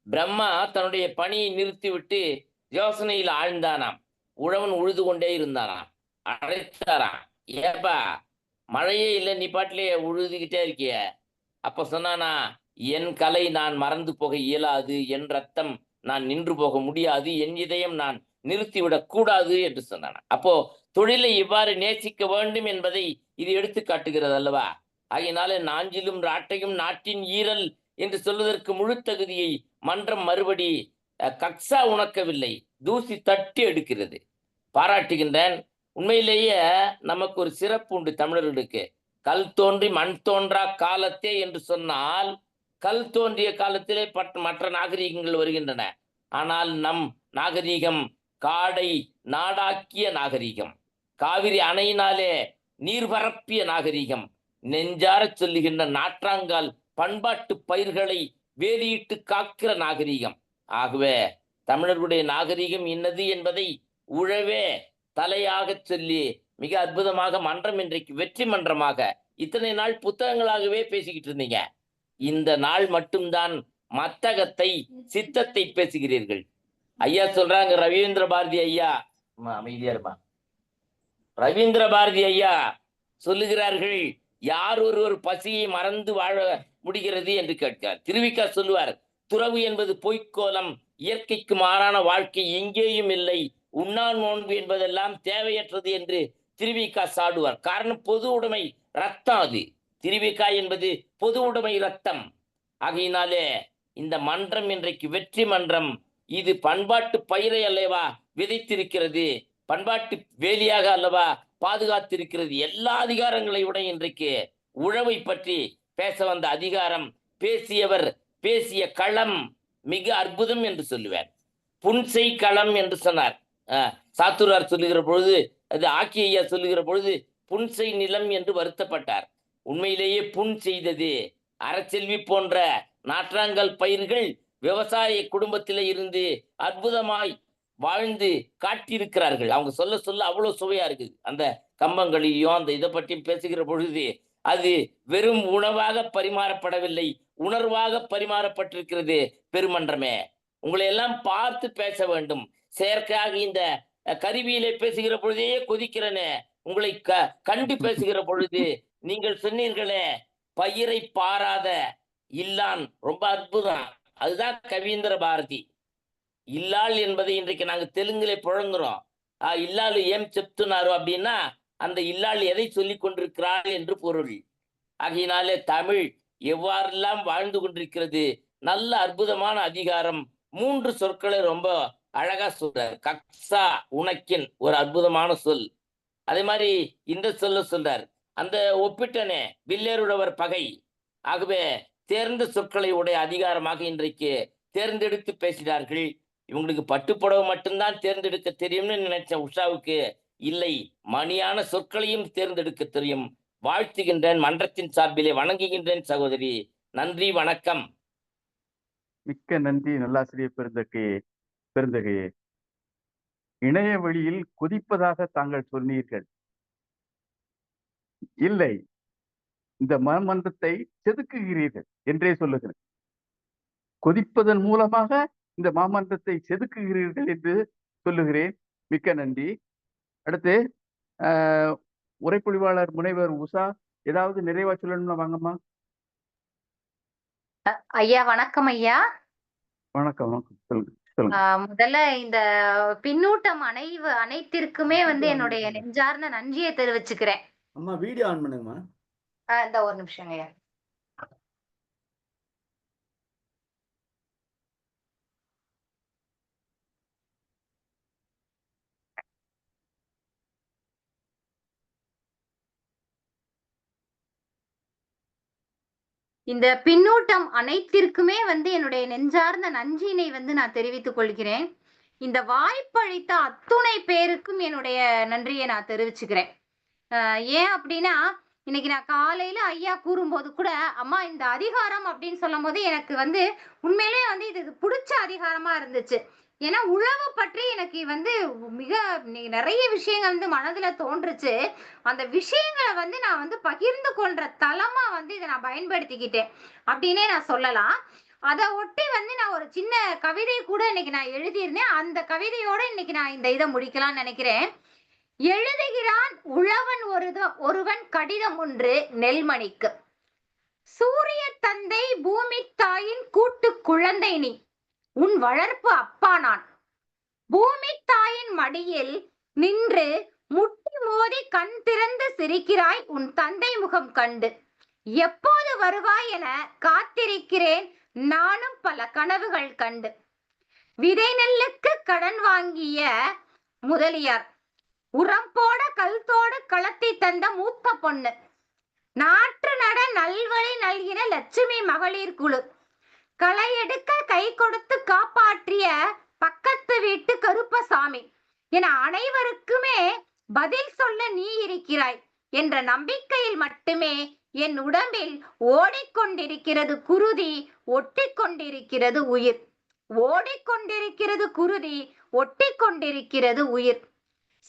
பிரம்மா தன்னுடைய பணியை நிறுத்திவிட்டு யோசனையில் ஆழ்ந்தானாம். உழவன் உழுது கொண்டே இருந்தானாம். அழைத்தாராம், ஏப்பா மழையே இல்லை, நீ பாட்டிலேயே உழுதுகிட்டே இருக்கிய. அப்ப சொன்னானா, என் கலை நான் மறந்து போக இயலாது, என் ரத்தம் நான் நின்று போக முடியாது, என் இதயம் நான் நிறுத்திவிடக் கூடாது என்று சொன்னானா. அப்போ தொழிலை இவ்வாறு நேசிக்க வேண்டும் என்பதை இது எடுத்து காட்டுகிறது அல்லவா? ஆகையினால நாஞ்சிலும் ராட்டையும் நாட்டின் ஈரல் என்று சொல்வதற்கு முழு தகுதியை மன்றம் மறுபடி கக்ஸா உணக்கவில்லை, தூசி தட்டி எடுக்கிறது. பாராட்டுகின்றேன். உண்மையிலேயே நமக்கு ஒரு சிறப்பு உண்டு தமிழர்களுக்கு. கல் தோன்றி மண் தோன்றா காலத்தே என்று சொன்னால், கல் தோன்றிய காலத்திலே மற்ற நாகரீகங்கள் வருகின்றன. ஆனால் நம் நாகரீகம் காடை நாடாக்கிய நாகரீகம், காவிரி அணையினாலே நீர் பரப்பிய நாகரீகம், நெஞ்சார சொல்லுகின்ற நாற்றாங்கால் பண்பாட்டு பயிர்களை வேலியிட்டு காக்கிற நாகரீகம். ஆகவே தமிழர்களுடைய நாகரீகம் இன்னது என்பதை உழவே தலையாக சொல்லி மிக அற்புதமாக மன்றம் இன்றைக்கு வெற்றி மன்றமாக இத்தனை நாள் புத்தகங்களாகவே பேசிக்கிட்டு இருந்தீங்க. இந்த நாள் மட்டும்தான் மத்தகத்தை சித்தத்தை பேசுகிறீர்கள். ஐயா சொல்றாங்க, ரவீந்திர பாரதி ஐயா, அமைதியா இருப்பா, ரவீந்திர பாரதி ஐயா சொல்லுகிறார்கள், யார் ஒருவர் பசியை மறந்து வாழ முடிகிறது என்று கேட்கிறார். திருவிக்கா சொல்லுவார், துறவு என்பது பொய்க்கோலம், இயற்கைக்கு மாறான வாழ்க்கை எங்கேயும் இல்லை, உண்ணா நோன்பு என்பதெல்லாம் தேவையற்றது என்று திருவிக்கா சாடுவார். காரணம், பொது உடைமை ரத்தம். அது திருவிக்கா என்பது பொது உடைமை ரத்தம். ஆகையினாலே இந்த மன்றம் இன்றைக்கு வெற்றி மன்றம். இது பண்பாட்டு பயிரை அல்லவா விதைத்திருக்கிறது, பண்பாட்டு வேலியாக அல்லவா பாதுகாத்திருக்கிறது. எல்லா அதிகாரங்களை விட இன்றைக்கு உழவை பற்றி பேச வந்த அதிகாரம், பேசியவர் பேசிய களம் மிக அற்புதம் என்று சொல்லுவார். புன்செய் களம் என்று சொன்னார். சாத்தூரார் சொல்லுகிற பொழுது, அது ஆக்கி ஐயா சொல்லுகிற பொழுது புன்செய் நிலம் என்று வருத்தப்பட்டார். உண்மையிலேயே புன் செய்தது அறச்செல்வி போன்ற நாற்றாங்கல் பயிர்கள் விவசாய குடும்பத்திலே இருந்து அற்புதமாய் வாழ்ந்து காட்டியிருக்கிறார்கள். அவங்க சொல்ல சொல்ல அவ்வளவு சுவையா இருக்குது. அந்த கம்பங்களையும் அந்த இதை பற்றி பேசுகிற பொழுது அது வெறும் உணவாக பரிமாறப்படவில்லை, உணர்வாக பரிமாறப்பட்டிருக்கிறது. பெருமன்றமே, உங்களை எல்லாம் பார்த்து பேச வேண்டும். செயற்கையாக இந்த கருவியிலே பேசுகிற பொழுதே கொதிக்கிறனே, உங்களை கண்டு பேசுகிற பொழுது நீங்கள் சொன்னீர்களே, பயிரை பாராத இல்லான், ரொம்ப அற்புதம். அதுதான் கவீந்திர பாரதி. இல்லாள் என்பதை இன்றைக்கு நாங்க தெலுங்குல புழங்குறோம். இல்லாள் ஏம் செப்துனாரு அப்படின்னா, அந்த இல்லாள் எதை சொல்லி கொண்டிருக்கிறாள் என்று பொருள். ஆகையினாலே தமிழ் எவ்வாறெல்லாம் வாழ்ந்து கொண்டிருக்கிறது. நல்ல அற்புதமான அதிகாரம். 3 சொற்களை ரொம்ப அழகா சொல்றார். கக்ஸா உனக்கின் ஒரு அற்புதமான சொல். அதே மாதிரி இந்த சொல்றார், அந்த ஒப்பிட்டனே வில்லேருழவர் பகை. ஆகவே தேர்ந்த சொற்களை உடைய அதிகாரமாக இன்றைக்கு தேர்ந்தெடுத்து பேசினார்கள். இவங்களுக்கு பட்டுப்புடவை மட்டும்தான் தேர்ந்தெடுக்க தெரியும்னு நினைச்ச உஷாவுக்கு இல்லை, மணியான சொற்களையும் தேர்ந்தெடுக்க தெரியும். வாழ்த்துகின்றேன், மன்றத்தின் சார்பிலே வணங்குகின்றேன் சகோதரி. நன்றி, வணக்கம். மிக்க நன்றி நல்லாசிரியர் பெருந்தகையே. இணைய வழியில் கொதிப்பதாக தாங்கள் சொன்னீர்கள். இல்லை, இந்த மன்றத்தை செதுக்குகிறீர்கள் என்றே சொல்லுகிறேன். கொதிப்பதன் மூலமாக இந்த மாமன்றத்தை செதுக்குகிறீர்கள் என்று சொல்லுகிறேன். மிக்க நன்றி. அடுத்து உரைப்பொழிவாளர் முனைவர் உஷா, ஏதாவது நிறைவா சொல்லணும்னா வாங்கம்மா. ஐயா வணக்கம். ஐயா வணக்கம். வணக்கம், சொல்லுங்க. முதல்ல இந்த பின்னூட்டம் அனைத்திற்குமே என்னுடைய நெஞ்சார்ந்த நன்றியை தெரிவிச்சுக்கிறேன். அம்மா வீடியோ ஆன் பண்ணுங்கம்மா. இந்த ஒரு நிமிஷம் ஐயா. இந்த பின்னூட்டம் அனைத்திற்குமே என்னுடைய நெஞ்சார்ந்த நன்றியினை நான் தெரிவித்துக் கொள்கிறேன். இந்த வாய்ப்பளித்த அத்துணை பேருக்கும் என்னுடைய நன்றியை நான் தெரிவிச்சுக்கிறேன். ஏன் அப்படின்னா, இன்னைக்கு நான் காலையில ஐயா கூறும்போது கூட, அம்மா இந்த அதிகாரம் அப்படின்னு சொல்லும் போது எனக்கு உண்மையிலே இது பிடிச்ச அதிகாரமா இருந்துச்சு. ஏன்னா உழவு பற்றி எனக்கு மிக நிறைய விஷயங்கள் மனதுல தோன்றுச்சு. அந்த விஷயங்களை நான் பகிர்ந்து கொள்ற தளமா இதை நான் பயன்படுத்திக்கிட்டேன் அப்படின்னே நான் சொல்லலாம். அதை ஒட்டி நான் ஒரு சின்ன கவிதை கூட இன்னைக்கு நான் எழுதியிருந்தேன். அந்த கவிதையோட இன்னைக்கு நான் இந்த இதை முடிக்கலாம்னு நினைக்கிறேன். எழுதுகிறான் உழவன் ஒருவன் கடிதம் ஒன்று நெல்மணிக்கு. சூரிய தந்தை பூமி தாயின் கூட்டு குழந்தை நீ, உன் வளர்ப்பு அப்பா நான். பூமி தாயின் மடியில் நின்று முட்டி மோதி கண் திறந்து சிரிக்கிறாய் உன் தந்தை முகம் கண்டு. எப்போது வருவாய் என காத்திருக்கிறேன் நானும் பல கனவுகள் கண்டு. விதை நெல்லுக்கு கடன் வாங்கிய முதலியார், உரம் போட கல்தோடு களத்தி தந்த மூத்த பொண்ணு, நாற்று நட நல்வழி நல்கின லட்சுமி மகளிர் குழு, களை எடுக்க கை கொடுத்து காப்பாற்றிய பக்கத்து வீட்டு கருப்பசாமி என அனைவருக்குமே பதில் சொல்ல நீ இருக்கிறாய் என்ற நம்பிக்கையில் மட்டுமே என் உடம்பில் ஓடிக்கொண்டிருக்கிறது குருதி, ஒட்டி கொண்டிருக்கிறது உயிர். ஓடிக்கொண்டிருக்கிறது குருதி, ஒட்டி கொண்டிருக்கிறது உயிர்.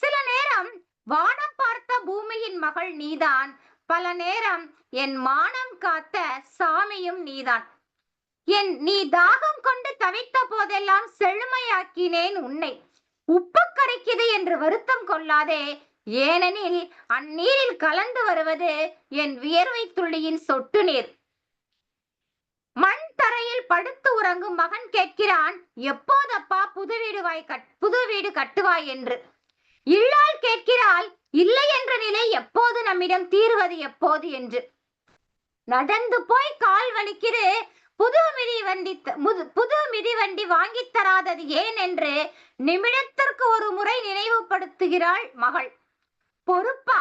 சில நேரம் வானம் பார்த்த பூமியின் மகள் நீதான், பல நேரம் என் மானம் காத்த சாமியும் நீதான். நீ தாகம் கொண்டு தவித்த போதெல்லாம் செழுமையாக்கினேன் உன்னை. உப்பு கரைக்குது என்று வருத்தம் கொள்ளாதே, ஏனெனில் அந்நீரில் கலந்து வருவது என் வியர்வை துளியின் சொட்டு நீர். மண் தரையில் படுத்து உறங்கும் மகன் கேட்கிறான், எப்போதப்பா புது வீடு கட்டுவாய் என்று. இல்லால் கேட்கிறாள், இல்லை என்ற நிலை எப்போது நம்மிடம் தீர்வது எப்போது என்று. நடந்து போய் கால் வலிக்குது, புது மிதிவண்டி வாங்கி தராதது ஏன் என்று நிமிடத்திற்கு ஒரு முறை நினைவுபடுத்துகிறாள் மகள். பொறுப்பா,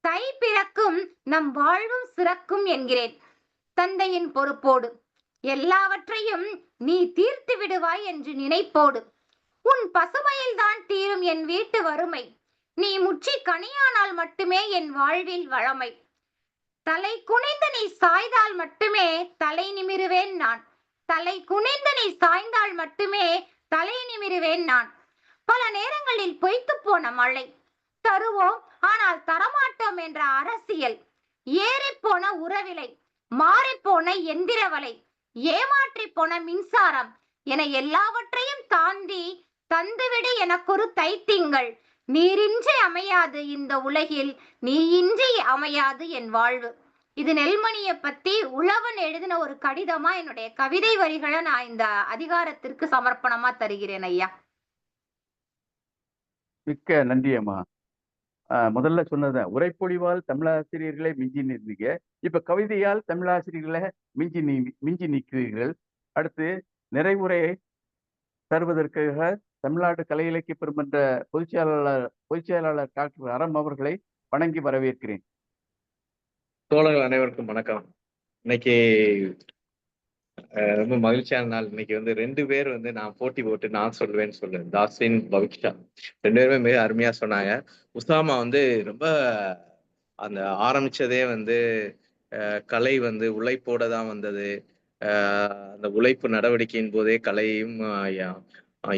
தை பிறக்கும் நம் வாழ்வும் சிறக்கும் என்கிறேன் தந்தையின் பொறுப்போடு. எல்லாவற்றையும் நீ தீர்த்து விடுவாய் என்று நினைப்போடு. உன் பசுமையில் தான் தீரும் என் வீட்டு வறுமை. நீ முற்றி கனியானால் மட்டுமே என் வாழ்வில் வளமை. தலை குனிந்து நீ சாய்ந்தால் மட்டுமே தலை நிமிருவேன் நான். தலை குனிந்து நீ சாய்ந்தால் மட்டுமே தலை நிமிருவேன் நான். பல நேரங்களில் பொய்த்து போன மழை, தருவோம் ஆனால் தரமாட்டோம் என்ற அரசியல், ஏறிப்போன உறவிலை, மாறிப்போன எந்திரவலை, ஏமாற்றி போன மின்சாரம் என எல்லாவற்றையும் தாண்டி தந்துவிடு எனக்கொரு தைத்திங்கள். நீரின்றி அமையாது இந்த உலகில், நீ இன்றி அமையாது என் வாழ்வு. இது நெல்மணியை பத்தி உழவன் எழுதின ஒரு கடிதமா என்னுடைய கவிதை வரிகளை நான் இந்த அதிகாரத்திற்கு சமர்ப்பணமா தருகிறேன் ஐயா. மிக்க நன்றி அம்மா. முதல்ல சொன்னது உரைப்பொழிவால் தமிழாசிரியர்களை மிஞ்சி நின்றீங்க, இப்ப கவிதையால் தமிழாசிரியர்களை மிஞ்சி நிற்கிறீர்கள். அடுத்து நிறைவுரை தருவதற்காக தமிழ்நாடு கலை இலக்கிய பெருமன்ற பொதுச்செயலாளர் டாக்டர் அறம் அவர்களை வணங்கி வரவேற்கிறேன். தோழர்கள் அனைவருக்கும் வணக்கம். இன்னைக்கு ரொம்ப மகிழ்ச்சியான நாள். இன்னைக்கு 2 பேர் நான் போட்டி போட்டு நான் சொல்லுவேன்னு சொல்லுவேன், தாஸ்வின் பவிக்ஷா 2 பேருமே மிக அருமையா சொன்னாங்க. உசாமா ரொம்ப அந்த ஆரம்பிச்சதே கலை உழைப்போட தான் வந்தது. அந்த உழைப்பு நடவடிக்கையின் போதே கலையும்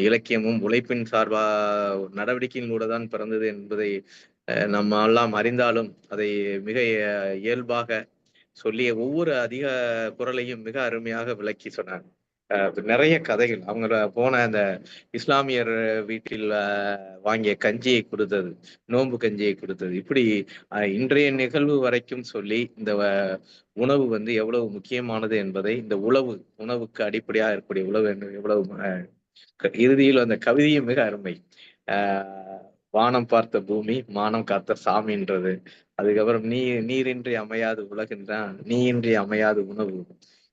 இலக்கியமும் உழைப்பின் சார்பா நடவடிக்கையினூட தான் பிறந்தது என்பதை நம்ம எல்லாம் அறிந்தாலும் அதை மிக இயல்பாக சொல்லிய ஒவ்வொரு அதிக குரலையும் மிக அருமையாக விளக்கி சொன்னாங்க. நிறைய கதைகள், அவங்க போன அந்த இஸ்லாமியர் வீட்டில் வாங்கிய கஞ்சியை கொடுத்தது, நோன்பு கஞ்சியை கொடுத்தது, இப்படி இன்றைய நிகழ்வு வரைக்கும் சொல்லி இந்த உணவு எவ்வளவு முக்கியமானது என்பதை, இந்த உணவுக்கு அடிப்படையாக இருக்கக்கூடிய உணவு எவ்வளவு இறுதியில் அந்த கவிதையும் மிக அருமை. வானம் பார்த்த பூமி மானம் காத்த சாமின்றது, அதுக்கப்புறம் நீரின்றி அமையாது உலகின்றான், நீ இன்றி அமையாது உணவு,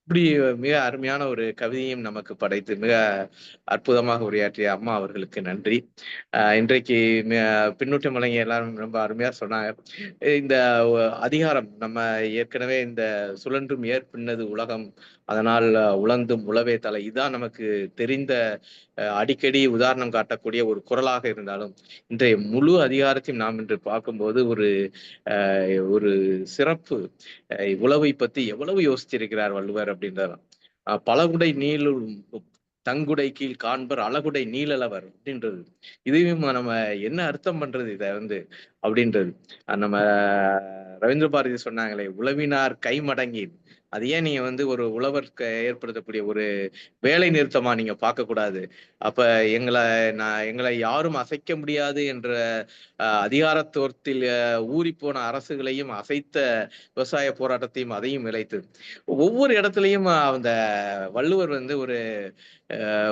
இப்படி மிக அருமையான ஒரு கவிதையும் நமக்கு படைத்து மிக அற்புதமாக உரையாற்றிய அம்மா அவர்களுக்கு நன்றி. இன்றைக்கு பின்னூட்டம் வழங்கிய எல்லாரும் ரொம்ப அருமையா சொன்னாங்க. இந்த அதிகாரம் நம்ம ஏற்கனவே இந்த சுழன்றும் ஏற்பின்னது உலகம், அதனால் உழந்தும் உழவே தலை, இதுதான் நமக்கு தெரிந்த அடிக்கடி உதாரணம் காட்டக்கூடிய ஒரு குரலாக இருந்தாலும், இன்றைய முழு அதிகாரத்தையும் நாம் இன்று பார்க்கும்போது ஒரு சிறப்பு உழவை பத்தி எவ்வளவு யோசிச்சிருக்கிறார் வள்ளுவர் அப்படின்றதான். பலகுடை நீளும் தங்குடை கீழ் காண்பர் அழகுடை நீளலவர் அப்படின்றது. இதையும் நம்ம என்ன அர்த்தம் பண்றது இத அப்படின்றது. நம்ம ரவீந்திர பாரதி சொன்னாங்களே, உழவினார் கை மடங்கி. அது ஏன் நீங்க ஒரு உழவருக்கு ஏற்படுத்தக்கூடிய ஒரு வேலை நிறுத்தமா நீங்க பார்க்க கூடாது? அப்ப எங்களை யாரும் அசைக்க முடியாது என்ற அதிகாரத்துவத்தில் ஊறிப்போன அரசுகளையும் அசைத்த விவசாய போராட்டத்தையும் அதையும் இழைத்தது. ஒவ்வொரு இடத்துலயும் அந்த வள்ளுவர்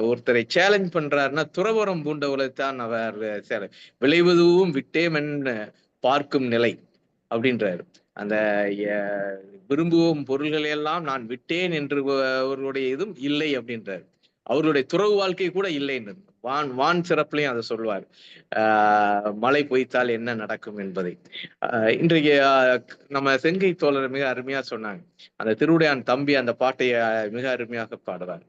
ஒருத்தரை சேலஞ்ச் பண்றாருன்னா, துறவரம் பூண்டவளைத்தான் அவர் விளைவதுவும் விட்டேமென் பார்க்கும் நிலை அப்படின்றாரு. அந்த விரும்புவோம் பொருள்களை எல்லாம் நான் விட்டேன் என்று அவர்களுடைய இதுவும் இல்லை அப்படின்றாரு. அவர்களுடைய துறவு வாழ்க்கை கூட இல்லைன்னு வான் சிறப்புலையும் அதை சொல்லுவார். மழை பொய்த்தால் என்ன நடக்கும் என்பதை. இன்றைக்கு நம்ம செங்கை தோழர் மிக அருமையா சொன்னாங்க. அந்த திருவுடையான் தம்பி அந்த பாட்டை மிக அருமையாக பாடுவார்.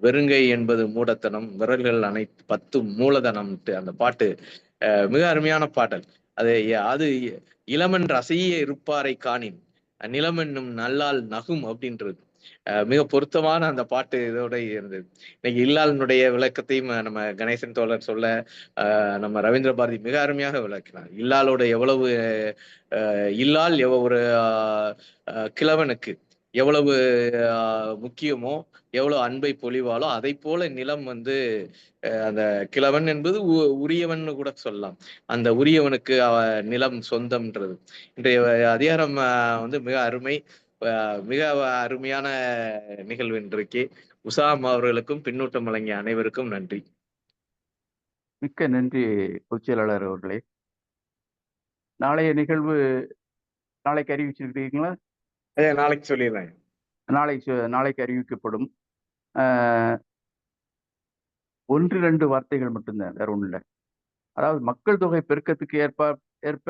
வெறுங்கை என்பது மூடத்தனம், விரல்கள் அனைத்து 10 மூலதனம். அந்த பாட்டு மிக அருமையான பாடல். அது இளமன் அசைய இருப்பாரை காணின் நிலம் என்னும் நல்லால் நகும் அப்படின்றது மிக பொருத்தமான அந்த பாட்டு இதோட இருந்தது. இன்னைக்கு இல்லாளனுடைய விளக்கத்தையும் நம்ம கணேசன் தோழர் சொல்ல, நம்ம ரவீந்திர பாரதி மிக அருமையாக விளக்கினார். இல்லாளோட எவ்வளவு இல்லால் ஒரு கிழவனுக்கு எவ்வளவு முக்கியமோ, எவ்வளவு அன்பை பொழிவாலோ, அதை போல நிலம் அந்த கிழவன் என்பது உரியவன் கூட சொல்லலாம். அந்த உரியவனுக்கு நிலம் சொந்தம்ன்றது. இன்றைய அதிகாரம் மிக அருமை, மிக அருமையான நிகழ்வு இன்றைக்கு. உசாம் அவர்களுக்கும் பின்னூட்டம் வழங்கிய அனைவருக்கும் நன்றி. மிக்க நன்றி பொதுச்செயலாளர் அவர்களே. நாளைய நிகழ்வு நாளைக்கு அறிவிச்சிருக்கீங்களா? நாளைக்கு சொல்லிடுறேன். நாளைக்கு அறிவிக்கப்படும். 1-2 வார்த்தைகள் மட்டும்தான், வேற ஒண்ணும் இல்லை. அதாவது மக்கள் தொகை பெருக்கத்துக்கு ஏற்ப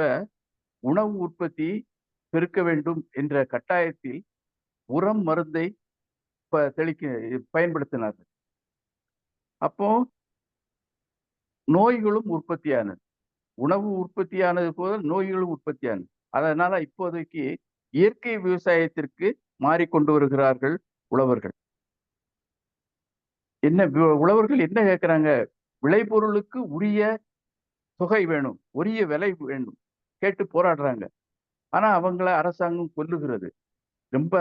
உணவு உற்பத்தி பெருக்க வேண்டும் என்ற கட்டாயத்தில் உரம் மருந்தை பயன்படுத்தினார்கள். அப்போ நோய்களும் உற்பத்தியானது. உணவு உற்பத்தியானது போல நோய்களும் உற்பத்தியானது. அதனால இப்போதைக்கு இயற்கை விவசாயத்திற்கு மாறிக்கொண்டு வருகிறார்கள் உழவர்கள். உழவர்கள் என்ன கேட்கிறாங்க? விளைபொருளுக்கு உரிய தொகை வேணும், உரிய விலை வேண்டும் கேட்டு போராடுறாங்க. ஆனா அவங்கள அரசாங்கம் கொல்லுகிறது. ரொம்ப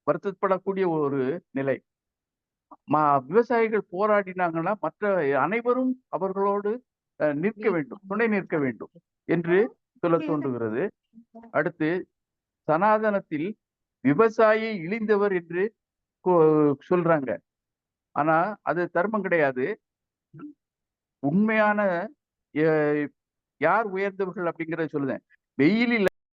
வருத்தப்படக்கூடிய ஒரு நிலை. விவசாயிகள் போராடினாங்கன்னா மற்ற அனைவரும் அவர்களோடு நிற்க வேண்டும், துணை நிற்க வேண்டும் என்று சொல்ல தோன்றுகிறது. அடுத்து, சனாதனத்தில் விவசாயி இழிந்தவர் என்று சொல்றாங்க. ஆனா அது தர்மம் கிடையாது. உண்மையான யார் உயர்ந்தவர்கள் அப்படிங்கிறத சொல்லுதேன். வெயிலில்